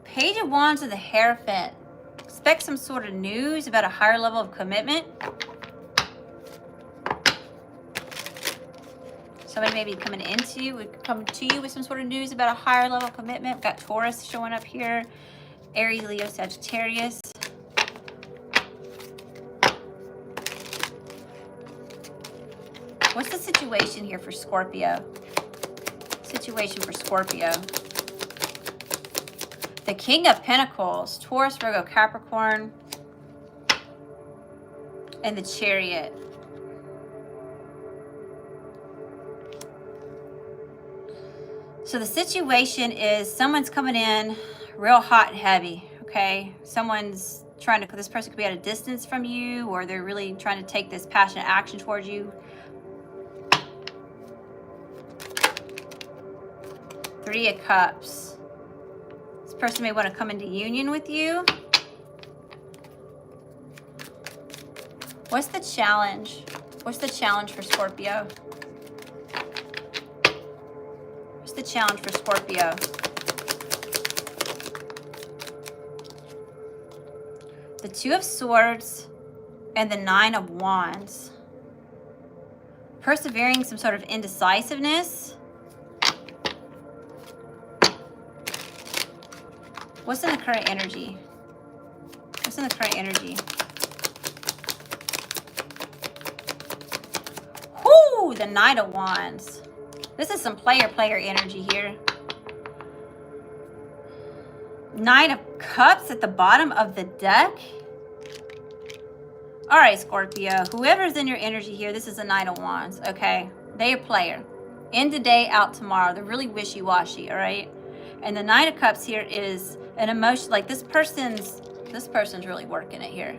Page of Wands and the Hierophant. Expect some sort of news about a higher level of commitment. Somebody may be coming to you with some sort of news about a higher level of commitment. We've got Taurus showing up here. Aries, Leo, Sagittarius. What's the situation here for Scorpio? Situation for Scorpio. The King of Pentacles, Taurus, Virgo, Capricorn, and the Chariot. So the situation is someone's coming in real hot and heavy, okay? Someone's trying to, this person could be at a distance from you, or they're really trying to take this passionate action towards you. 3 of Cups. This person may want to come into union with you. What's the challenge? What's the challenge for Scorpio? What's the challenge for Scorpio? The Two of Swords and the Nine of Wands. Persevering some sort of indecisiveness. What's in the current energy? What's in the current energy? Whoo! The Knight of Wands. This is some player energy here. Nine of Cups at the bottom of the deck. All right, Scorpio. Whoever's in your energy here, this is a Knight of Wands, okay? They a player. In today, out tomorrow. They're really wishy-washy, all right? And the Nine of Cups here is an emotion, like this person's really working it here.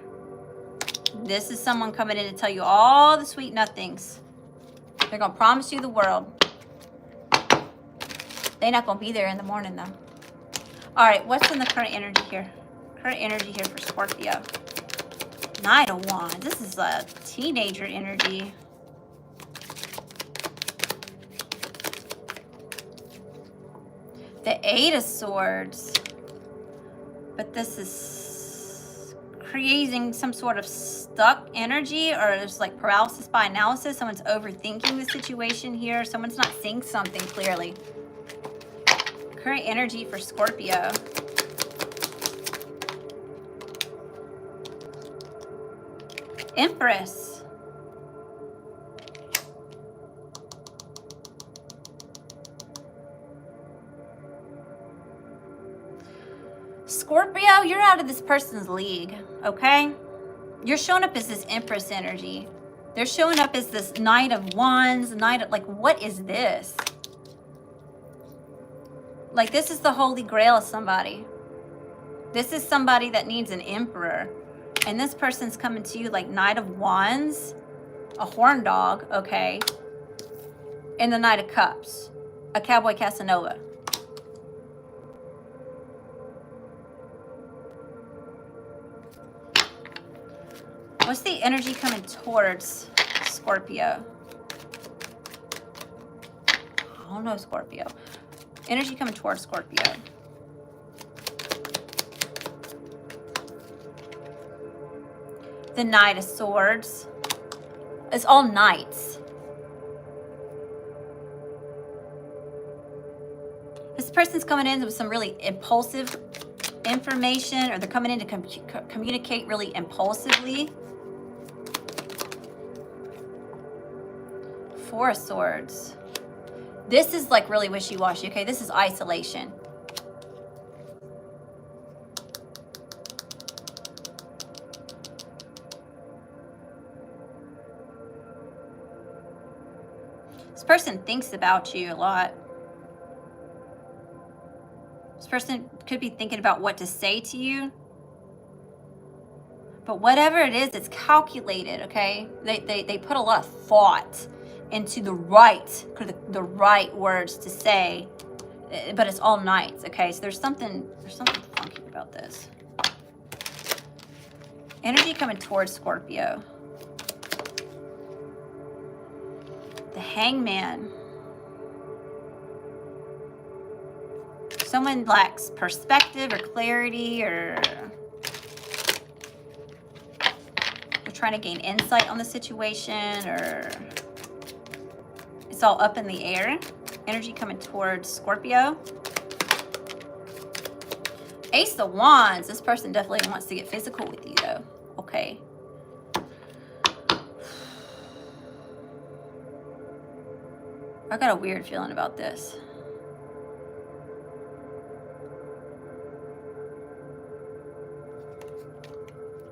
This is someone coming in to tell you all the sweet nothings. They're going to promise you the world. They're not going to be there in the morning, though. All right, what's in the current energy here? Current energy here for Scorpio. Knight of Wands. This is a teenager energy. The Eight of Swords. But this is creating some sort of stuck energy, or there's like paralysis by analysis. Someone's overthinking the situation here. Someone's not seeing something clearly. Current energy for Scorpio. Empress. Scorpio, you're out of this person's league, okay? You're showing up as this Empress energy. They're showing up as this Knight of Wands, Knight of, like, what is this? Like, this is the Holy Grail of somebody. This is somebody that needs an emperor. And this person's coming to you like Knight of Wands, a horn dog, okay, and the Knight of Cups, a Cowboy Casanova. What's the energy coming towards Scorpio? I don't know, Scorpio. Energy coming towards Scorpio. The Knight of Swords. It's all knights. This person's coming in with some really impulsive information, or they're coming in to communicate really impulsively. Four of Swords. This is like really wishy-washy, okay? This is isolation. This person thinks about you a lot. This person could be thinking about what to say to you. But whatever it is, it's calculated, okay? They put a lot of thought into the right words to say, but it's all knights, okay? So there's something funky about this. Energy coming towards Scorpio. The Hangman. Someone lacks perspective or clarity, or they're trying to gain insight on the situation, or it's all up in the air. Energy coming towards Scorpio. Ace of Wands. This person definitely wants to get physical with you, though. Okay. I got a weird feeling about this.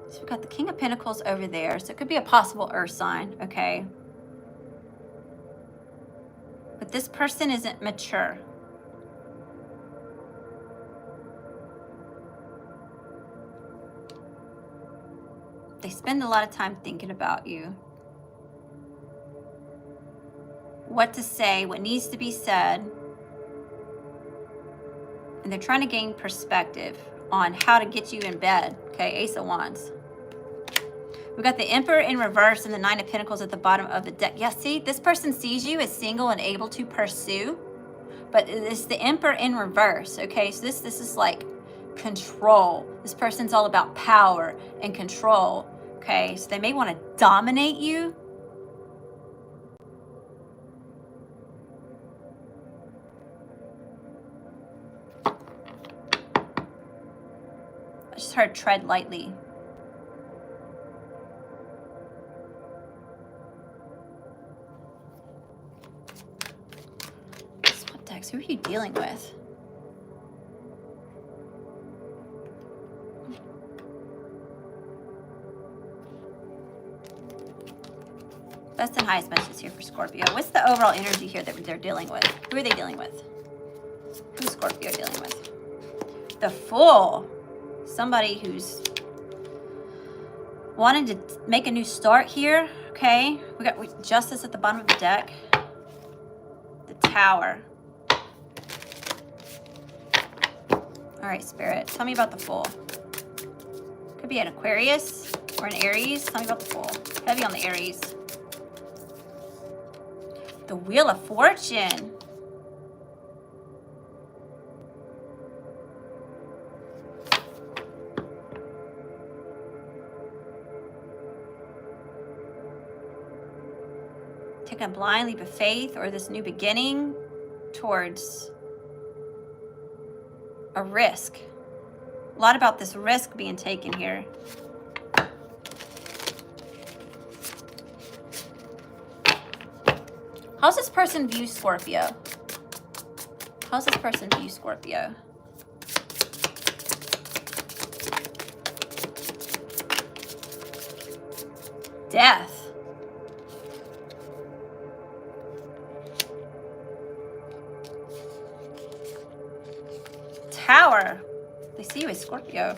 So we've got the King of Pentacles over there. So it could be a possible earth sign, okay? But this person isn't mature. They spend a lot of time thinking about you. What to say, what needs to be said. And they're trying to gain perspective on how to get you in bed. Okay, Ace of Wands. We got the Emperor in reverse and the Nine of Pentacles at the bottom of the deck. Yeah, see, this person sees you as single and able to pursue, but it's the Emperor in reverse, okay? So this is like control. This person's all about power and control, okay? So they may want to dominate you. I just heard tread lightly. Swap decks, who are you dealing with? Best and highest messages here for Scorpio. What's the overall energy here that they're dealing with? Who are they dealing with? Who's Scorpio dealing with? The Fool. Somebody who's wanting to make a new start here. Okay. We got Justice at the bottom of the deck. The Tower. All right, Spirit. Tell me about the Fool. Could be an Aquarius or an Aries. Tell me about the Fool. Heavy on the Aries. The Wheel of Fortune. Take a blind leap of faith or this new beginning towards a risk. A lot about this risk being taken here. How's this person view Scorpio? How's this person view Scorpio? Death. Tower. They see you as Scorpio.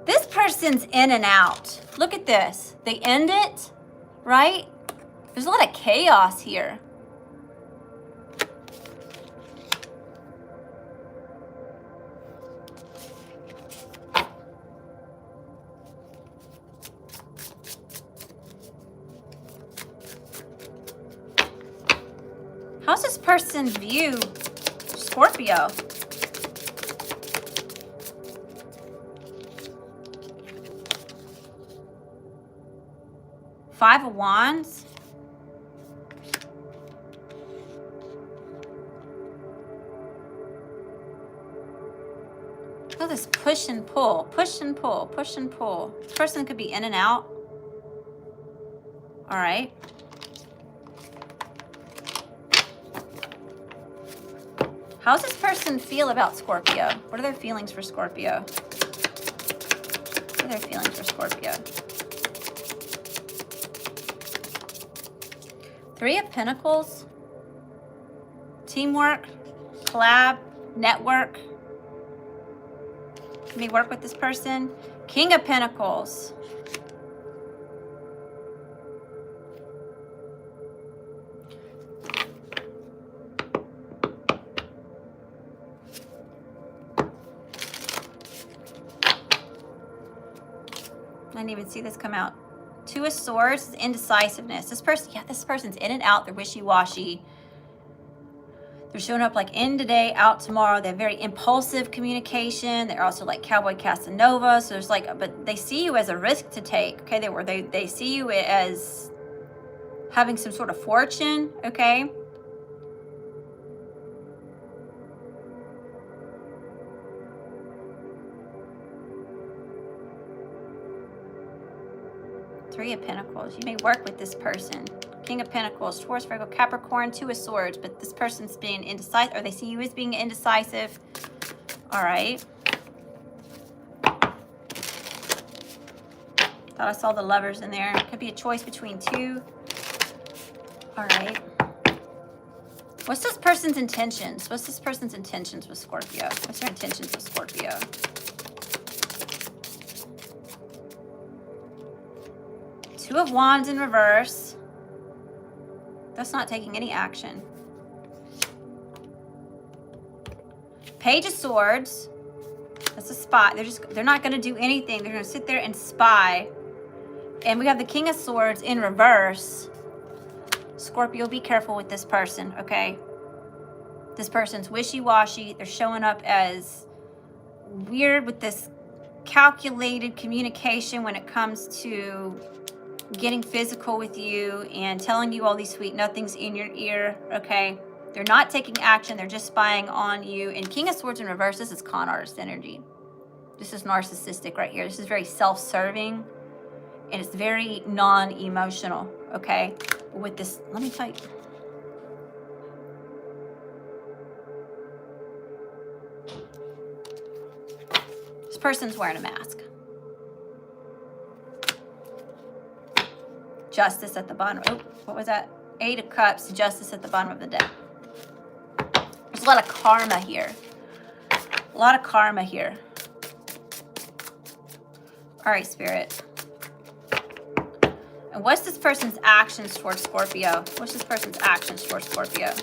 This person's in and out. Look at this. They end it, right? There's a lot of chaos here. How's this person view Scorpio? Five of Wands. Look at this push and pull, push and pull, push and pull. This person could be in and out. All right. How's this person feel about Scorpio? What are their feelings for Scorpio? What are their feelings for Scorpio? Three of Pentacles. Teamwork, collab, network. Let me work with this person. King of Pentacles. I didn't even see this come out. Two of Swords, indecisiveness. This person's in and out. They're wishy-washy. They're showing up like in today, out tomorrow. They have very impulsive communication. They're also like Cowboy Casanova. So there's like, but they see you as a risk to take. Okay, they see you as having some sort of fortune. Okay. Three of Pentacles. You may work with this person. King of Pentacles, Taurus, Virgo, Capricorn, Two of Swords, but this person's being indecisive, or they see you as being indecisive. All right. Thought I saw the Lovers in there. Could be a choice between two. All right. What's this person's intentions? What's this person's intentions with Scorpio? What's their intentions with Scorpio? Two of Wands in reverse. That's not taking any action. Page of Swords. That's a spy. They're not going to do anything. They're going to sit there and spy. And we have the King of Swords in reverse. Scorpio, be careful with this person, okay? This person's wishy-washy. They're showing up as weird with this calculated communication when it comes to getting physical with you and telling you all these sweet nothings in your ear, okay? They're not taking action. They're just spying on you. And King of Swords in reverse, this is con artist energy. This is narcissistic right here. This is very self-serving. And it's very non-emotional, okay? With this, let me tell you. This person's wearing a mask. Justice at the bottom. Oh, what was that? 8 of Cups, Justice at the bottom of the deck. There's a lot of karma here. A lot of karma here. All right, Spirit. And what's this person's actions towards Scorpio? What's this person's actions towards Scorpio?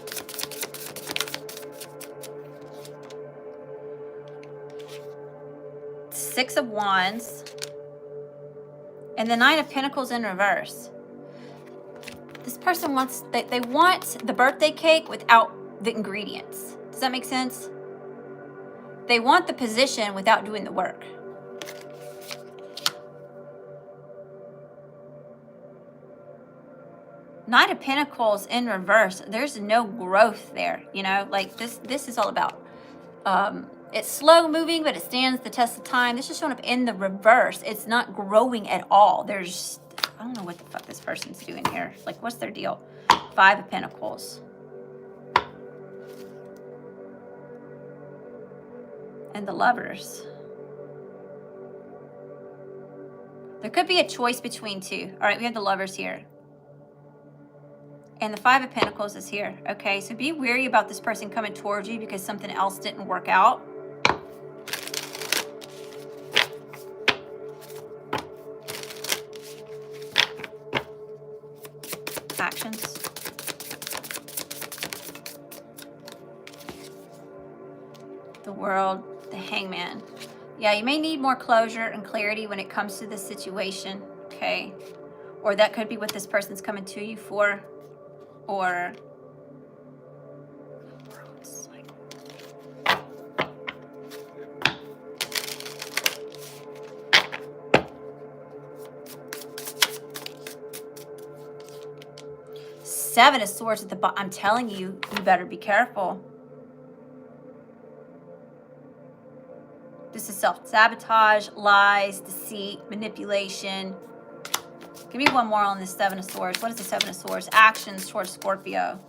Six of Wands. And the Nine of Pentacles in reverse. This person wants, they want the birthday cake without the ingredients. Does that make sense? They want the position without doing the work. Knight of Pentacles in reverse. There's no growth there, you know? Like this is all about, it's slow moving, but it stands the test of time. This is showing up in the reverse. It's not growing at all. There's, I don't know what the fuck this person's doing here. Like, what's their deal? 5 of Pentacles. And the Lovers. There could be a choice between two. All right, we have the Lovers here. And the 5 of Pentacles is here. Okay, so be wary about this person coming towards you because something else didn't work out. Actions. The World, the Hangman. Yeah, you may need more closure and clarity when it comes to this situation, okay? Or that could be what this person's coming to you for. Or Seven of Swords at the bottom. I'm telling you, you better be careful. This is self-sabotage, lies, deceit, manipulation. Give me one more on this 7 of Swords. What is the 7 of Swords? Actions towards Scorpio.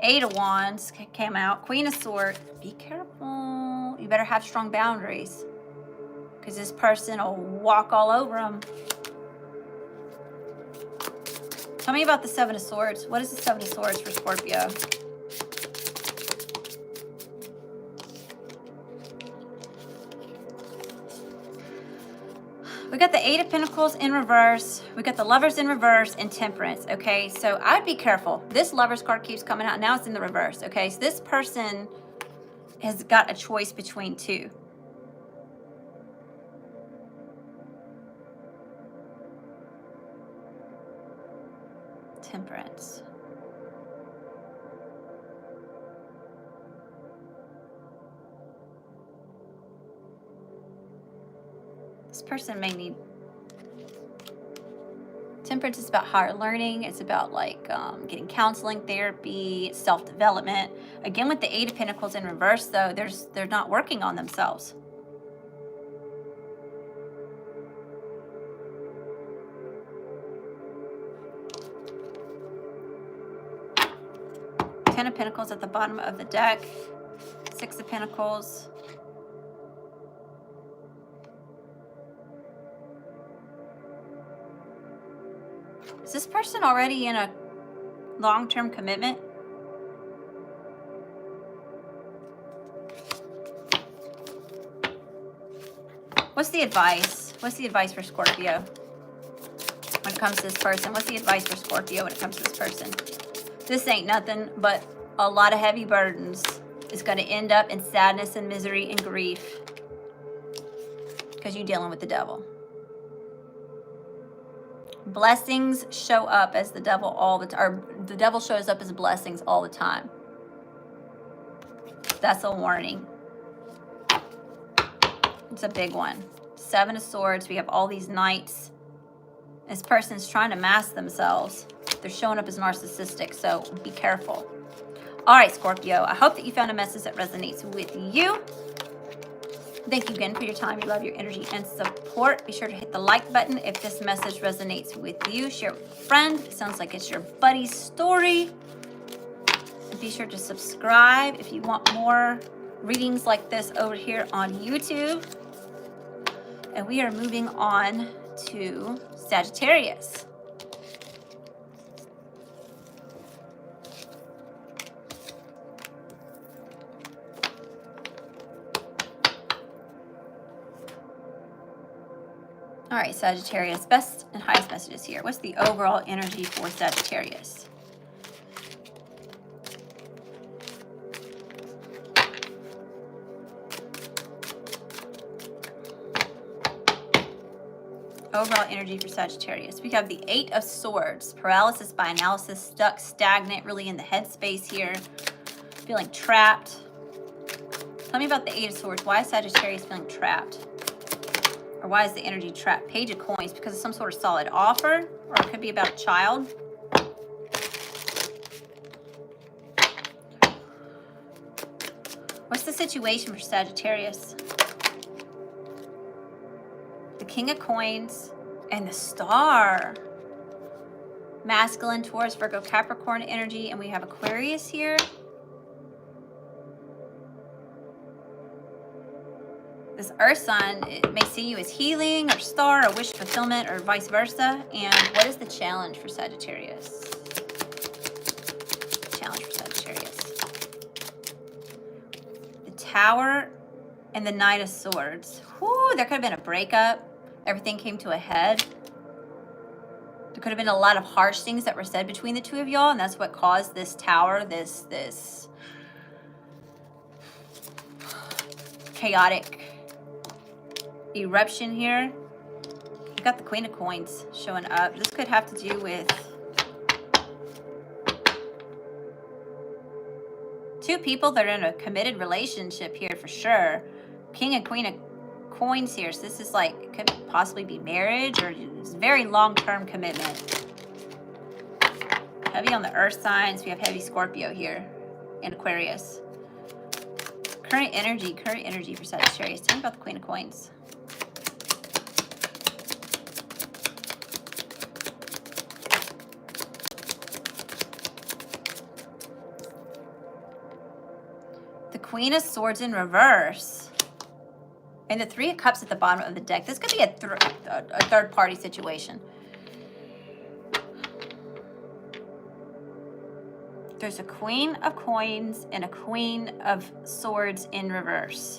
8 of Wands came out. Queen of Swords. Be careful. You better have strong boundaries. Because this person will walk all over them. Tell me about the 7 of Swords. What is the 7 of Swords for Scorpio? We got the 8 of Pentacles in reverse. We got the Lovers in reverse and Temperance, okay? So I'd be careful. This Lovers card keeps coming out. Now it's in the reverse, okay? So this person has got a choice between two. Temperance. This person may need... Temperance is about higher learning. It's about like getting counseling, therapy, self-development. Again, with the 8 of Pentacles in reverse, though, they're not working on themselves. Ten of Pentacles at the bottom of the deck. 6 of Pentacles. Is this person already in a long-term commitment? What's the advice? What's the advice for Scorpio when it comes to this person? What's the advice for Scorpio when it comes to this person? This ain't nothing but a lot of heavy burdens. It's going to end up in sadness and misery and grief because you're dealing with the devil. Blessings show up as the devil all the time, or the devil shows up as blessings all the time. That's a warning. It's a big one. 7 of Swords. We have all these knights. This person's trying to mask themselves. They're showing up as narcissistic, so be careful. All right, Scorpio, I hope that you found a message that resonates with you. Thank you again for your time, your love, your energy, and support. Be sure to hit the like button if this message resonates with you. Share it with a friend. It sounds like it's your buddy's story. And be sure to subscribe if you want more readings like this over here on YouTube. And we are moving on to Sagittarius. All right, Sagittarius, best and highest messages here. What's the overall energy for Sagittarius? Overall energy for Sagittarius. We have the 8 of Swords, paralysis by analysis, stuck, stagnant, really in the headspace here, feeling trapped. Tell me about the 8 of Swords. Why is Sagittarius feeling trapped? Or why is the energy trapped? Page of Coins, because of some sort of solid offer, or it could be about a child. What's the situation for Sagittarius? The King of Coins and the Star. Masculine, Taurus, Virgo, Capricorn energy, and we have Aquarius here. This Earth sign, it may see you as healing or star or wish fulfillment or vice versa. And what is the challenge for Sagittarius? Challenge for Sagittarius. The Tower and the Knight of Swords. Whew, there could have been a breakup. Everything came to a head. There could have been a lot of harsh things that were said between the two of y'all, and that's what caused this tower, this chaotic eruption here. You've got the Queen of Coins showing up. This could have to do with two people that are in a committed relationship here for sure. King and Queen of Coins here. So this is like, it could possibly be marriage or it's very long-term commitment. Heavy on the earth signs. We have heavy Scorpio here and Aquarius. Current energy for Sagittarius. Tell me about the Queen of Coins. The Queen of Swords in reverse. And the 3 of Cups at the bottom of the deck. This could be a third-party situation. There's a Queen of Coins and a Queen of Swords in reverse.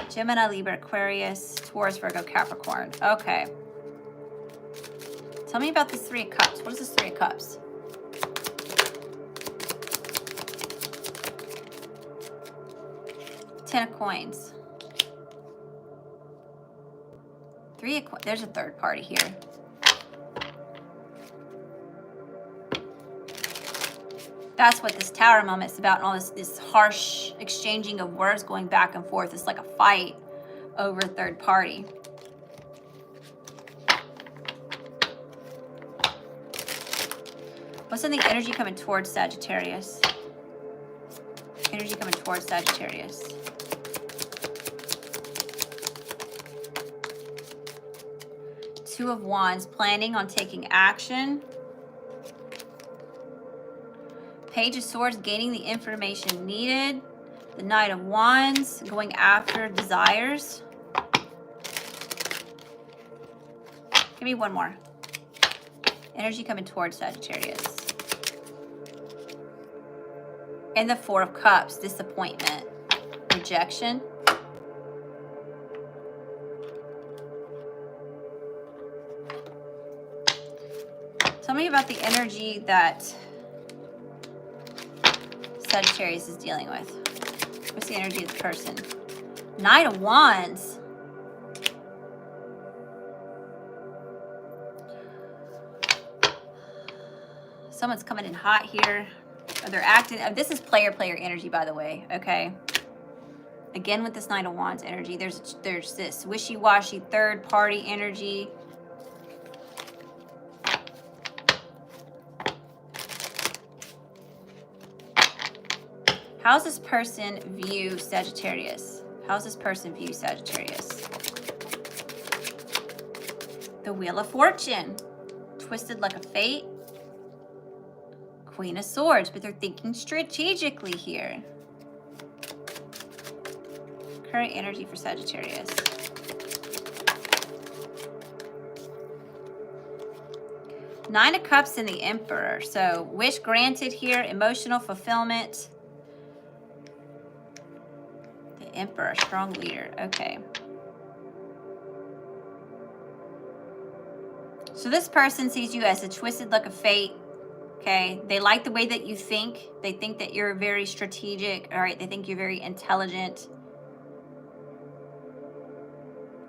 Gemini, Libra, Aquarius, Taurus, Virgo, Capricorn. Okay. Tell me about this 3 of Cups. What is this 3 of Cups? Ten of Coins. 3 of Coins. There's a third party here. That's what this tower moment is about, and all this harsh exchanging of words going back and forth. It's like a fight over a third party. What's in the energy coming towards Sagittarius? Energy coming towards Sagittarius. Two of Wands, planning on taking action. Page of Swords, gaining the information needed. The Knight of Wands, going after desires. Give me one more. Energy coming towards Sagittarius. And the 4 of Cups, disappointment, rejection. Tell me about the energy that Sagittarius is dealing with? What's the energy of the person? Knight of Wands. Someone's coming in hot here. Or they're acting. This is player energy, by the way. Okay. Again, with this Knight of Wands energy, there's this wishy-washy third-party energy. How's this person view Sagittarius? How's this person view Sagittarius? The Wheel of Fortune. Twisted like a fate. Queen of Swords, but they're thinking strategically here. Current energy for Sagittarius. Nine of Cups and the Emperor. So, wish granted here, emotional fulfillment. The Emperor, strong leader. Okay. So this person sees you as a twisted like a fate. Okay. They like the way that you think. They think that you're very strategic. All right. They think you're very intelligent.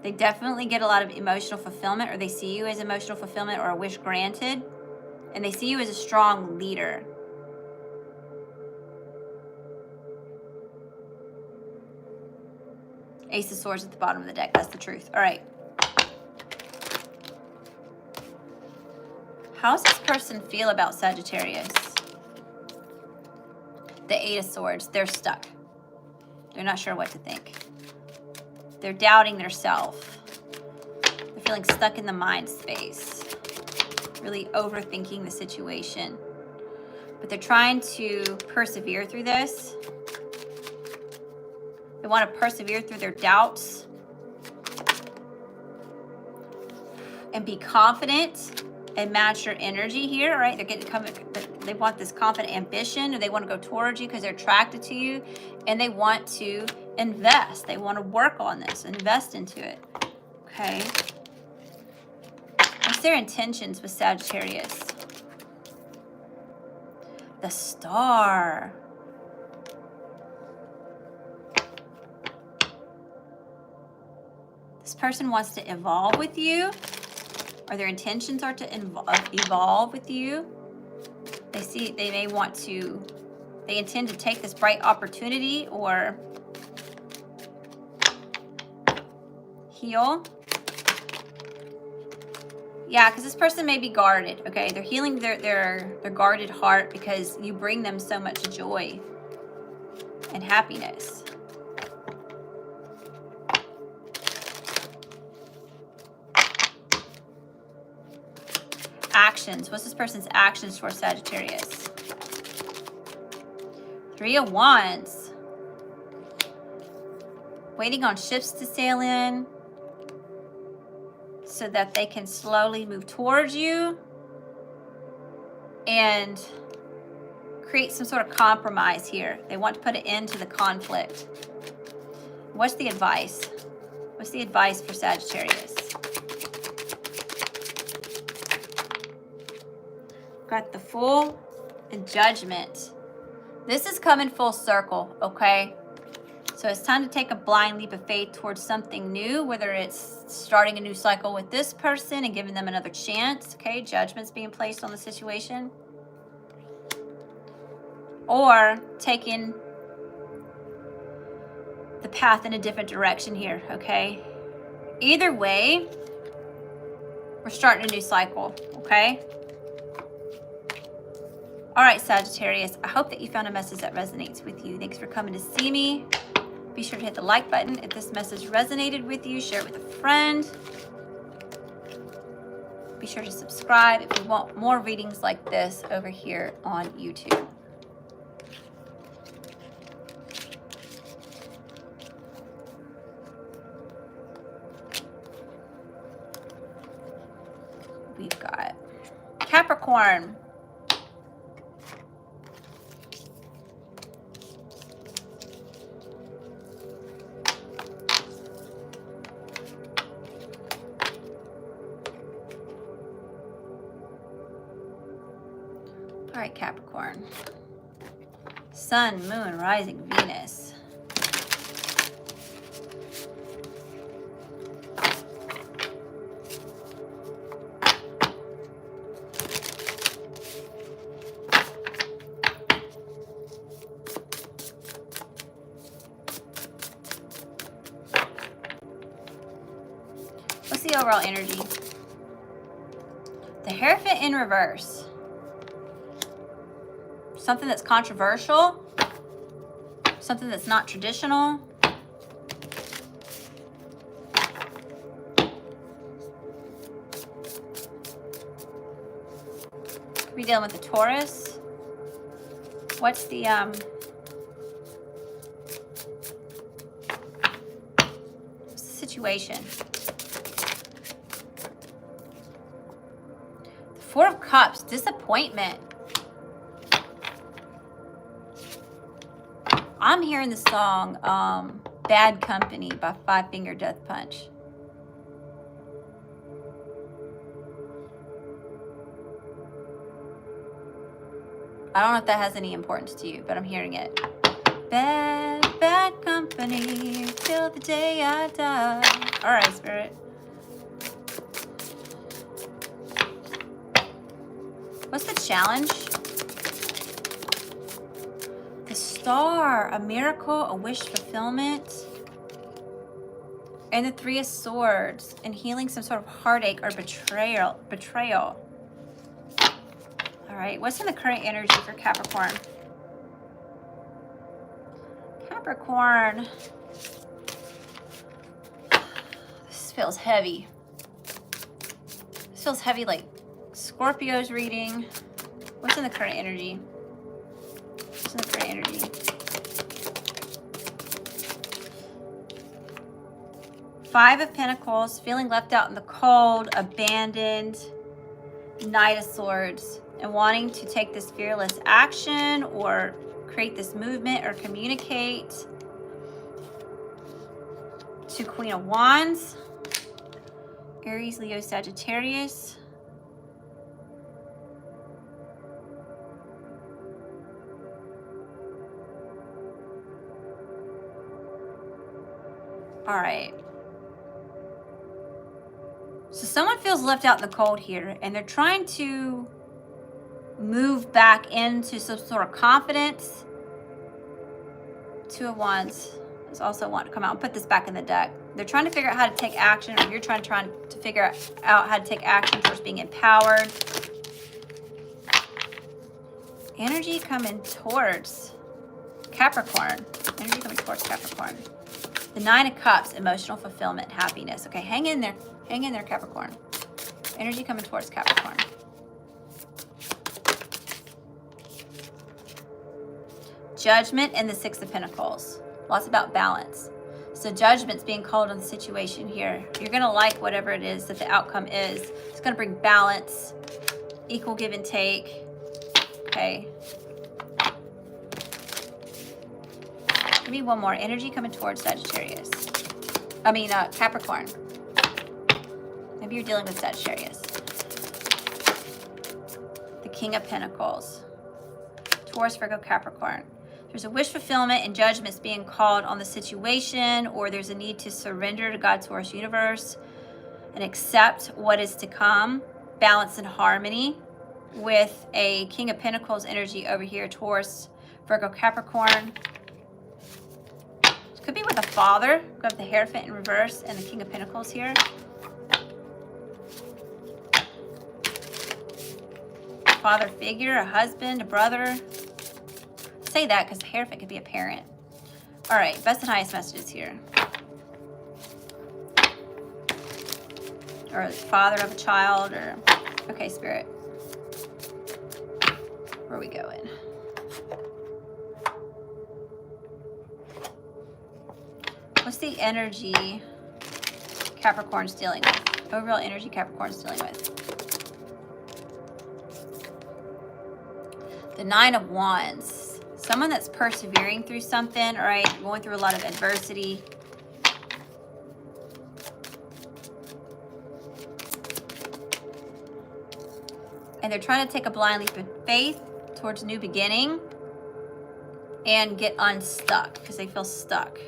They definitely get a lot of emotional fulfillment, or they see you as emotional fulfillment or a wish granted. And they see you as a strong leader. Ace of Swords at the bottom of the deck. That's the truth. All right. How's this person feel about Sagittarius? The Eight of Swords. They're stuck. They're not sure what to think. They're doubting their self. They're feeling stuck in the mind space. Really overthinking the situation. But they're trying to persevere through this. They want to persevere through their doubts. And be confident and match your energy here, right? They want this confident ambition, or they want to go towards you because they're attracted to you, and they want to invest. They want to work on this, invest into it. Okay. What's their intentions with Sagittarius? The Star. This person wants to evolve with you, or their intentions are to evolve with you. They intend to take this bright opportunity or heal. Yeah, because this person may be guarded, okay? They're healing their guarded heart because you bring them so much joy and happiness. Actions. What's this person's actions for Sagittarius? Three of Wands. Waiting on ships to sail in so that they can slowly move towards you and create some sort of compromise here. They want to put an end to the conflict. What's the advice? What's the advice for Sagittarius? Got the Fool and Judgment. This is coming full circle, okay? So it's time to take a blind leap of faith towards something new, whether it's starting a new cycle with this person and giving them another chance, okay? Judgment's being placed on the situation. Or taking the path in a different direction here, okay? Either way, we're starting a new cycle, okay? All right, Sagittarius, I hope that you found a message that resonates with you. Thanks for coming to see me. Be sure to hit the like button if this message resonated with you. Share it with a friend. Be sure to subscribe if you want more readings like this over here on YouTube. We've got Capricorn. All right, Capricorn. Sun, Moon, Rising, Venus. What's the overall energy? The Hierophant in reverse. Something that's controversial. Something that's not traditional. Could be dealing with the Taurus. What's the situation? The Four of Cups, disappointment. I'm hearing the song Bad Company by Five Finger Death Punch. I don't know if that has any importance to you, but I'm hearing it. Bad, bad company till the day I die. All right, Spirit. What's the challenge? The Star, a miracle, a wish fulfillment. And the Three of Swords, and healing some sort of heartache or betrayal. All right, what's in the current energy for Capricorn? Capricorn. This feels heavy. This feels heavy like Scorpio's reading. What's in the current energy? What's in the current energy? Five of Pentacles, feeling left out in the cold, abandoned, Knight of Swords, and wanting to take this fearless action or create this movement or communicate. To Queen of Wands, Aries, Leo, Sagittarius. All right. So someone feels left out in the cold here, and they're trying to move back into some sort of confidence. Two of Wands is also want to come out and put this back in the deck. They're trying to figure out how to take action, or you're trying to figure out how to take action towards being empowered. Energy coming towards Capricorn. Energy coming towards Capricorn. The Nine of Cups, emotional fulfillment, happiness. Okay, hang in there. Hang in there, Capricorn. Energy coming towards Capricorn. Judgment and the Six of Pentacles. Lots about balance. So judgment's being called on the situation here. You're going to like whatever it is that the outcome is. It's going to bring balance, equal give and take. Okay. Give me one more. Energy coming towards Sagittarius. Capricorn. Maybe you're dealing with Sagittarius. The King of Pentacles. Taurus, Virgo, Capricorn. There's a wish fulfillment and judgments being called on the situation, or there's a need to surrender to God's Source universe and accept what is to come. Balance and harmony with a King of Pentacles energy over here, Taurus, Virgo, Capricorn. Could be with a father. We have the Hierophant in reverse and the King of Pentacles here. Father figure, a husband, a brother. Say that because the Hierophant could be a parent. All right, best and highest messages here. Or father of a child, or okay, Spirit. Where are we going? What's the energy Capricorn's dealing with? Overall energy Capricorn's dealing with. The Nine of Wands. Someone that's persevering through something, all right? Going through a lot of adversity. And they're trying to take a blind leap of faith towards a new beginning. and get unstuck because they feel stuck.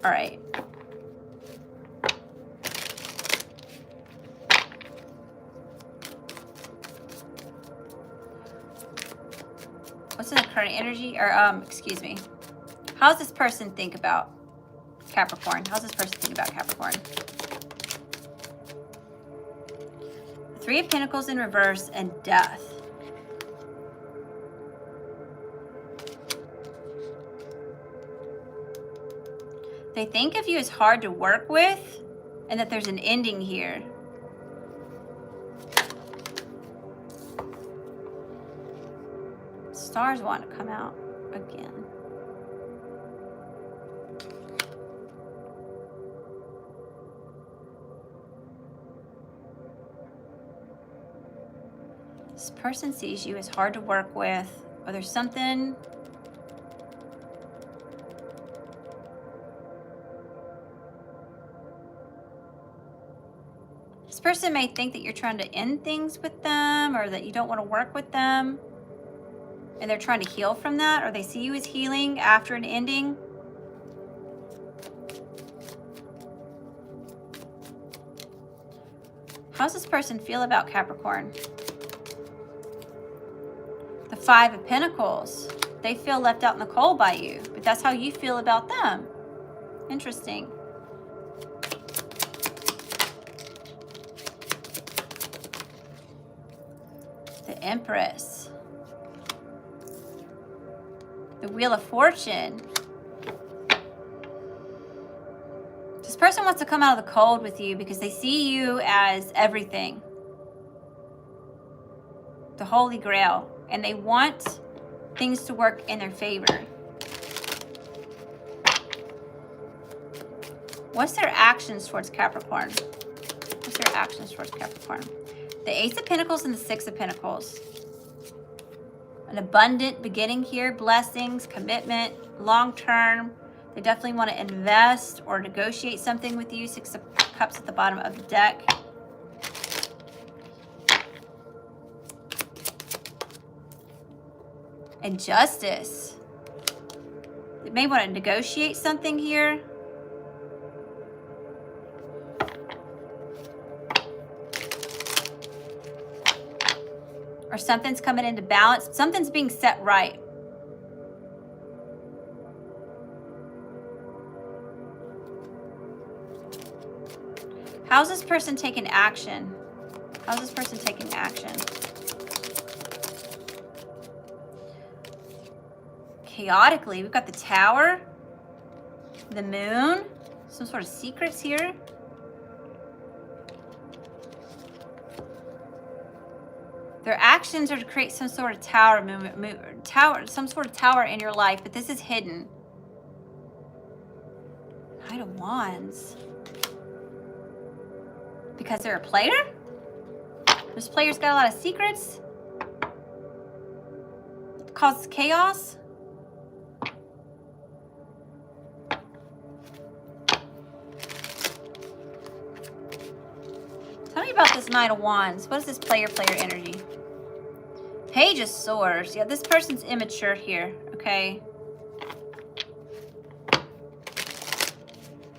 All right. What's in the current energy? Or, excuse me. How does this person think about Capricorn? How does this person think about Capricorn? Three of Pentacles in reverse and Death. They think of you as hard to work with and that there's an ending here. Stars want to come out again. This person sees you as hard to work with, or there's something. This person may think that you're trying to end things with them, or that you don't want to work with them, and they're trying to heal from that, or they see you as healing after an ending. How does this person feel about Capricorn? The Five of Pentacles. They feel left out in the cold by you, but that's how you feel about them. Interesting. The Empress. The Wheel of Fortune. This person wants to come out of the cold with you because they see you as everything. The Holy Grail. And they want things to work in their favor. What's their actions towards Capricorn? What's their actions towards Capricorn? The Ace of Pentacles and the Six of Pentacles. An abundant beginning here. Blessings, commitment, long term. They definitely want to invest or negotiate something with you. Six of Cups at the bottom of the deck. And Justice. They may want to negotiate something here. Or something's coming into balance. Something's being set right. How's this person taking action? How's this person taking action? Chaotically, we've got the Tower, the Moon, some sort of secrets here. Their actions are to create some sort of tower movement, some sort of tower in your life, but this is hidden. Knight of Wands. Because they're a player? This player's got a lot of secrets? It causes chaos? Tell me about this Knight of Wands. What is this player energy? Page of Swords. Yeah, this person's immature here, okay?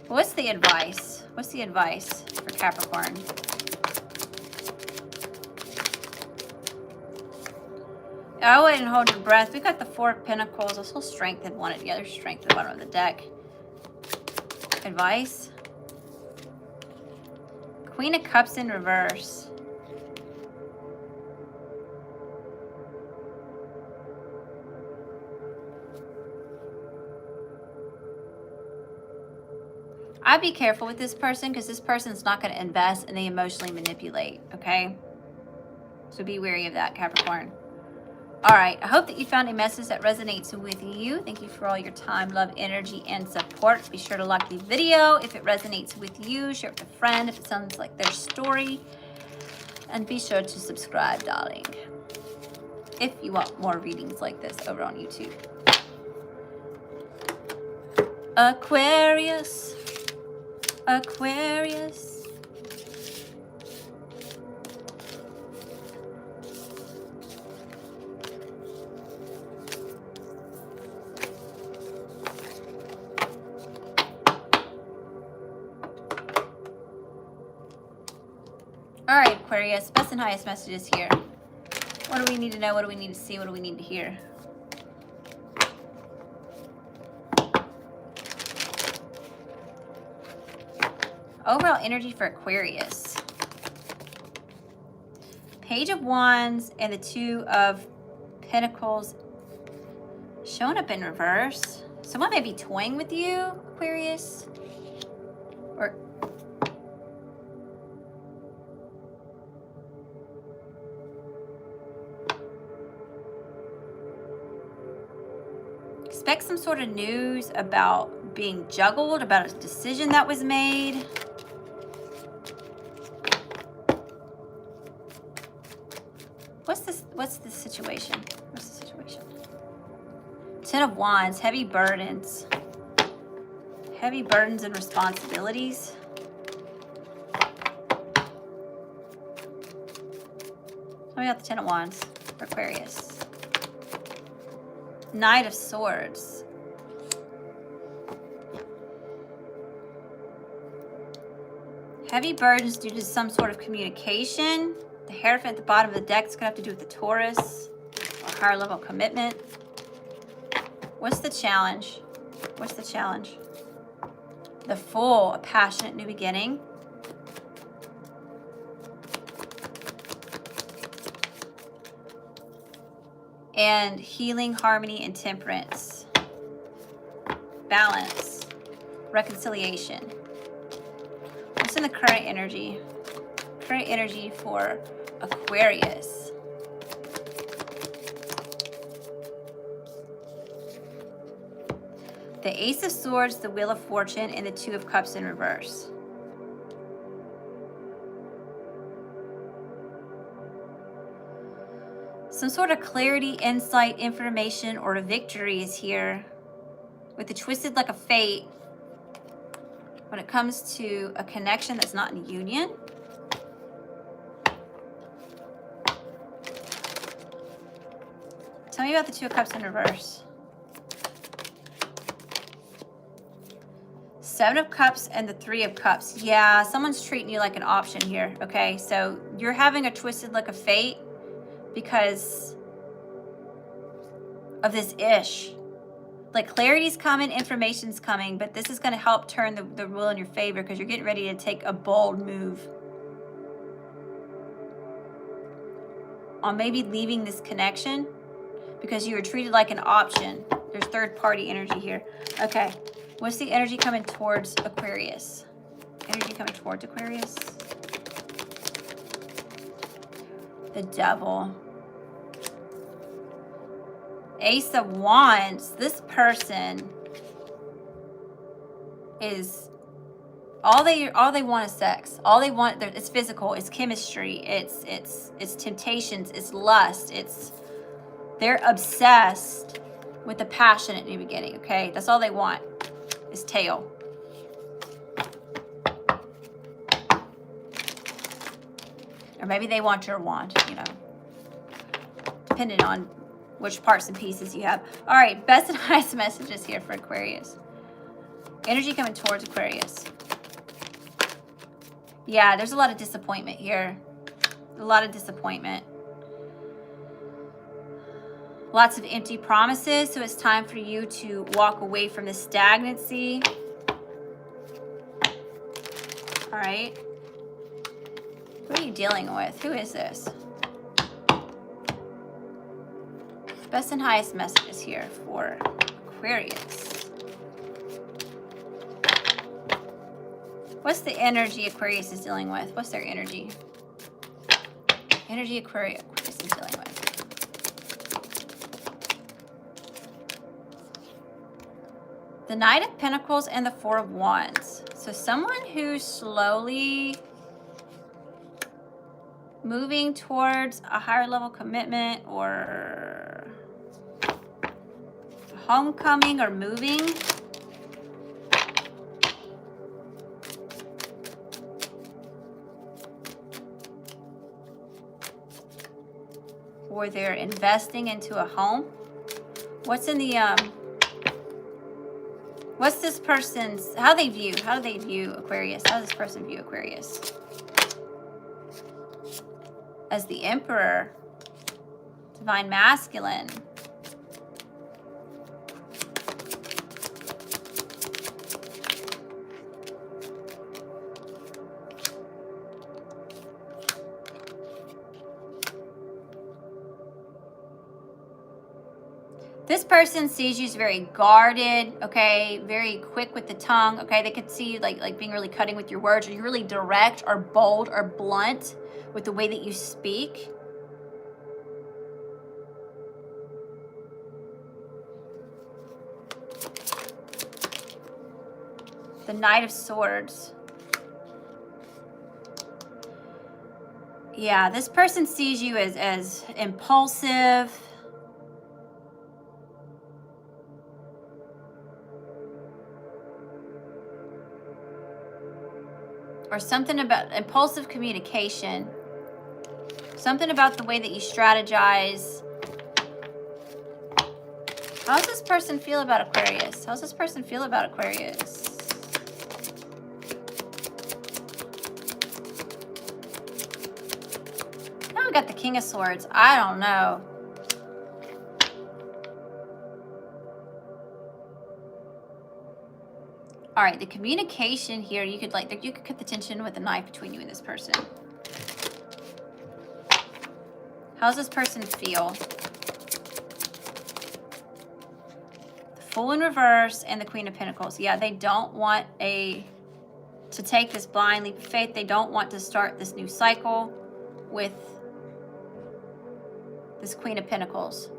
What's the advice? What's the advice for Capricorn? I wouldn't hold your breath. We got the Four of Pentacles. Also strengthened one at the other. Strength at the bottom of the deck. Advice. Queen of Cups in reverse. I'd be careful with this person because this person's not going to invest and they emotionally manipulate, okay? So be wary of that, Capricorn. All right, I hope that you found a message that resonates with you. Thank you for all your time, love, energy, and support. Be sure to like the video if it resonates with you. Share it with a friend if it sounds like their story. And be sure to subscribe, darling, if you want more readings like this over on YouTube. Aquarius. Aquarius. All right, Aquarius, best and highest messages here. What do we need to know? What do we need to see? What do we need to hear? Overall energy for Aquarius. Page of Wands and the Two of Pentacles showing up in reverse. Someone may be toying with you, Aquarius. Or expect some sort of news about being juggled, about a decision that was made. What's the situation? What's the situation? Ten of Wands, heavy burdens. Heavy burdens and responsibilities. Tell me about the Ten of Wands for Aquarius. Knight of Swords. Heavy burdens due to some sort of communication. The Hierophant at the bottom of the deck is going to have to do with the Taurus or higher level commitment. What's the challenge? What's the challenge? The Fool, a passionate new beginning. And healing, harmony, and temperance. Balance. Reconciliation. What's in the current energy? Current energy for Aquarius. The Ace of Swords, the Wheel of Fortune, and the Two of Cups in reverse. Some sort of clarity, insight, information, or a victory is here with the Twisted like a Fate when it comes to a connection that's not in union. Tell me about the Two of Cups in reverse. Seven of Cups and the Three of Cups. Yeah, someone's treating you like an option here, okay? So you're having a twisted like a fate because of this ish. Like clarity's coming, information's coming, but this is going to help turn the rule in your favor because you're getting ready to take a bold move on maybe leaving this connection because you were treated like an option. There's third party energy here. Okay. What's the energy coming towards Aquarius? Energy coming towards Aquarius? The Devil. Ace of Wands. This person is all they want is sex. All they want, it's physical, it's chemistry, it's temptations, it's lust, they're obsessed with the passionate new beginning, okay? That's all they want. Is tail. Or maybe they want your wand, you know, depending on which parts and pieces you have. All right, best and highest messages here for Aquarius. Energy coming towards Aquarius. Yeah, there's a lot of disappointment here. A lot of disappointment. Lots of empty promises, so it's time for you to walk away from the stagnancy. All right. Who are you dealing with? Who is this? Best and highest messages here for Aquarius. What's the energy Aquarius is dealing with? What's their energy? Energy Aquarius is dealing with. The Knight of Pentacles and the Four of Wands. So someone who's slowly moving towards a higher level commitment or homecoming or moving. Or they're investing into a home. What's in the what's this person's, how do they view Aquarius? How does this person view Aquarius? as the Emperor, Divine Masculine. This person sees you as very guarded, okay, very quick with the tongue, okay. They could see you like being really cutting with your words, or you're really direct or bold or blunt with the way that you speak. The Knight of Swords. Yeah, this person sees you as impulsive. Or something about impulsive communication. Something about the way that you strategize. How does this person feel about Aquarius? How does this person feel about Aquarius? Now we got the King of Swords. I don't know. All right, the communication here, you could cut the tension with a knife between you and this person. How does this person feel? The Fool in reverse and the Queen of Pentacles. Yeah, they don't want to take this blind leap of faith. They don't want to start this new cycle with this Queen of Pentacles.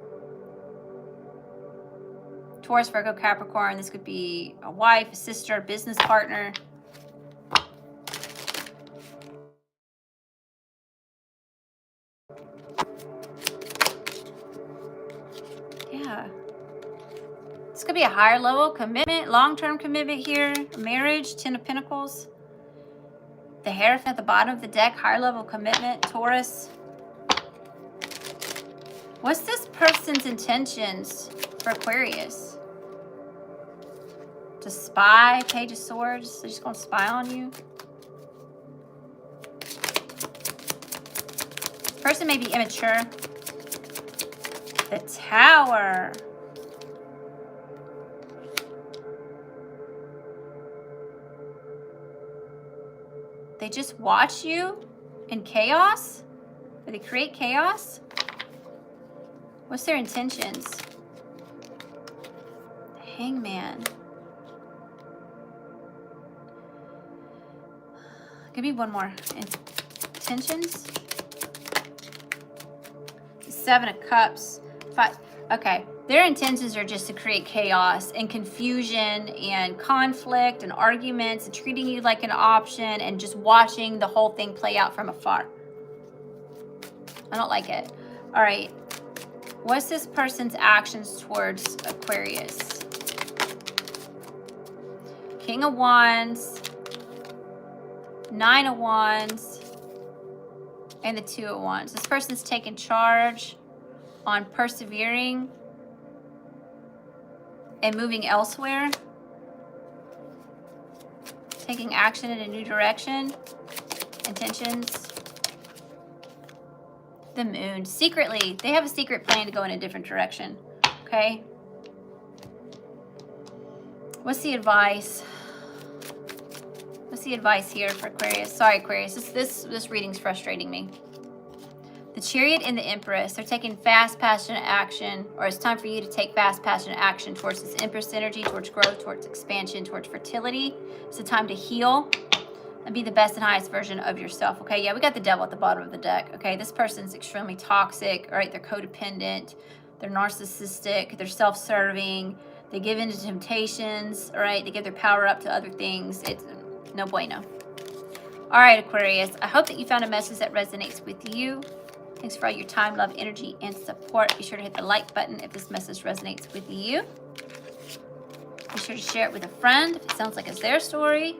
Taurus, Virgo, Capricorn. This could be a wife, a sister, a business partner. Yeah. This could be a higher level commitment, long-term commitment here. Marriage, Ten of Pentacles. The Hierophant at the bottom of the deck, higher level commitment, Taurus. What's this person's intentions for Aquarius? To spy, Page of Swords. They're just going to spy on you. This person may be immature. The Tower. They just watch you in chaos? Or they create chaos? What's their intentions? The Hangman. Give me one more. Intentions. Seven of Cups. Five. Okay. Their intentions are just to create chaos and confusion and conflict and arguments and treating you like an option and just watching the whole thing play out from afar. I don't like it. All right. What's this person's actions towards Aquarius? King of Wands. Nine of Wands. And the Two of Wands. This person's taking charge on persevering and moving elsewhere. Taking action in a new direction. Intentions. The Moon. Secretly, they have a secret plan to go in a different direction. Okay? What's the advice? What's the advice here for Aquarius? Sorry, Aquarius. This reading's frustrating me. The Chariot and the Empress. They're taking fast, passionate action, or it's time for you to take fast, passionate action towards this Empress energy, towards growth, towards expansion, towards fertility. It's a time to heal and be the best and highest version of yourself. Okay, yeah, we got the Devil at the bottom of the deck. Okay, this person's extremely toxic. All right, they're codependent. They're narcissistic. They're self-serving. They give in to temptations. All right, they give their power up to other things. It's no bueno. All right, Aquarius, I hope that you found a message that resonates with you. Thanks for all your time, love, energy, and support. Be sure to hit the like button if this message resonates with you. Be sure to share it with a friend if it sounds like it's their story.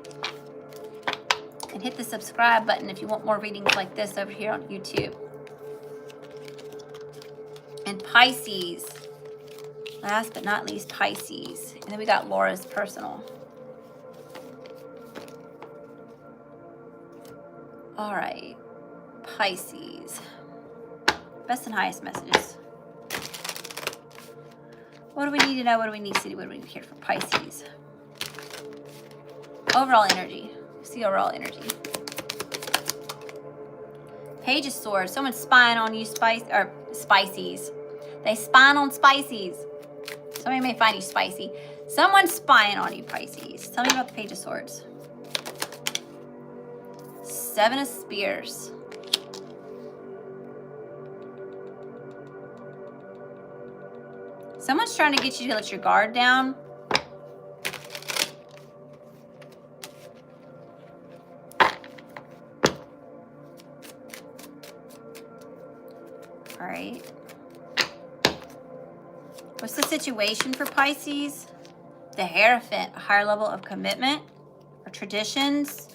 And hit the subscribe button if you want more readings like this over here on YouTube. And Pisces. Last but not least, Pisces. And then we got Laura's personal. All right. Pisces. Best and highest messages. What do we need to know? What do we need to see? What do we need to hear for Pisces? Overall energy. See overall energy. Page of Swords. Someone's spying on you, Spices. They spying on Spices. Somebody may find you spicy. Someone's spying on you, Pisces. Tell me about the Page of Swords. Seven of Spears. Someone's trying to get you to let your guard down. All right. What's the situation for Pisces? The Hierophant, a higher level of commitment or traditions.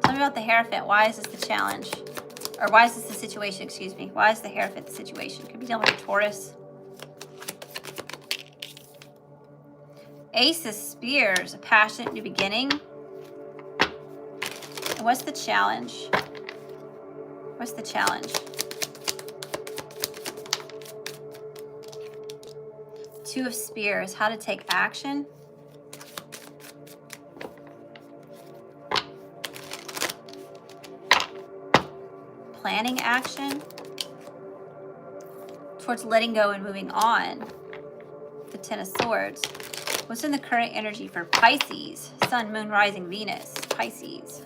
Tell me about the Hierophant. Why is this the challenge? Or why is this the situation, excuse me? Why is the Hierophant the situation? Could be dealing with a Taurus. Ace of Spears, a passionate new beginning. And what's the challenge? What's the challenge? Two of Spears, how to take action. Planning action towards letting go and moving on. The Ten of Swords. What's in the current energy for Pisces? Sun, Moon, Rising, Venus. Pisces.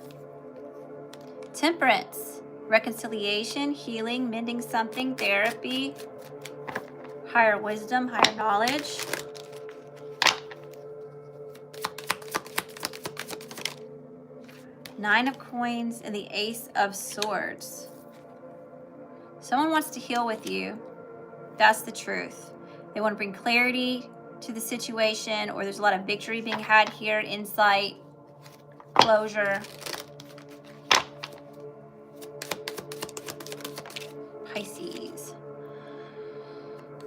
Temperance. Reconciliation, healing, mending something, therapy. Higher wisdom, higher knowledge. Nine of Coins and the Ace of Swords. Someone wants to heal with you. That's the truth. They want to bring clarity to the situation, or there's a lot of victory being had here, insight, closure. Pisces.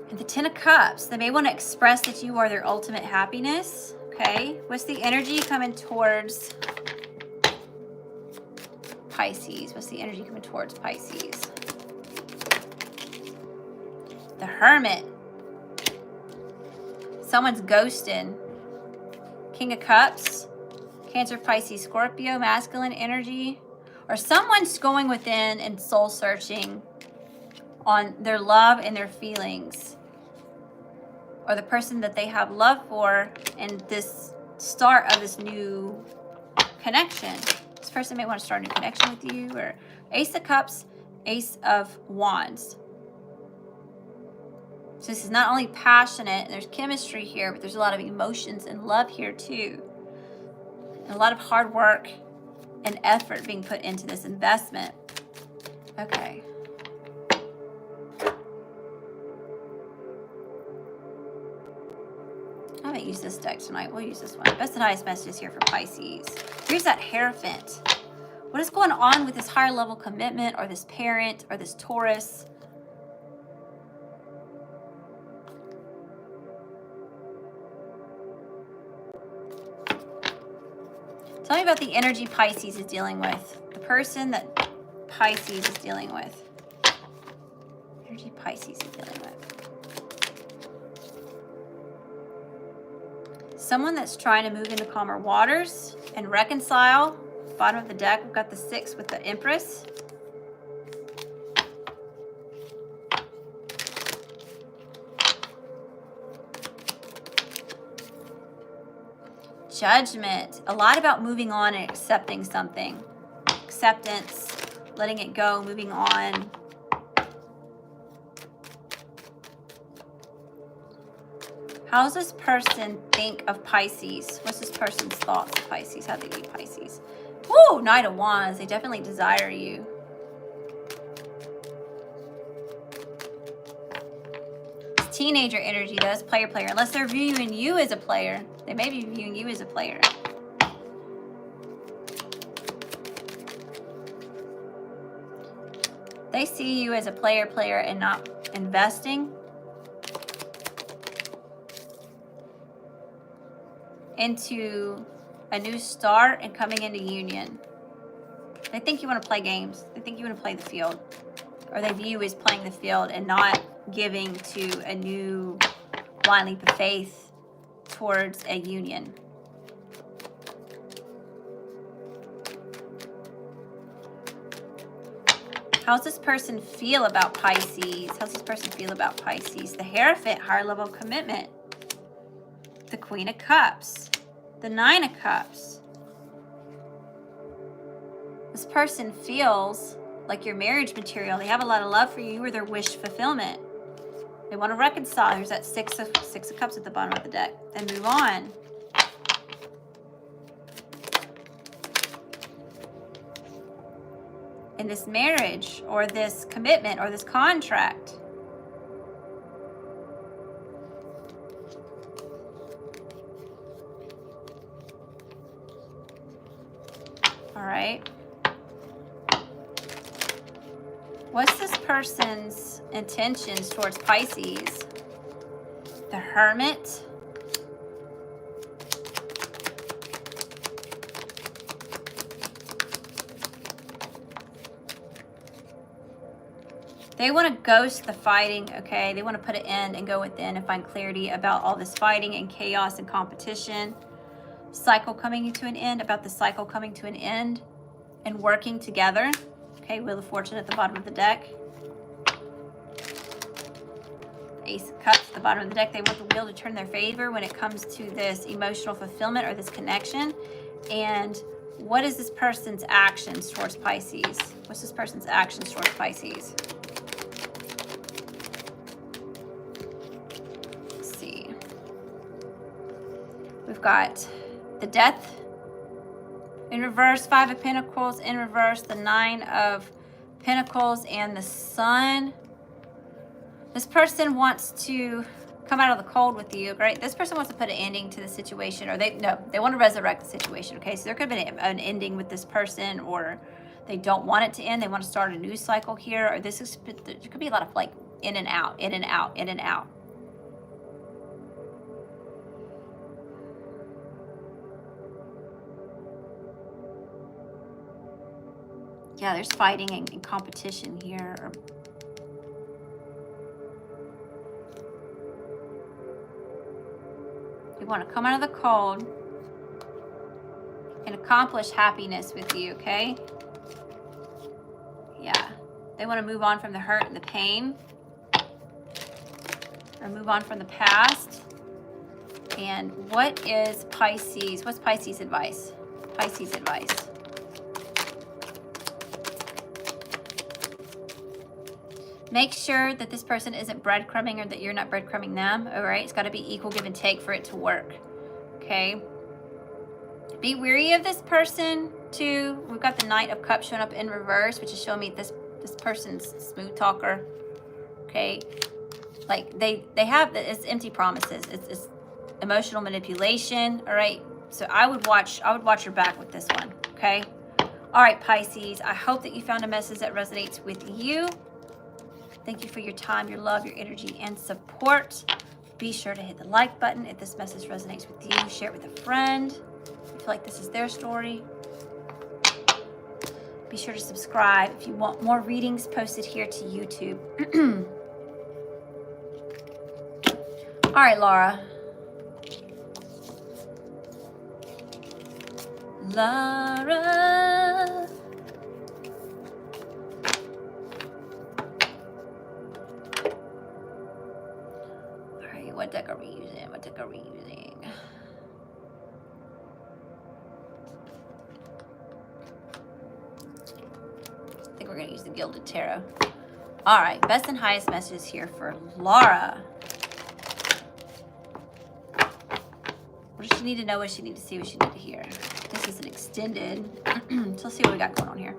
And the Ten of Cups. They may want to express that you are their ultimate happiness. Okay. What's the energy coming towards Pisces? What's the energy coming towards Pisces? The Hermit. Someone's ghosting. King of Cups. Cancer, Pisces, Scorpio, masculine energy. Or someone's going within and soul searching on their love and their feelings. Or the person that they have love for and this start of this new connection. This person may want to start a new connection with you. Or Ace of Cups, Ace of Wands. So this is not only passionate, and there's chemistry here, but there's a lot of emotions and love here too. And a lot of hard work and effort being put into this investment. Okay. I haven't used this deck tonight. We'll use this one. Best and highest messages here for Pisces. Here's that Hierophant. What is going on with this higher level commitment or this parent or this Taurus? Tell me about the energy Pisces is dealing with. The person that Pisces is dealing with. Energy Pisces is dealing with. Someone that's trying to move into calmer waters and reconcile. Bottom of the deck, we've got the 6 with the Empress. Judgment. A lot about moving on and accepting something. Acceptance, letting it go, moving on. How does this person think of Pisces? What's this person's thoughts of Pisces? How do they view Pisces? Woo! Knight of Wands. They definitely desire you. It's teenager energy, though. It's player. Unless they're viewing you as a player. They may be viewing you as a player. They see you as a player and not investing into a new start, and coming into union. They think you want to play games. They think you want to play the field. Or they view you as playing the field and not giving to a new blind leap of faith towards a union. How's this person feel about Pisces? How's this person feel about Pisces? The Hierophant, higher level of commitment. The Queen of Cups. The Nine of Cups. This person feels like your marriage material. They have a lot of love for you. You are their wish fulfillment. They want to reconcile. There's that Six of Cups at the bottom of the deck. And move on. In this marriage or this commitment or this contract. All right. What's this person's intentions towards Pisces? The Hermit. They want to ghost the fighting, okay? They want to put an end and go within and find clarity about all this fighting and chaos and competition. Cycle coming to an end, about the cycle coming to an end and working together. Okay, Wheel of Fortune at the bottom of the deck. Ace of Cups at the bottom of the deck. They want the wheel to turn their favor when it comes to this emotional fulfillment or this connection. And what is this person's actions towards Pisces? What's this person's actions towards Pisces? Let's see. We've got the Death in reverse, Five of Pentacles in reverse, the Nine of Pentacles, and the Sun. This person wants to come out of the cold with you, right? This person wants to put an ending to the situation, or they want to resurrect the situation, okay? So there could have been an ending with this person, or they don't want it to end. They want to start a new cycle here, or there could be a lot of like in and out, in and out, in and out. Yeah, there's fighting and competition here. You want to come out of the cold and accomplish happiness with you, okay? Yeah. They want to move on from the hurt and the pain. Or move on from the past. And what is Pisces? What's Pisces advice? Pisces advice. Make sure that this person isn't breadcrumbing or that you're not breadcrumbing them, all right? It's got to be equal give and take for it to work, okay? Be wary of this person, too. We've got the Knight of Cups showing up in reverse, which is showing me this person's smooth talker, okay? Like, they have, it's empty promises. It's emotional manipulation, all right? So I would watch your back with this one, okay? All right, Pisces, I hope that you found a message that resonates with you. Thank you for your time, your love, your energy, and support. Be sure to hit the like button if this message resonates with you. Share it with a friend. If you feel like this is their story. Be sure to subscribe if you want more readings posted here to YouTube. All right, Laura. Laura. What deck are we using? What deck are we using? I think we're going to use the Gilded Tarot. All right, best and highest messages here for Laura. What does she need to know? What does she need to see? What does she need to hear? This is an extended. So let's see what we got going on here.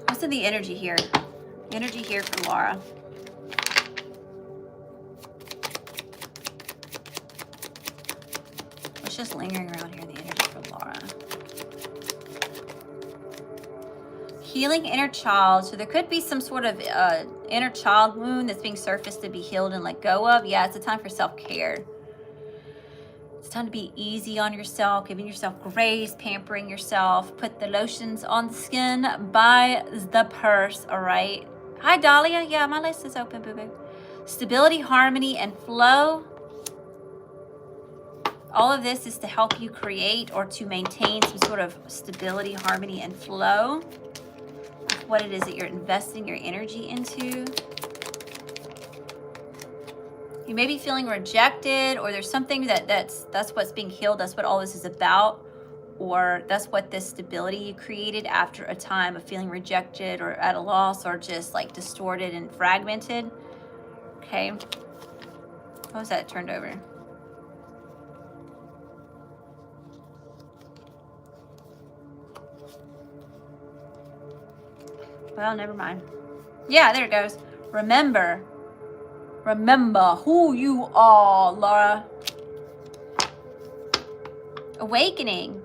What's in the energy here? Energy here for Laura. Just lingering around here, the energy for Laura. Healing inner child. So there could be some sort of inner child wound that's being surfaced to be healed and let go of. Yeah, it's a time for self-care. time to be easy on yourself, giving yourself grace, pampering yourself. Put the lotions on the skin, buy the purse, all right? Hi, Dahlia. Yeah, my list is open, boo-boo. Stability, harmony, and flow. All of this is to help you create or to maintain some sort of stability, harmony, and flow with what it is that you're investing your energy into. You may be feeling rejected, or there's something that's what's being healed. That's what all this is about, or that's what this stability you created after a time of feeling rejected or at a loss or just like distorted and fragmented. Okay. What was that turned over? Well, never mind. Yeah, there it goes. Remember who you are, Laura. Awakening.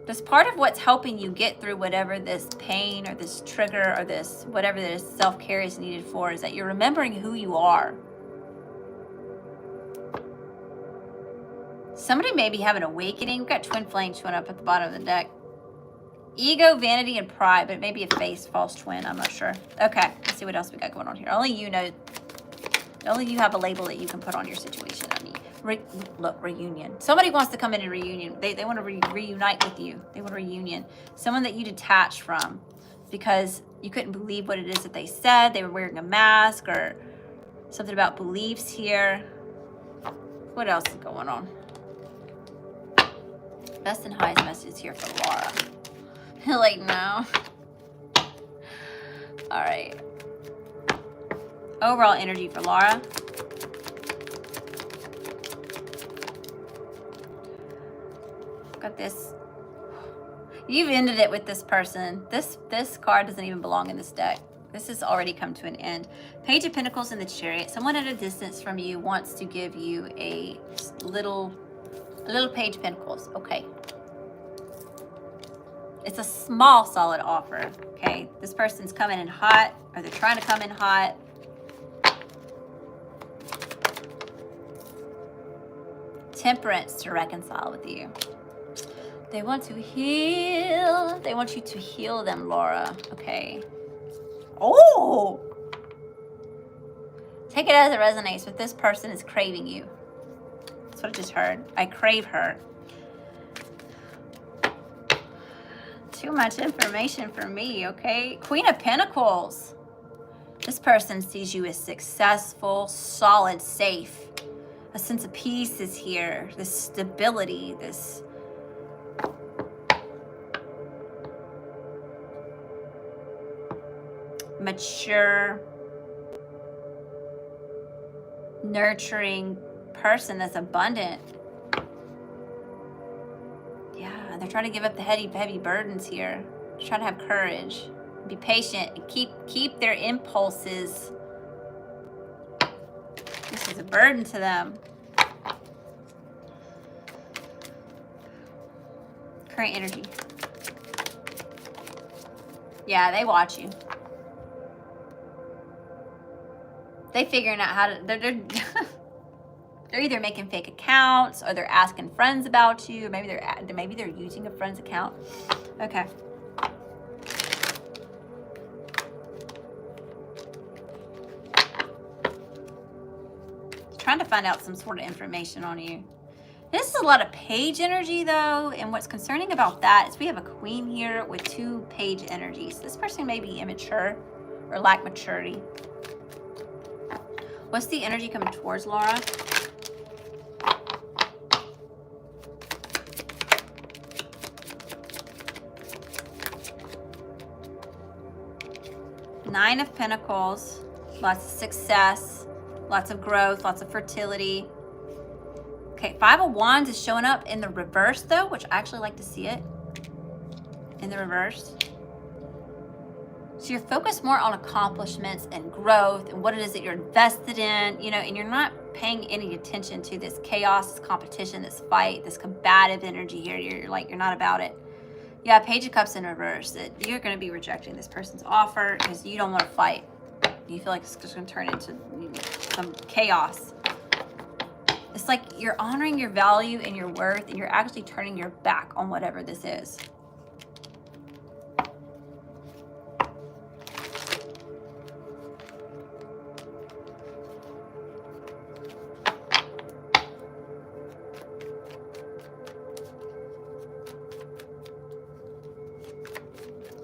That's part of what's helping you get through whatever this pain or this trigger or this whatever this self-care is needed for, is that you're remembering who you are. Somebody may be having an awakening. We've got twin flames showing up at the bottom of the deck. Ego, vanity, and pride, but it may be a face false twin. I'm not sure. Okay, let's see what else we got going on here. Only you know. Only you have a label that you can put on your situation. I mean, look, reunion. Somebody wants to come in and reunion. They want to reunite with you. They want a reunion. Someone that you detached from because you couldn't believe what it is that they said. They were wearing a mask or something about beliefs here. What else is going on? Best and highest message here for Laura. Like, no. All right. Overall energy for Laura. Got this. You've ended it with this person. This card doesn't even belong in this deck. This has already come to an end. Page of Pentacles in the Chariot. Someone at a distance from you wants to give you a little Page of Pentacles. Okay. It's a small, solid offer, okay? This person's coming in hot, or they're trying to come in hot. Temperance to reconcile with you. They want to heal. They want you to heal them, Laura, okay? Oh! Take it as it resonates, but this person is craving you. That's what I just heard. I crave her. Too much information for me, okay? Queen of Pentacles. This person sees you as successful, solid, safe. A sense of peace is here. This stability, this mature, nurturing person that's abundant. They're trying to give up the heavy burdens here. They're trying to have courage, be patient, and keep their impulses. This is a burden to them. Current energy. Yeah, they watch you. They figuring out how to. They're either making fake accounts or they're asking friends about you. Or maybe they're using a friend's account. Okay. Trying to find out some sort of information on you. This is a lot of page energy though, and what's concerning about that is we have a queen here with 2 page energies. This person may be immature or lack maturity. What's the energy coming towards Laura? Nine of Pentacles, lots of success, lots of growth, lots of fertility. Okay, 5 of Wands is showing up in the reverse though, which I actually like to see it in the reverse. So you're focused more on accomplishments and growth and what it is that you're invested in, you know, and you're not paying any attention to this chaos, this competition, this fight, this combative energy here. You're not about it. Yeah, Page of Cups in reverse. That you're going to be rejecting this person's offer because you don't want to fight. You feel like it's just going to turn into some chaos. It's like you're honoring your value and your worth, and you're actually turning your back on whatever this is.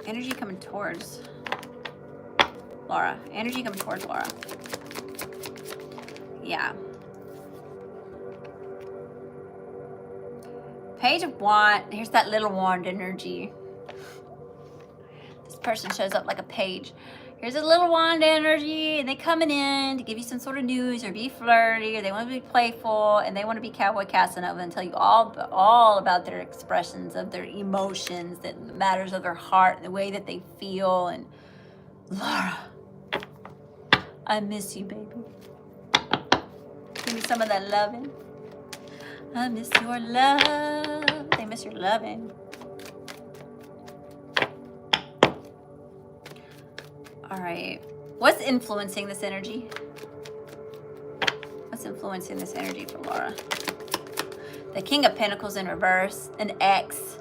Energy coming towards Laura. Energy coming towards Laura. Yeah. Page of Wands. Here's that little wand energy. This person shows up like a page. Here's a little wand energy, and they coming in to give you some sort of news or be flirty, or they want to be playful, and they want to be Cowboy Casanova and tell you all about their expressions of their emotions, that matters of their heart, the way that they feel. And Laura, I miss you, baby. Give me some of that loving. I miss your love. They miss your loving. All right. What's influencing this energy? What's influencing this energy for Laura? The King of Pentacles in reverse. An ex.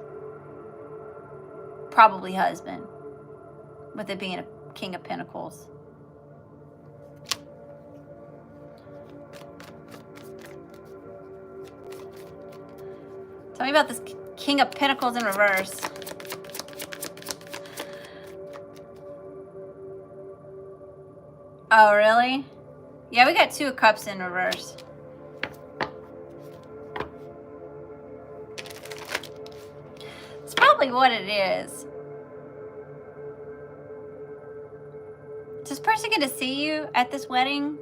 Probably husband. With it being a King of Pentacles. Tell me about this King of Pentacles in reverse. Oh, really? Yeah, we got Two of Cups in reverse. It's probably what it is. Is this person going to see you at this wedding?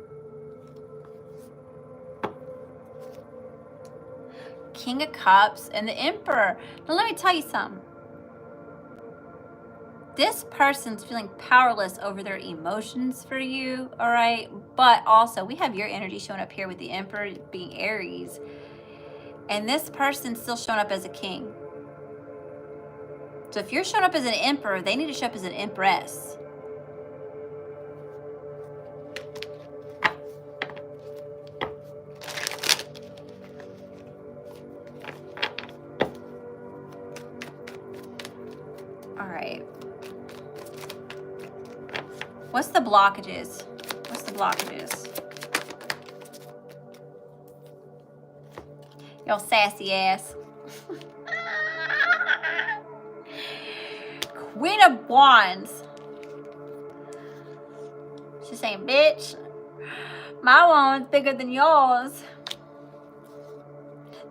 King of Cups and the Emperor. Now let me tell you something. This person's feeling powerless over their emotions for you, all right? But also, we have your energy showing up here with the Emperor being Aries. And this person's still showing up as a king. So if you're showing up as an Emperor, they need to show up as an Empress. All right. What's the blockages? What's the blockages? Y'all sassy ass. Queen of Wands. She's saying, bitch, my wand's bigger than yours.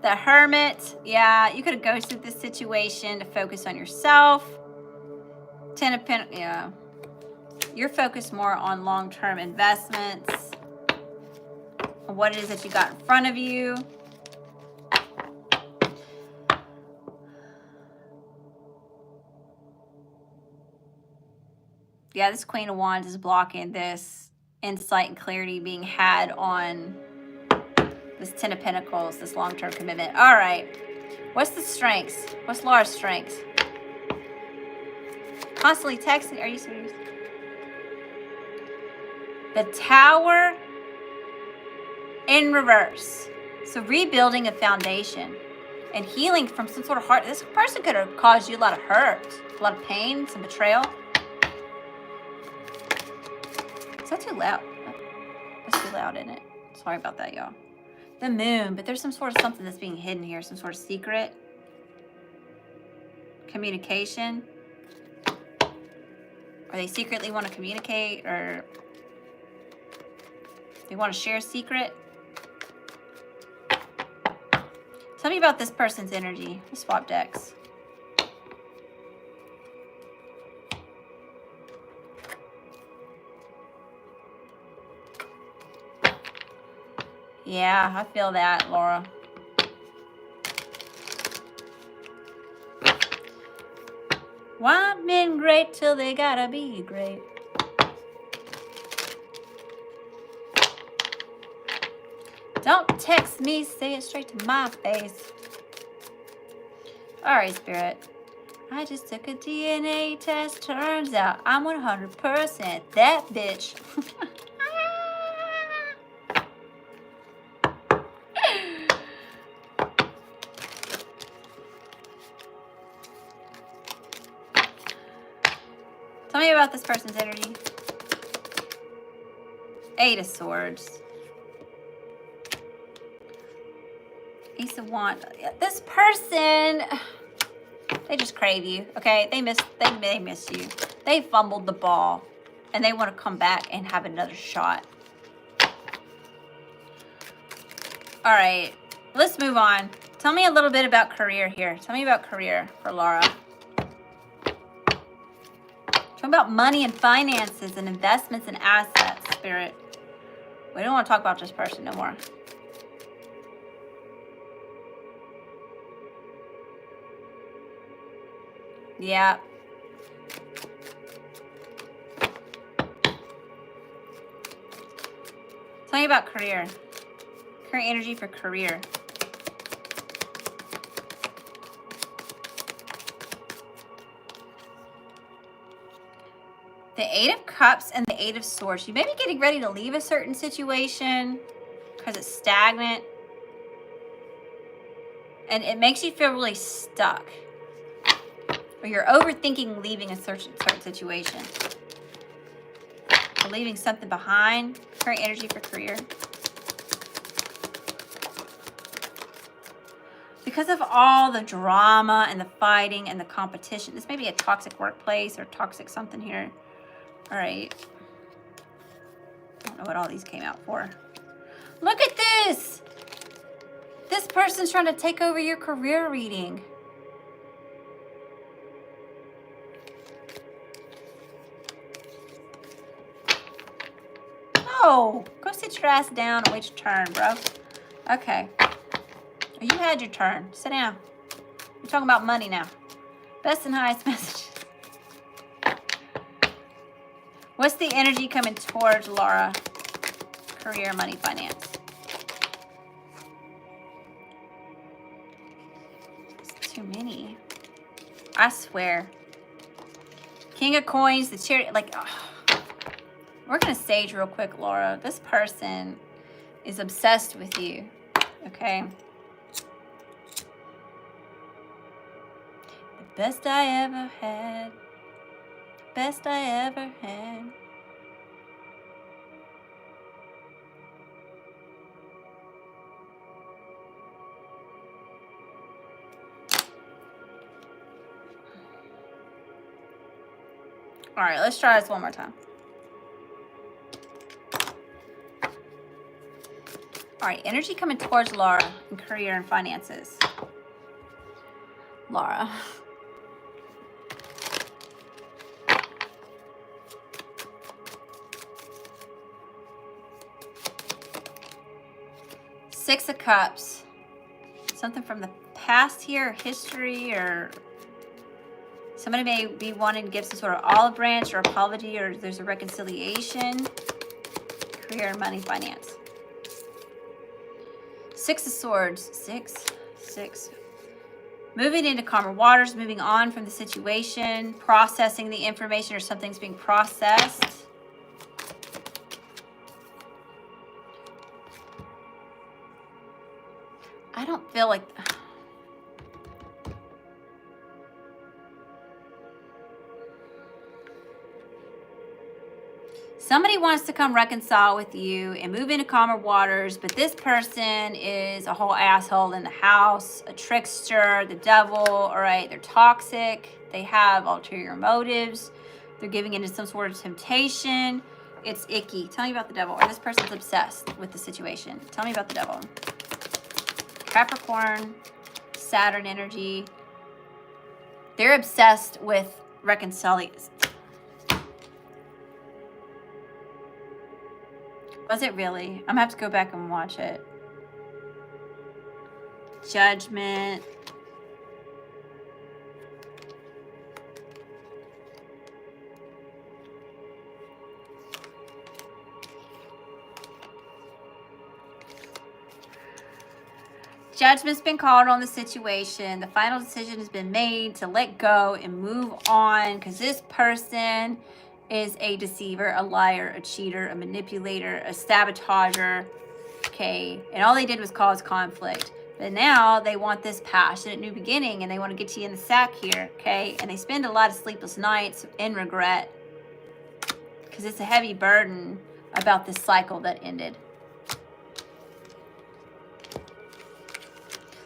The Hermit. Yeah, you could have ghosted this situation to focus on yourself. Ten of Pentacles. Yeah. You're focused more on long-term investments, on what it is that you got in front of you. Yeah, this Queen of Wands is blocking this insight and clarity being had on this Ten of Pentacles, this long-term commitment. All right. What's the strengths? What's Laura's strengths? Constantly texting. Are you serious? The Tower in reverse. So rebuilding a foundation and healing from some sort of heart. This person could have caused you a lot of hurt, a lot of pain, some betrayal. Is that too loud? That's too loud, isn't it? Sorry about that, y'all. The Moon, but there's some sort of something that's being hidden here, some sort of secret. Communication. Or they secretly want to communicate, or they want to share a secret. Tell me about this person's energy. Let's swap decks. Yeah, I feel that, Laura. Why men great till they gotta be great? Don't text me, say it straight to my face. All right, Spirit. I just took a DNA test. Turns out I'm 100% that bitch. Tell me about this person's energy. Eight of Swords. Ace of Wands. This person, they just crave you, okay? They miss you. They fumbled the ball, and they want to come back and have another shot. All right, let's move on. Tell me a little bit about career here. Tell me about career for Laura. Tell me about money and finances and investments and assets, Spirit. We don't want to talk about this person no more. Yeah. Tell me about career. Current energy for career. The Eight of Cups and the Eight of Swords. You may be getting ready to leave a certain situation because it's stagnant. And it makes you feel really stuck. Or you're overthinking leaving a certain situation. Or leaving something behind. Current energy for career. Because of all the drama and the fighting and the competition. This may be a toxic workplace or toxic something here. All right. I don't know what all these came out for. Look at this. This person's trying to take over your career reading. No. Go sit your ass down and wait your turn, bro. Okay. You had your turn. Sit down. We're talking about money now. Best and highest message. What's the energy coming towards Laura? Career, money, finance. It's too many. I swear. King of Coins, the Chariot. Like, oh. We're going to sage real quick, Laura. This person is obsessed with you. Okay? The best I ever had. Best I ever had. All right, let's try this one more time. All right, energy coming towards Laura in career and finances. Laura. Six of Cups. Something from the past here, history, or somebody may be wanting to give some sort of olive branch or apology, or there's a reconciliation. Career, money, finance. Six of Swords. Six. Moving into calmer waters, moving on from the situation, processing the information, or something's being processed. I don't feel like... Somebody wants to come reconcile with you and move into calmer waters, but this person is a whole asshole in the house, a trickster, the devil, all right? They're toxic. They have ulterior motives. They're giving into some sort of temptation. It's icky. Tell me about the devil. Or this person's obsessed with the situation. Tell me about the devil. Capricorn, Saturn energy. They're obsessed with reconciliation. Was it really? I'm gonna have to go back and watch it. Judgment. Judgment's been called on the situation. The final decision has been made to let go and move on, because this person is a deceiver, a liar, a cheater, a manipulator, a sabotager, okay? And all they did was cause conflict. But now they want this passionate new beginning, and they want to get you in the sack here, okay? And they spend a lot of sleepless nights in regret, because it's a heavy burden about this cycle that ended.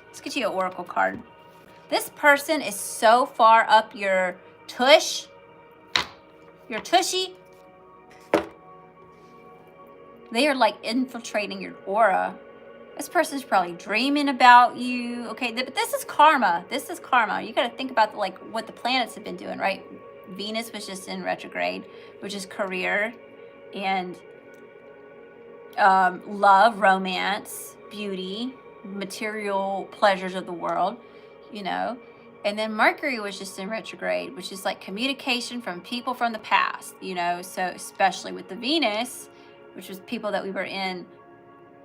Let's get you an oracle card. This person is so far up your tush, your tushy. They are like infiltrating your aura. This person's probably dreaming about you. Okay, but this is karma. This is karma. You got to think about like what the planets have been doing, right? Venus was just in retrograde, which is career and love, romance, beauty, material pleasures of the world, you know. And then Mercury was just in retrograde, which is like communication from people from the past, you know. So especially with the Venus, which was people that we were in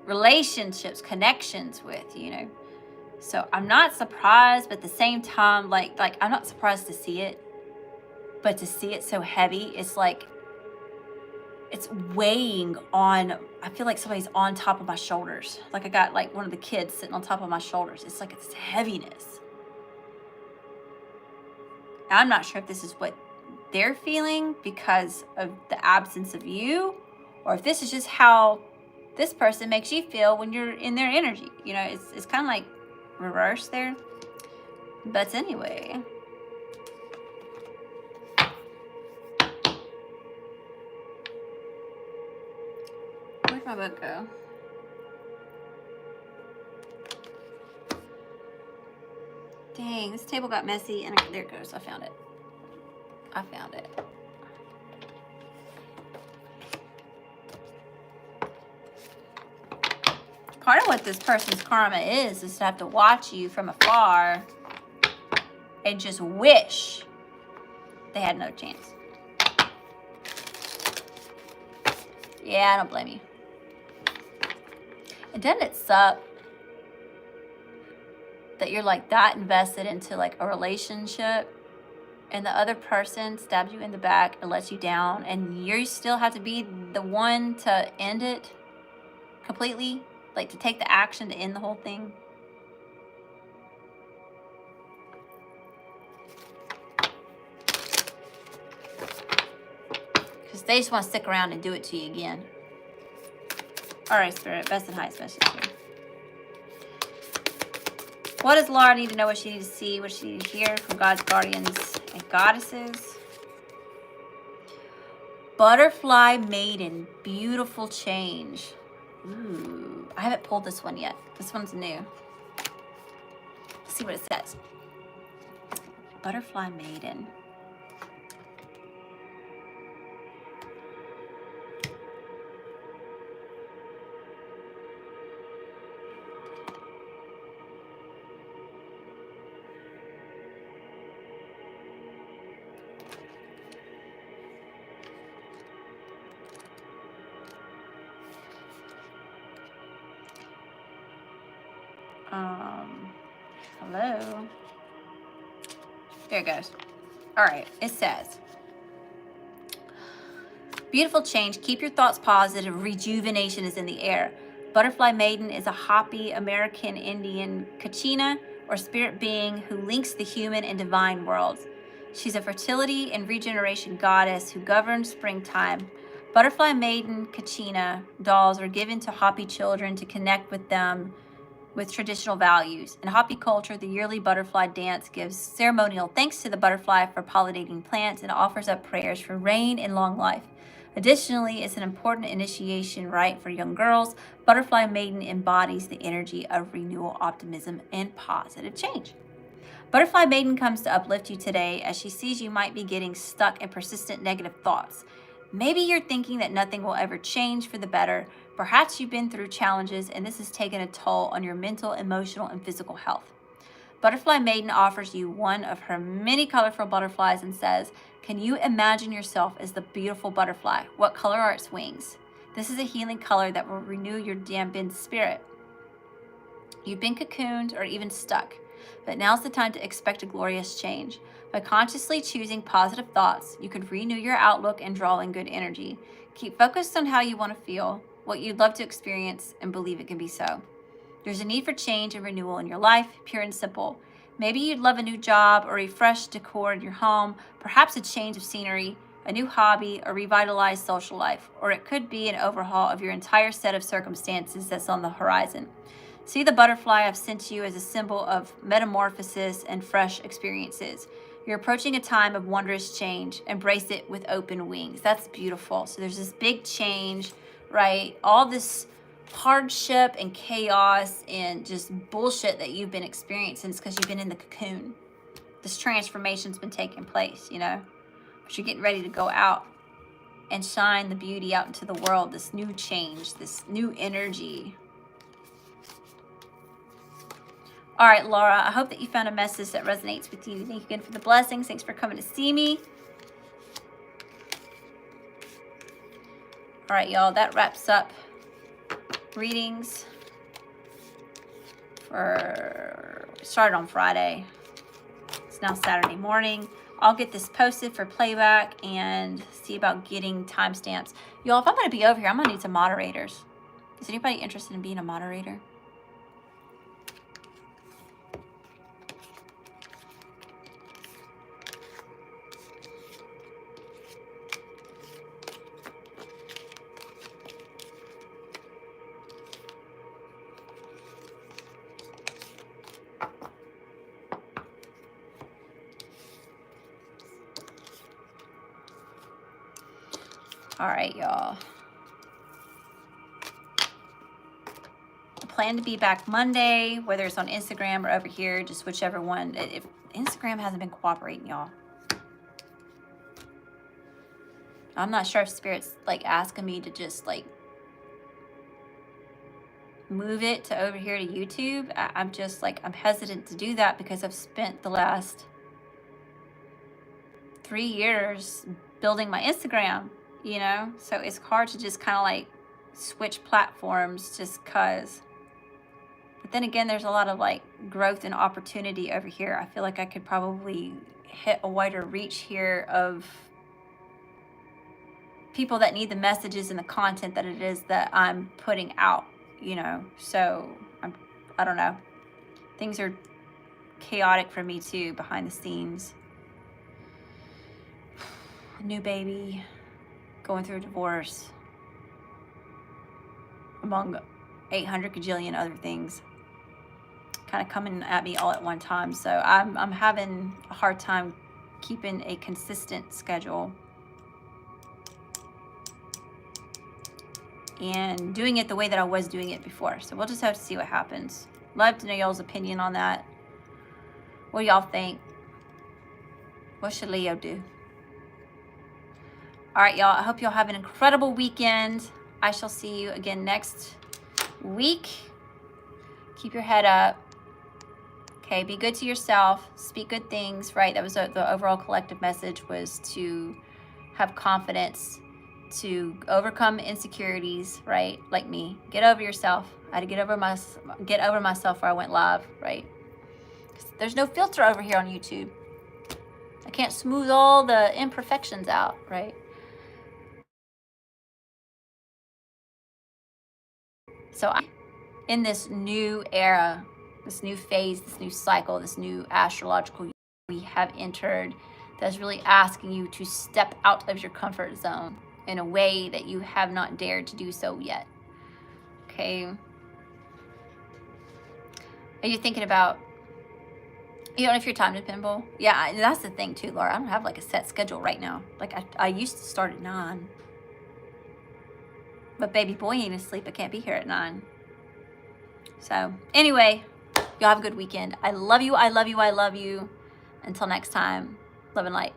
relationships, connections with, you know. So I'm not surprised, but at the same time, like I'm not surprised to see it, but to see it so heavy, it's like it's weighing on. I feel like somebody's on top of my shoulders. Like I got like one of the kids sitting on top of my shoulders. It's like it's heaviness. I'm not sure if this is what they're feeling because of the absence of you, or if this is just how this person makes you feel when you're in their energy. You know, it's kind of like reverse there. But anyway. Where'd my book go? Dang, this table got messy and there it goes. I found it. I found it. Part of what this person's karma is to have to watch you from afar and just wish they had no chance. Yeah, I don't blame you. And doesn't it suck that you're like that invested into like a relationship and the other person stabs you in the back and lets you down and you still have to be the one to end it completely? Like to take the action to end the whole thing. Because they just want to stick around and do it to you again. All right, Spirit, best and highest message here. What does Laura need to know? What she needs to see? What she needs to hear from God's guardians and goddesses? Butterfly Maiden, beautiful change. Ooh, I haven't pulled this one yet. This one's new. Let's see what it says. Butterfly Maiden. Hello. There it goes. All right, it says, beautiful change. Keep your thoughts positive. Rejuvenation is in the air. Butterfly Maiden is a Hopi American Indian Kachina or spirit being who links the human and divine worlds. She's a fertility and regeneration goddess who governs springtime. Butterfly Maiden Kachina dolls are given to Hopi children to connect with them with traditional values. In Hopi culture, the yearly butterfly dance gives ceremonial thanks to the butterfly for pollinating plants and offers up prayers for rain and long life. Additionally, it's an important initiation rite for young girls. Butterfly Maiden embodies the energy of renewal, optimism, and positive change. Butterfly Maiden comes to uplift you today as she sees you might be getting stuck in persistent negative thoughts. Maybe you're thinking that nothing will ever change for the better. Perhaps you've been through challenges and this has taken a toll on your mental, emotional, and physical health. Butterfly Maiden offers you one of her many colorful butterflies and says, can you imagine yourself as the beautiful butterfly? What color are its wings? This is a healing color that will renew your dampened spirit. You've been cocooned or even stuck, but now's the time to expect a glorious change. By consciously choosing positive thoughts, you can renew your outlook and draw in good energy. Keep focused on how you want to feel, what you'd love to experience, and believe it can be so. There's a need for change and renewal in your life, pure and simple. Maybe you'd love a new job or a fresh decor in your home, perhaps a change of scenery. a new hobby, a revitalized social life, or it could be an overhaul of your entire set of circumstances that's on the horizon. See the butterfly I've sent you as a symbol of metamorphosis and fresh experiences. You're approaching a time of wondrous change. Embrace it with open wings. That's beautiful. So there's this big change, right? All this hardship and chaos and just bullshit that you've been experiencing is because you've been in the cocoon. This transformation's been taking place, you know? But you're getting ready to go out and shine the beauty out into the world, this new change, this new energy. All right, Laura, I hope that you found a message that resonates with you. Thank you again for the blessings. Thanks for coming to see me. All right, y'all, that wraps up readings for, started on Friday. It's now Saturday morning. I'll get this posted for playback and see about getting timestamps. Y'all, if I'm going to be over here, I'm going to need some moderators. Is anybody interested in being a moderator? All right, y'all. I plan to be back Monday, whether it's on Instagram or over here, just whichever one. If Instagram hasn't been cooperating, y'all. I'm not sure if Spirit's like asking me to just like move it to over here to YouTube. I'm just like, I'm hesitant to do that because I've spent the last 3 years building my Instagram, you know? So it's hard to just kind of like switch platforms just cause. But then again, there's a lot of like growth and opportunity over here. I feel like I could probably hit a wider reach here of people that need the messages and the content that it is that I'm putting out, you know? So I don't know. Things are chaotic for me too, behind the scenes. A new baby, going through a divorce, among 800 gajillion other things kind of coming at me all at one time. So I'm having a hard time keeping a consistent schedule and doing it the way that I was doing it before. So we'll just have to see what happens. Love to know y'all's opinion on that. What do y'all think? What should Leo do? All right, y'all. I hope y'all have an incredible weekend. I shall see you again next week. Keep your head up. Okay, be good to yourself. Speak good things, right? That was the overall collective message, was to have confidence, to overcome insecurities, right? Like me. Get over yourself. I had to get over myself where I went live, right? There's no filter over here on YouTube. I can't smooth all the imperfections out, right? So in this new era, this new phase, this new cycle, this new astrological year we have entered, that's really asking you to step out of your comfort zone in a way that you have not dared to do so yet. Okay. Are you thinking about, you don't know if your time to pinball? Yeah, that's the thing too, Laura. I don't have like a set schedule right now. Like I used to start at 9. But baby boy ain't asleep. I can't be here at 9. So anyway, y'all have a good weekend. I love you. I love you. I love you. Until next time, love and light.